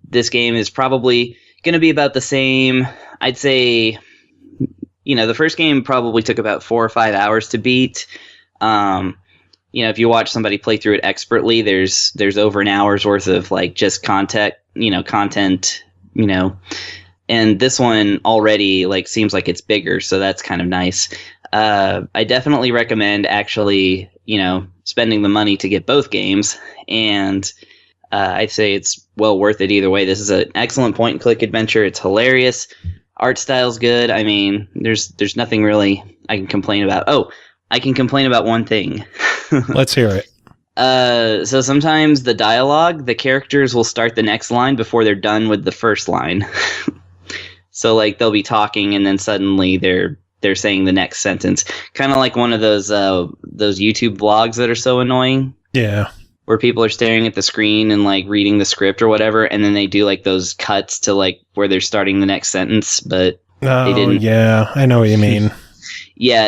this game is probably going to be about the same. I'd say, the first game probably took about 4 or 5 hours to beat. If you watch somebody play through it expertly, there's over an hour's worth of just content, and this one already seems like it's bigger, so that's kind of nice. I definitely recommend actually, spending the money to get both games, and I'd say it's well worth it either way. This is an excellent point-and-click adventure. It's hilarious. Art style's good. I mean, there's nothing really I can complain about. Oh, I can complain about one thing. Let's hear it. So sometimes the dialogue, the characters will start the next line before they're done with the first line. So they'll be talking and then suddenly they're saying the next sentence. Kind of like one of those YouTube vlogs that are so annoying. Yeah. Where people are staring at the screen and reading the script or whatever, and then they do those cuts to where they're starting the next sentence, but they didn't. Yeah, I know what you mean. Yeah,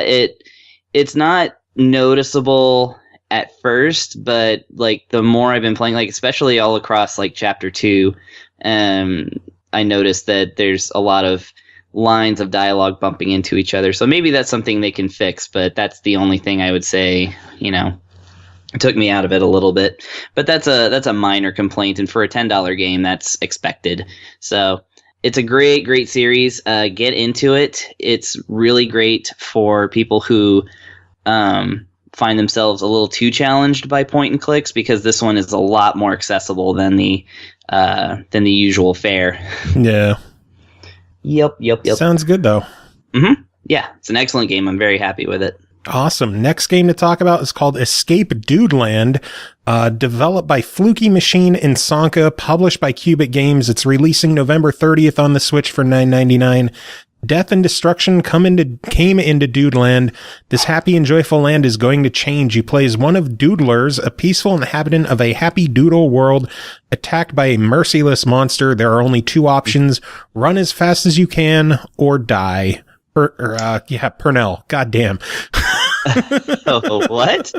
it's not noticeable at first, but the more I've been playing, especially all across chapter 2, I noticed that there's a lot of lines of dialogue bumping into each other. So maybe that's something they can fix, but that's the only thing I would say, it took me out of it a little bit. But that's a minor complaint, and for a $10 game, that's expected. So it's a great series. Get into it. It's really great for people who find themselves a little too challenged by point and clicks, because this one is a lot more accessible than the usual fare. Yeah. Yep. Sounds good though. Mm-hmm. Yeah, it's an excellent game. I'm very happy with it. Awesome. Next game to talk about is called Escape Dudeland, developed by Fluky Machine and Sanka, published by QubicGames. It's releasing November 30th on the Switch for $9.99. Death and destruction came into Dudeland. This happy and joyful land is going to change. You play as one of Doodlers, a peaceful inhabitant of a happy doodle world, attacked by a merciless monster. There are only 2 options: run as fast as you can or die. Pernell. Goddamn. Oh, what?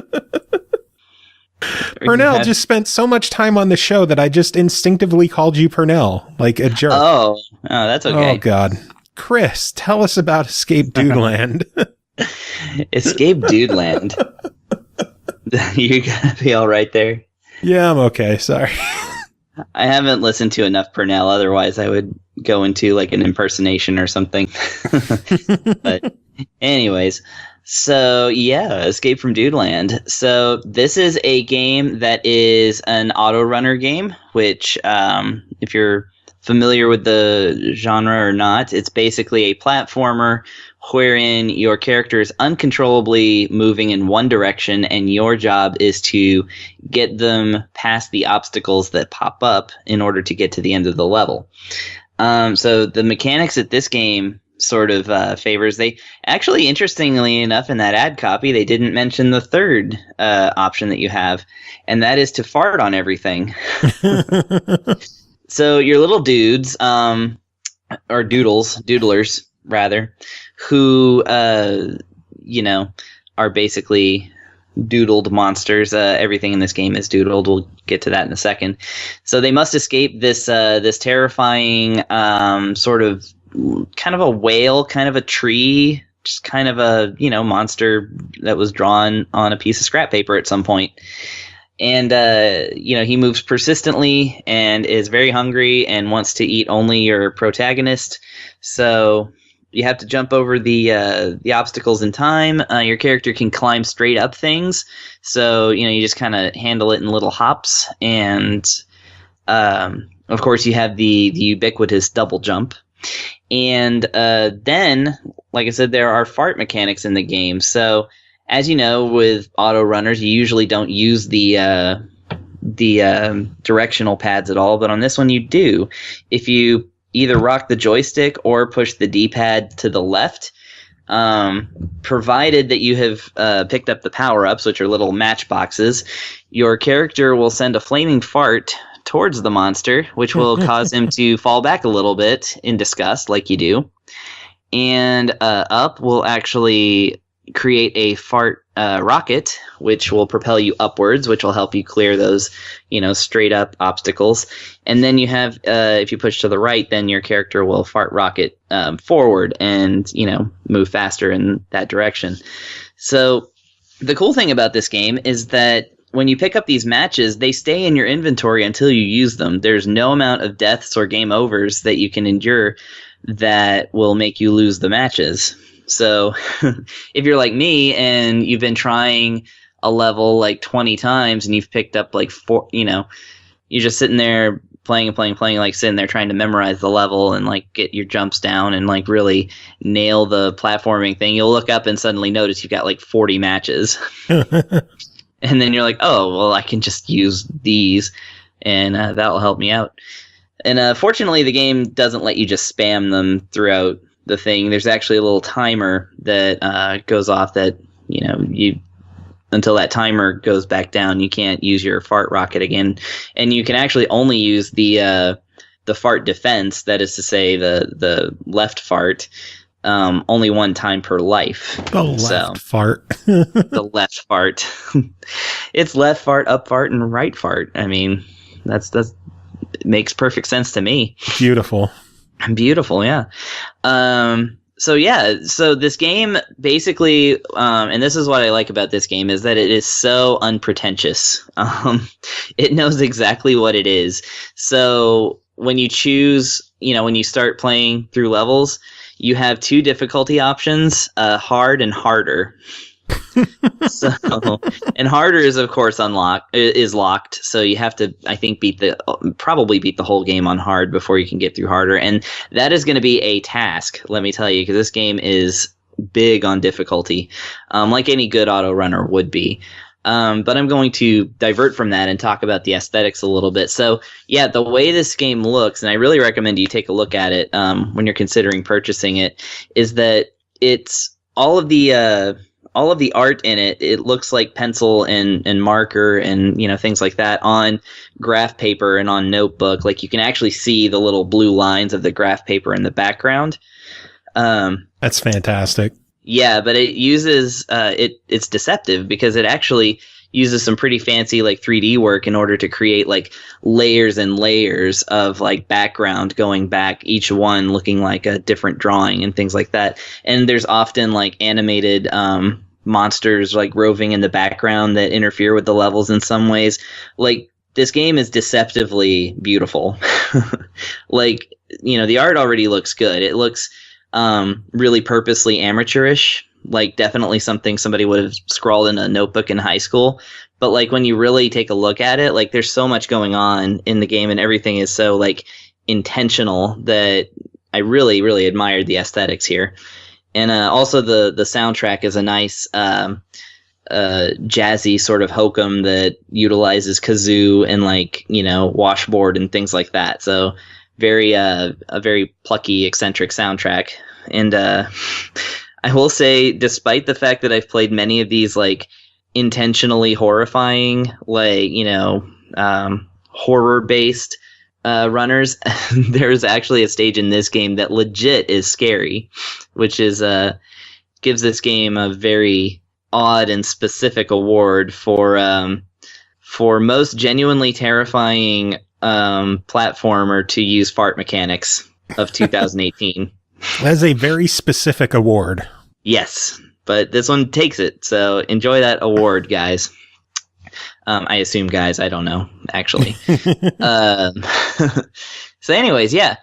Pernell just spent so much time on the show that I just instinctively called you Pernell, like a jerk. Oh, that's okay. Oh, God. Chris, tell us about Escape Dudeland. Escape Dudeland. You gotta be all right there. Yeah, I'm okay. Sorry. I haven't listened to enough Pernell, otherwise I would go into an impersonation or something. But anyways, so yeah, Escape from Dudeland. So this is a game that is an auto runner game, which if you're familiar with the genre or not, it's basically a platformer wherein your character is uncontrollably moving in one direction, and your job is to get them past the obstacles that pop up in order to get to the end of the level. So the mechanics that this game sort of favors, they actually, interestingly enough, in that ad copy, they didn't mention the third option that you have, and that is to fart on everything. So your little dudes, or doodlers, rather, who, are basically doodled monsters. Everything in this game is doodled. We'll get to that in a second. So they must escape this terrifying sort of kind of a whale, kind of a tree, just kind of a monster that was drawn on a piece of scrap paper at some point. And, he moves persistently and is very hungry and wants to eat only your protagonist. So you have to jump over the obstacles in time. Your character can climb straight up things. So, you just kind of handle it in little hops. And, of course, you have the ubiquitous double jump. And then, like I said, there are fart mechanics in the game. So, as you know, with auto runners, you usually don't use the directional pads at all, but on this one you do. If you either rock the joystick or push the D-pad to the left, provided that you have picked up the power-ups, which are little matchboxes, your character will send a flaming fart towards the monster, which will cause him to fall back a little bit in disgust, like you do. And up will actually create a fart rocket, which will propel you upwards, which will help you clear those, straight up obstacles. And then you have, if you push to the right, then your character will fart rocket forward and, move faster in that direction. So the cool thing about this game is that when you pick up these matches, they stay in your inventory until you use them. There's no amount of deaths or game overs that you can endure that will make you lose the matches. So if you're like me and you've been trying a level like 20 times and you've picked up like 4, you're just sitting there playing, like sitting there trying to memorize the level and like get your jumps down and like really nail the platforming thing, you'll look up and suddenly notice you've got like 40 matches. And then you're like, oh, well, I can just use these and that'll help me out. And fortunately, the game doesn't let you just spam them throughout the thing. There's actually a little timer that goes off that, you until that timer goes back down, you can't use your fart rocket again. And you can actually only use the fart defense, that is to say the left fart, only one time per life. The left fart. The left fart. It's left fart, up fart, and right fart. I mean, that's it makes perfect sense to me. Beautiful. Beautiful, yeah. So this game basically, and this is what I like about this game, is that it is so unpretentious. It knows exactly what it is. So when you choose, when you start playing through levels, you have 2 difficulty options, hard and harder. And harder is of course locked, so you have to, I think, probably beat the whole game on hard before you can get through harder, and that is going to be a task, let me tell you, because this game is big on difficulty, like any good auto runner would be. But I'm going to divert from that and talk about the aesthetics a little bit. So yeah, the way this game looks, and I really recommend you take a look at it when you're considering purchasing it, is that it's all of the art in it. It looks like pencil and marker and things like that on graph paper and on notebook. Like you can actually see the little blue lines of the graph paper in the background. That's fantastic. Yeah, but it uses it's deceptive because it actually uses some pretty fancy like 3D work in order to create like layers and layers of like background going back, each one looking like a different drawing and things like that. And there's often like animated monsters like roving in the background that interfere with the levels in some ways. Like this game is deceptively beautiful. Like, the art already looks good. It looks really purposely amateurish, like definitely something somebody would have scrawled in a notebook in high school. But like when you really take a look at it, like there's so much going on in the game and everything is so like intentional that I really, really admired the aesthetics here. And also the soundtrack is a nice jazzy sort of hokum that utilizes kazoo and like, washboard and things like that. So a very plucky, eccentric soundtrack. And I will say, despite the fact that I've played many of these like intentionally horrifying, like, horror-based runners, there's actually a stage in this game that legit is scary, which is gives this game a very odd and specific award for most genuinely terrifying platformer to use fart mechanics of 2018. That's a very specific award. Yes, but this one takes it, so enjoy that award, guys. I assume guys, I don't know, actually. So anyways, yeah.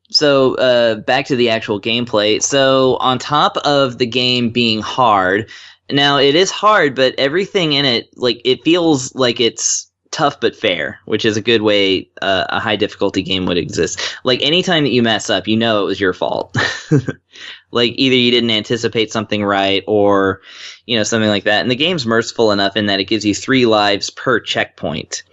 So back to the actual gameplay. So on top of the game being hard, now it is hard, but everything in it, like, it feels like it's tough but fair, which is a good way a high difficulty game would exist. Like, anytime that you mess up, you know it was your fault. Like, either you didn't anticipate something right, or, you know, something like that. And the game's merciful enough in that it gives you 3 lives per checkpoint.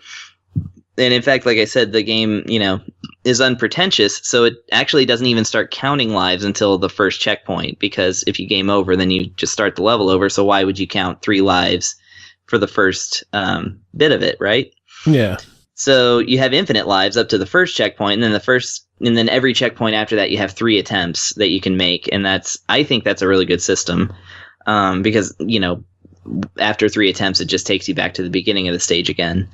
And in fact, like I said, the game, you know, is unpretentious, so it actually doesn't even start counting lives until the first checkpoint, because if you game over, then you just start the level over, so why would you count 3 lives for the first bit of it, right? Yeah. So you have infinite lives up to the first checkpoint, and then every checkpoint after that you have 3 attempts that you can make, and I think that's a really good system, because, you know, after 3 attempts it just takes you back to the beginning of the stage again.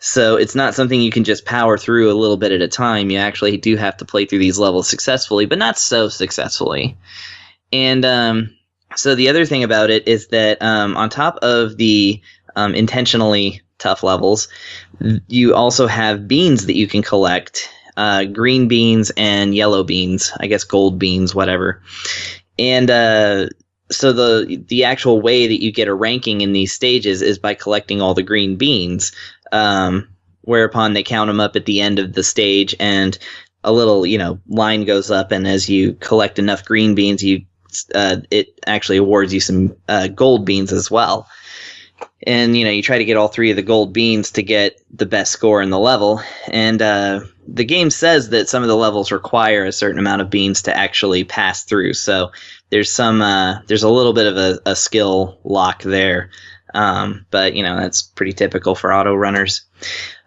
So it's not something you can just power through a little bit at a time. You actually do have to play through these levels successfully, but not so successfully. And so the other thing about it is that on top of the intentionally tough levels, you also have beans that you can collect, green beans and yellow beans, I guess gold beans, whatever. And so the actual way that you get a ranking in these stages is by collecting all the green beans, whereupon they count them up at the end of the stage, and a little, you know, line goes up, and as you collect enough green beans, it actually awards you some gold beans as well. And, you know, you try to get all 3 of the gold beans to get the best score in the level. And the game says that some of the levels require a certain amount of beans to actually pass through. So there's there's a little bit of a skill lock there. But, you know, that's pretty typical for auto runners.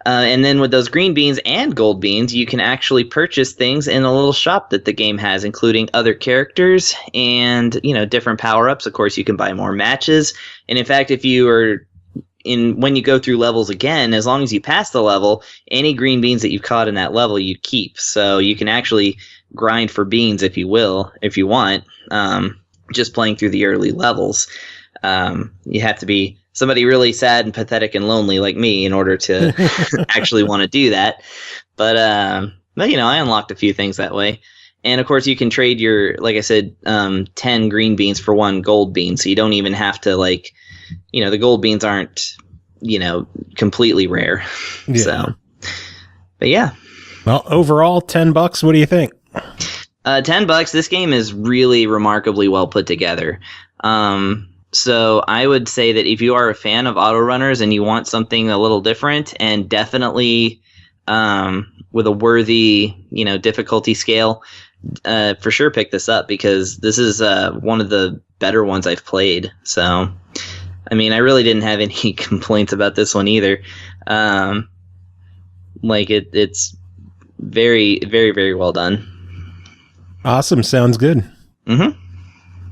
And then with those green beans and gold beans, you can actually purchase things in a little shop that the game has, including other characters and, you know, different power-ups. Of course, you can buy more matches. And in fact, if you are when you go through levels again, as long as you pass the level, any green beans that you've caught in that level, you keep. So you can actually grind for beans if you want, just playing through the early levels. You have to be somebody really sad and pathetic and lonely like me in order to actually want to do that. But you know, I unlocked a few things that way. And of course you can trade your, like I said, 10 green beans for 1 gold bean. So you don't even have to, like, you know, the gold beans aren't, you know, completely rare. Yeah. So, but yeah. Well, overall, $10. What do you think? $10. This game is really remarkably well put together. So I would say that if you are a fan of auto runners and you want something a little different, and definitely with a worthy, you know, difficulty scale, for sure pick this up, because this is one of the better ones I've played. So, I mean, I really didn't have any complaints about this one either. Like it's very, very, very well done. Awesome. Sounds good. Mm-hmm.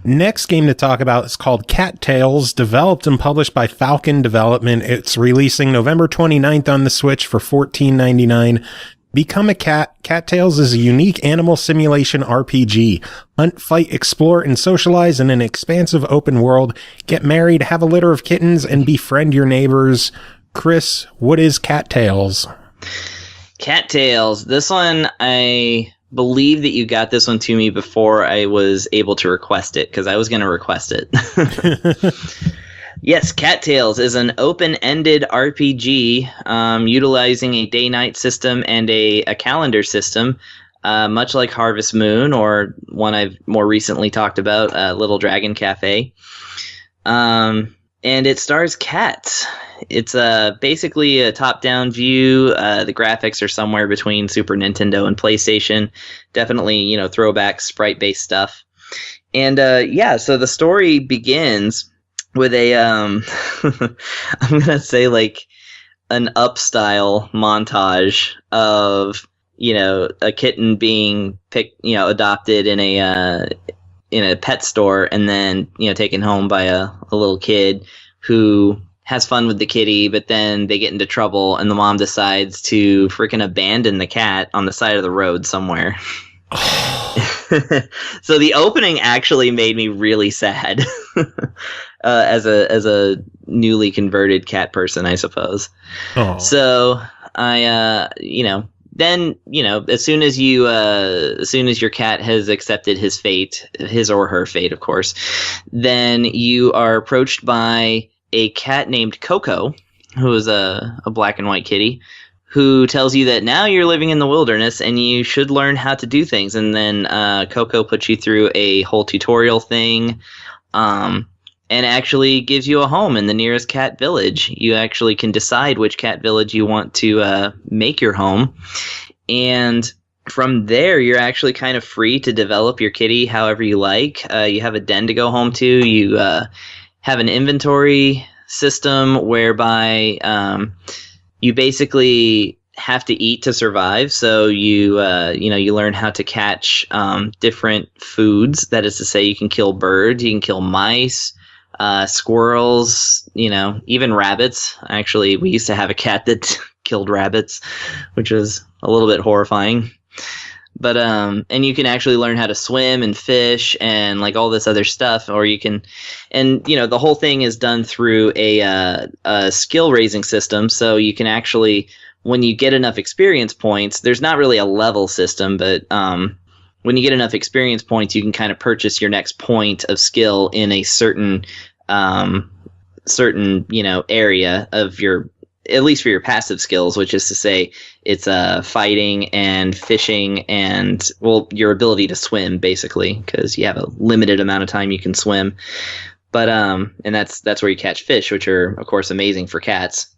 Next game to talk about is called Cat Tales, developed and published by Falcon Development. It's releasing November 29th on the Switch for $14.99. Become a Cat. Cat Tales is a unique animal simulation RPG. Hunt, fight, explore, and socialize in an expansive open world. Get married, have a litter of kittens, and befriend your neighbors. Chris, what is Cat Tales? Cat Tales. This one, I believe that you got this one to me before I was able to request it, because I was going to request it. Yes, Cat Tales is an open-ended RPG utilizing a day-night system and a calendar system, much like Harvest Moon, or one I've more recently talked about, Little Dragon Cafe. And it stars cats. It's basically a top-down view. The graphics are somewhere between Super Nintendo and PlayStation. Definitely, you know, throwback sprite-based stuff. And yeah, so the story begins with a I'm gonna say like an up-style montage of, you know, a kitten being adopted in a pet store, and then, you know, taken home by a little kid who has fun with the kitty, but then they get into trouble, and the mom decides to freaking abandon the cat on the side of the road somewhere. So the opening actually made me really sad as a newly converted cat person, I suppose. Oh. So I, then, as soon as your cat has accepted his fate, his or her fate, of course, then you are approached by a cat named Coco, who is a black and white kitty, who tells you that now you're living in the wilderness and you should learn how to do things. And then Coco puts you through a whole tutorial thing, and actually gives you a home in the nearest cat village. You actually can decide which cat village you want to make your home. And from there, you're actually kind of free to develop your kitty however you like. You have a den to go home to. You have an inventory system whereby you basically have to eat to survive. So you learn how to catch different foods. That is to say, you can kill birds, you can kill mice, squirrels, even rabbits. Actually, we used to have a cat that killed rabbits, which was a little bit horrifying. But and you can actually learn how to swim and fish and like all this other stuff, or you can, and the whole thing is done through a skill raising system. So you can actually, when you get enough experience points, there's not really a level system, but when you get enough experience points, you can kind of purchase your next point of skill in a certain area of your, at least for your passive skills, which is to say it's fighting and fishing and, well, your ability to swim, basically, because you have a limited amount of time you can swim. But and that's where you catch fish, which are, of course, amazing for cats.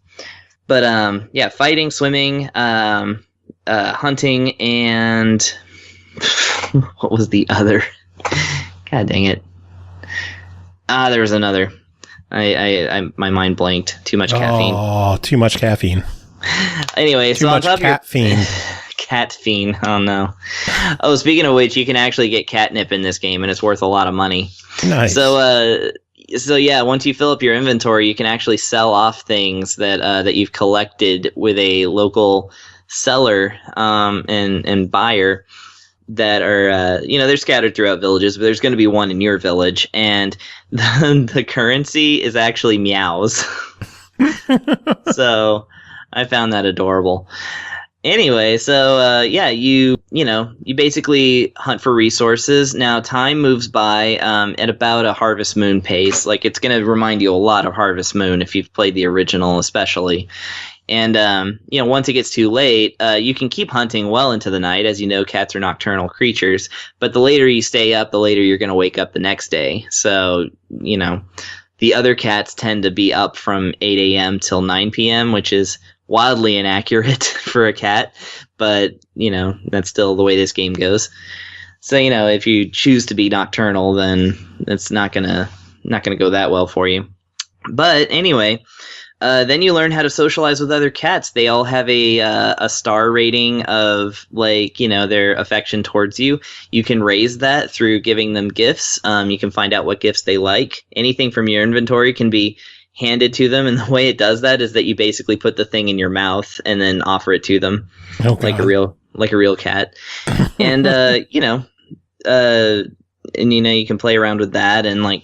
But yeah, fighting, swimming, hunting, and what was the other? God dang it. There was another. I my mind blanked. Too much caffeine. Oh, too much caffeine. Anyway, too much caffeine. Catfiend. Oh no. Oh, speaking of which, you can actually get catnip in this game, and it's worth a lot of money. Nice. So yeah, once you fill up your inventory, you can actually sell off things that you've collected with a local seller and buyer that are they're scattered throughout villages, but there's going to be one in your village, and the currency is actually meows. So I found that adorable. Anyway, so yeah, you basically hunt for resources. Now time moves by at about a Harvest Moon pace. Like, it's going to remind you a lot of Harvest Moon if you've played the original, especially. And once it gets too late, you can keep hunting well into the night. As you know, cats are nocturnal creatures. But the later you stay up, the later you're going to wake up the next day. So the other cats tend to be up from 8 a.m. till 9 p.m., which is wildly inaccurate for a cat, but that's still the way this game goes. So if you choose to be nocturnal, then it's not gonna go that well for you. But anyway, then you learn how to socialize with other cats. They all have a star rating of their affection towards you. You can raise that through giving them gifts. You can find out what gifts they like. Anything from your inventory can be handed to them, and the way it does that is that you basically put the thing in your mouth and then offer it to them, like a real cat. And you can play around with that. And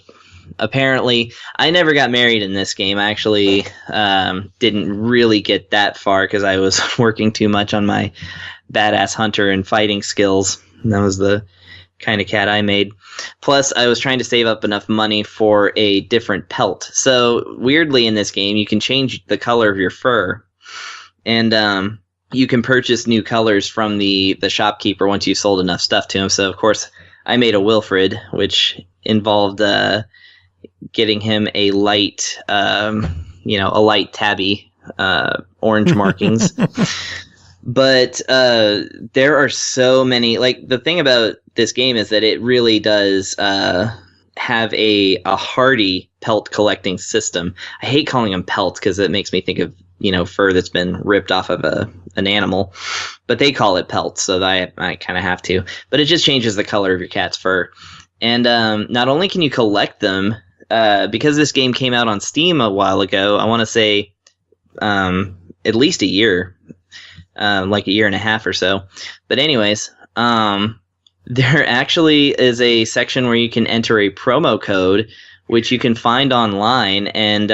apparently, I never got married in this game. I actually didn't really get that far because I was working too much on my badass hunter and fighting skills. And that was the kind of cat I made. Plus, I was trying to save up enough money for a different pelt. So, weirdly, in this game, you can change the color of your fur. And you can purchase new colors from the shopkeeper once you've sold enough stuff to him. So, of course, I made a Wilfred, which involved getting him a light tabby, orange markings. But there are so many. The thing about this game is that it really does have a hardy pelt collecting system. I hate calling them pelts because it makes me think of fur that's been ripped off of an animal, but they call it pelts, so that I kind of have to. But it just changes the color of your cat's fur. And not only can you collect them, because this game came out on Steam a while ago, I want to say at least a year, like a year and a half or so. But anyways, There actually is a section where you can enter a promo code, which you can find online, and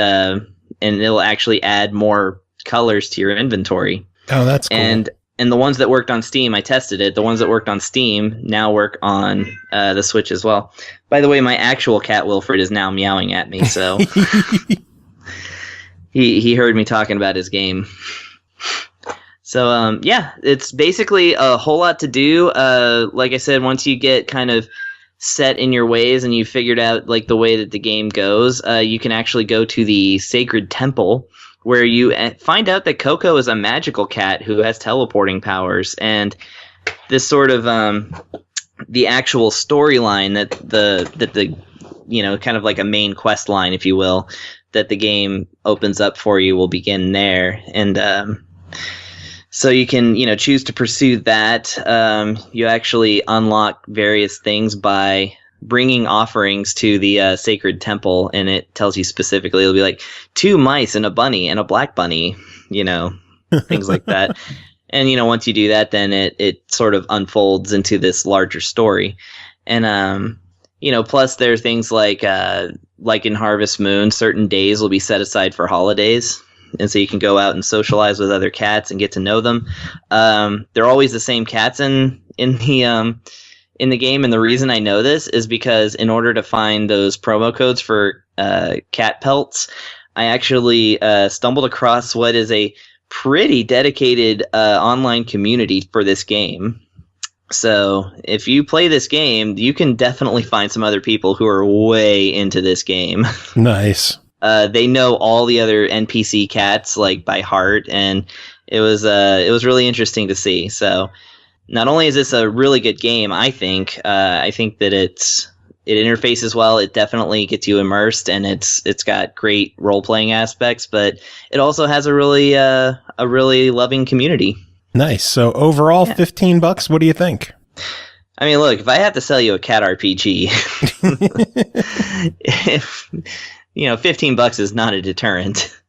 it'll actually add more colors to your inventory. Oh, that's cool. And the ones that worked on Steam, I tested it. The ones that worked on Steam now work on the Switch as well. By the way, my actual cat Wilfred is now meowing at me, so he heard me talking about his game. So, yeah, it's basically a whole lot to do. Like I said, once you get kind of set in your ways and you figured out like the way that the game goes, you can actually go to the Sacred Temple, where you find out that Coco is a magical cat who has teleporting powers. And this sort of the actual storyline that the kind of like a main quest line, if you will, that the game opens up for you will begin there. And so you can, choose to pursue that. You actually unlock various things by bringing offerings to the Sacred Temple, and it tells you specifically, it'll be like 2 mice and a bunny and a black bunny, things like that. And, once you do that, then it sort of unfolds into this larger story. And, plus there are things like in Harvest Moon, certain days will be set aside for holidays. And so you can go out and socialize with other cats and get to know them. They're always the same cats in the game, and the reason I know this is because in order to find those promo codes for cat pelts, I actually stumbled across what is a pretty dedicated online community for this game. So if you play this game, you can definitely find some other people who are way into this game. Nice. They know all the other NPC cats like by heart, and it was really interesting to see. So not only is this a really good game, I think that it interfaces well. It definitely gets you immersed, and it's got great role playing aspects, but it also has a really loving community. Nice. So overall, $15. What do you think? I mean, look, if I have to sell you a cat RPG, $15 is not a deterrent.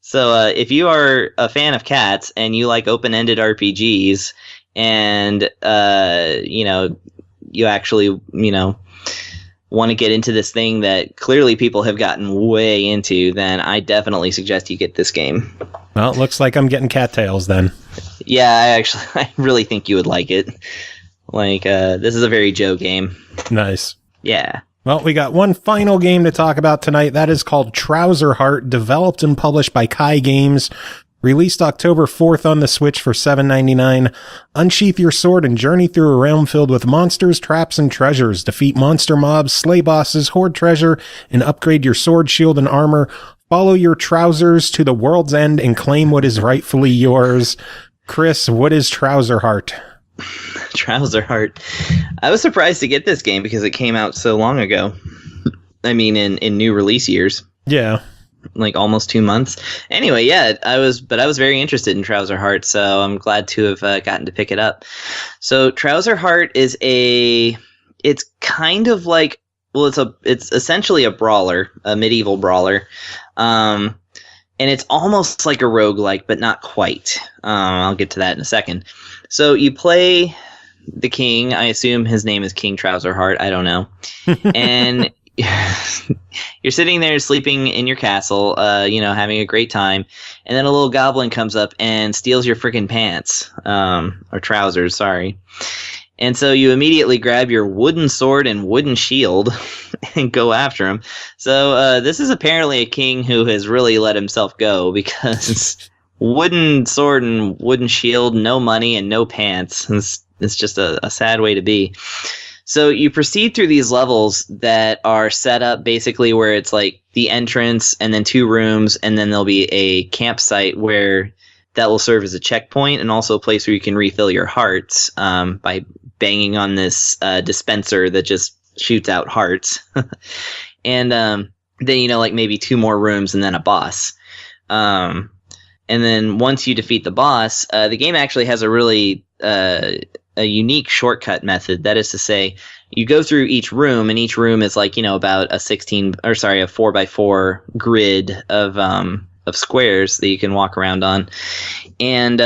So if you are a fan of cats and you like open-ended RPGs, and you actually want to get into this thing that clearly people have gotten way into, then I definitely suggest you get this game. Well, it looks like I'm getting cattails then. Yeah, I really think you would like it. Like, this is a very Joe game. Nice. Yeah. Well, we got one final game to talk about tonight. That is called Trouser Heart, developed and published by Kai Games. Released October 4th on the Switch for $7.99. Unsheath your sword and journey through a realm filled with monsters, traps, and treasures. Defeat monster mobs, slay bosses, hoard treasure, and upgrade your sword, shield, and armor. Follow your trousers to the world's end and claim what is rightfully yours. Chris, what is Trouser Heart? Trouser Heart. I was surprised to get this game because it came out so long ago. I mean, in new release years. Yeah. Like almost 2 months. Anyway, yeah, I was very interested in Trouser Heart, so I'm glad to have gotten to pick it up. So Trouser Heart it's kind of like, well, it's essentially a brawler, a medieval brawler. And it's almost like a roguelike, but not quite. I'll get to that in a second. So you play the king. I assume his name is King Trouser Heart. I don't know. And you're sitting there sleeping in your castle, having a great time. And then a little goblin comes up and steals your freaking pants, or trousers, sorry. And so you immediately grab your wooden sword and wooden shield and go after him. So this is apparently a king who has really let himself go, because wooden sword and wooden shield, no money and no pants. It's just a sad way to be. So you proceed through these levels that are set up basically where it's like the entrance and then 2 rooms, and then there'll be a campsite where that will serve as a checkpoint and also a place where you can refill your hearts by banging on this dispenser that just shoots out hearts. And then, like maybe 2 more rooms and then a boss. And then once you defeat the boss, the game actually has a really a unique shortcut method. That is to say, you go through each room, and each room is like, about a 4x4 grid of squares that you can walk around on. And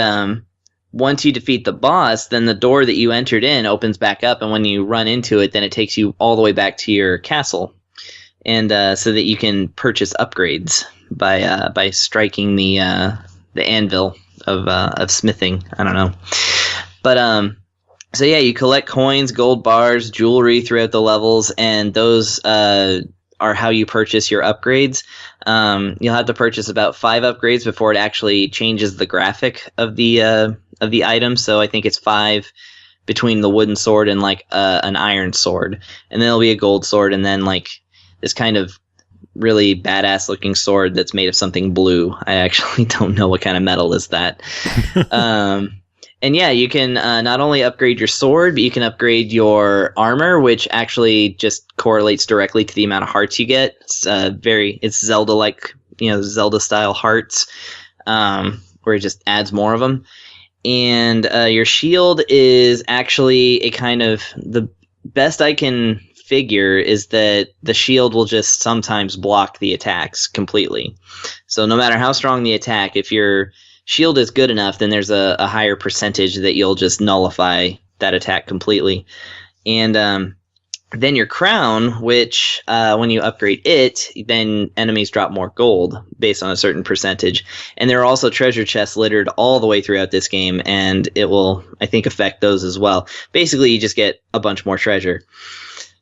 once you defeat the boss, then the door that you entered in opens back up, and when you run into it, then it takes you all the way back to your castle, and so that you can purchase upgrades by striking the anvil of smithing. I don't know, but so yeah, you collect coins, gold bars, jewelry throughout the levels, and those are how you purchase your upgrades. You'll have to purchase about 5 upgrades before it actually changes the graphic of the item. So I think it's 5 between the wooden sword and like an iron sword, and then there'll be a gold sword, and then like this kind of really badass looking sword that's made of something blue. I actually don't know what kind of metal is that. And yeah, you can not only upgrade your sword, but you can upgrade your armor, which actually just correlates directly to the amount of hearts you get. It's Zelda-like, Zelda-style hearts, where it just adds more of them. And your shield is actually a kind of, the best I can figure is that the shield will just sometimes block the attacks completely. So no matter how strong the attack, if your shield is good enough, then there's a higher percentage that you'll just nullify that attack completely. And then your crown, which when you upgrade it, then enemies drop more gold based on a certain percentage. And there are also treasure chests littered all the way throughout this game, and it will, I think, affect those as well. Basically, you just get a bunch more treasure.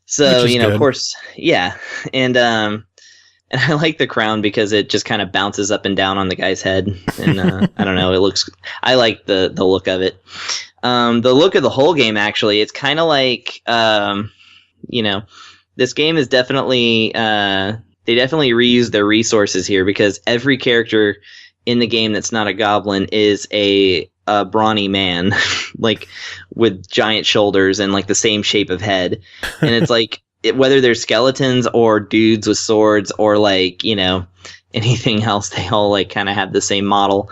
So, good. Of course, yeah. And I like the crown because it just kind of bounces up and down on the guy's head. And I don't know, I like the look of it. The look of the whole game, actually, it's kind of like, this game is definitely, they definitely reuse their resources here, because every character in the game that's not a goblin is a brawny man, like with giant shoulders and like the same shape of head. And it's like, whether they're skeletons or dudes with swords or like, anything else, they all like kind of have the same model.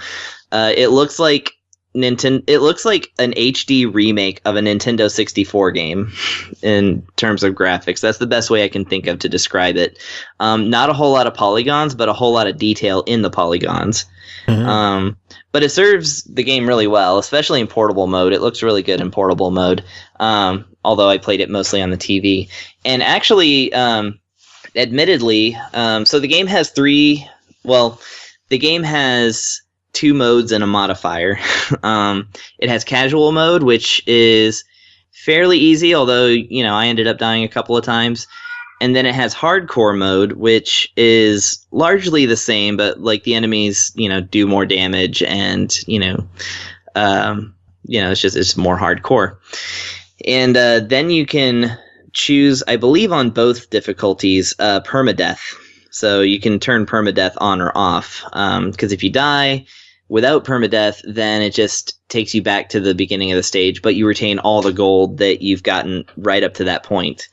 It looks like it looks like an HD remake of a Nintendo 64 game in terms of graphics. That's the best way I can think of to describe it. Not a whole lot of polygons, but a whole lot of detail in the polygons. Mm-hmm. But it serves the game really well, especially in portable mode. It looks really good in portable mode. Although I played it mostly on the TV. And actually, admittedly, so the game has the game has 2 modes and a modifier. It has casual mode, which is fairly easy, although, I ended up dying a couple of times. And then it has hardcore mode, which is largely the same, but like the enemies, do more damage, and it's more hardcore. And then you can choose, I believe, on both difficulties, permadeath. So you can turn permadeath on or off. Because if you die without permadeath, then it just takes you back to the beginning of the stage, but you retain all the gold that you've gotten right up to that point.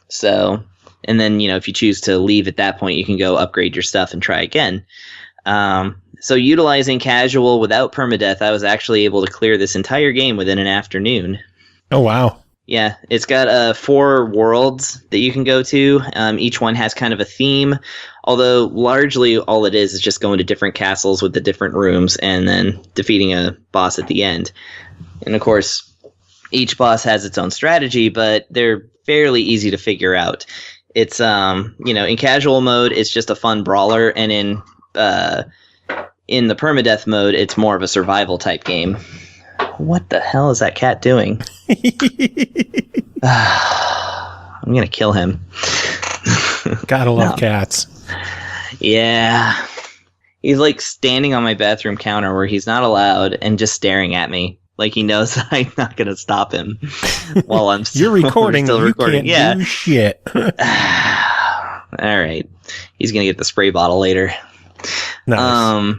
So, and then, if you choose to leave at that point, you can go upgrade your stuff and try again. So utilizing casual without permadeath, I was actually able to clear this entire game within an afternoon. Oh, wow. Yeah, it's got 4 worlds that you can go to. Each one has kind of a theme, although largely all it is just going to different castles with the different rooms and then defeating a boss at the end. And of course, each boss has its own strategy, but they're fairly easy to figure out. It's, in casual mode, it's just a fun brawler, and in the permadeath mode, it's more of a survival type game. What the hell is that cat doing? I'm gonna kill him. Gotta love cats. Yeah. He's like standing on my bathroom counter where he's not allowed and just staring at me. Like he knows that I'm not gonna stop him while I'm still, You're recording. still recording. You can't do shit. All right. He's gonna get the spray bottle later. Nice.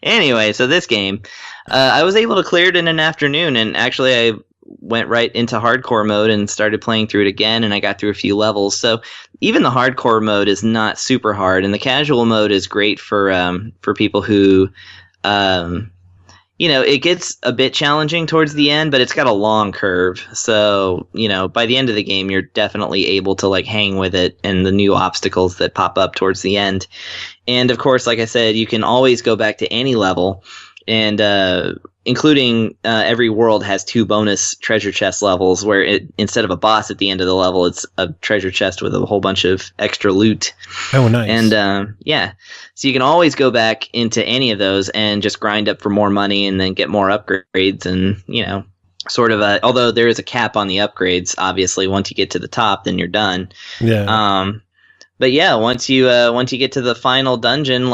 Anyway, so this game, I was able to clear it in an afternoon, and actually I went right into hardcore mode and started playing through it again, and I got through a few levels. So even the hardcore mode is not super hard, and the casual mode is great for people who, it gets a bit challenging towards the end, but it's got a long curve. So, by the end of the game, you're definitely able to like hang with it and the new obstacles that pop up towards the end. And of course, like I said, you can always go back to any level and including every world has 2 bonus treasure chest levels where instead of a boss at the end of the level, it's a treasure chest with a whole bunch of extra loot. Oh, nice. And so you can always go back into any of those and just grind up for more money and then get more upgrades, and sort of although there is a cap on the upgrades, obviously once you get to the top, then you're done. Yeah. But yeah, once you get to the final dungeon,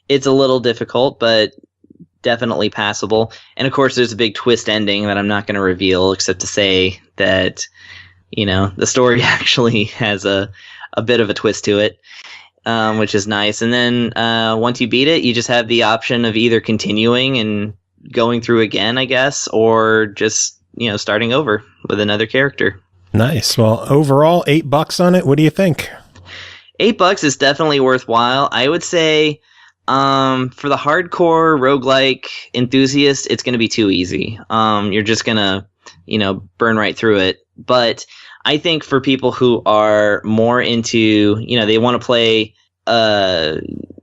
it's a little difficult, but definitely passable. And of course, there's a big twist ending that I'm not going to reveal, except to say that the story actually has a bit of a twist to it, which is nice. And then once you beat it, you just have the option of either continuing and going through again, I guess, or just starting over with another character. Nice. Well, overall, $8 on it. What do you think? $8 is definitely worthwhile. I would say for the hardcore roguelike enthusiast, it's going to be too easy. You're just going to, burn right through it. But I think for people who are more into, they want to play, a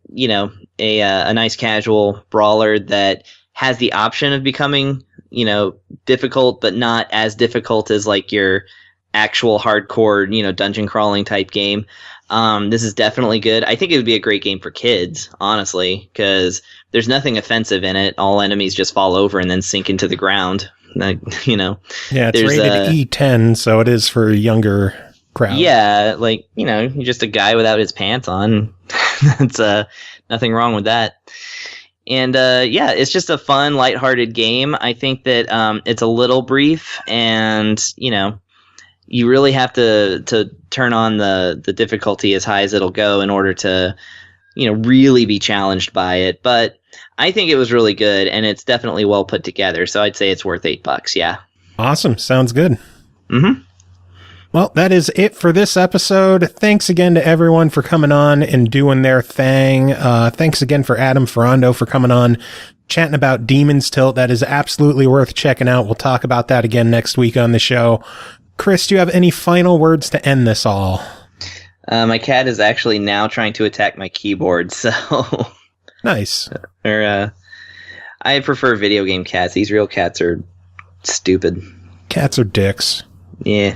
nice casual brawler that has the option of becoming, difficult, but not as difficult as like your actual hardcore, dungeon crawling type game. This is definitely good. I think it would be a great game for kids, honestly, because there's nothing offensive in it. All enemies just fall over and then sink into the ground. Yeah, it's rated E10, so it is for a younger crowd. Yeah, you're just a guy without his pants on. That's nothing wrong with that. And it's just a fun, lighthearted game. I think that it's a little brief, and you really have to turn on the difficulty as high as it'll go in order to, really be challenged by it. But I think it was really good, and it's definitely well put together. So I'd say it's worth $8. Yeah. Awesome. Sounds good. Mm-hmm. Well, that is it for this episode. Thanks again to everyone for coming on and doing their thing. Thanks again for Adam Ferrando for coming on, chatting about Demon's Tilt. That is absolutely worth checking out. We'll talk about that again next week on the show. Chris, do you have any final words to end this all? My cat is actually now trying to attack my keyboard, so... Nice. I prefer video game cats. These real cats are stupid. Cats are dicks. Yeah.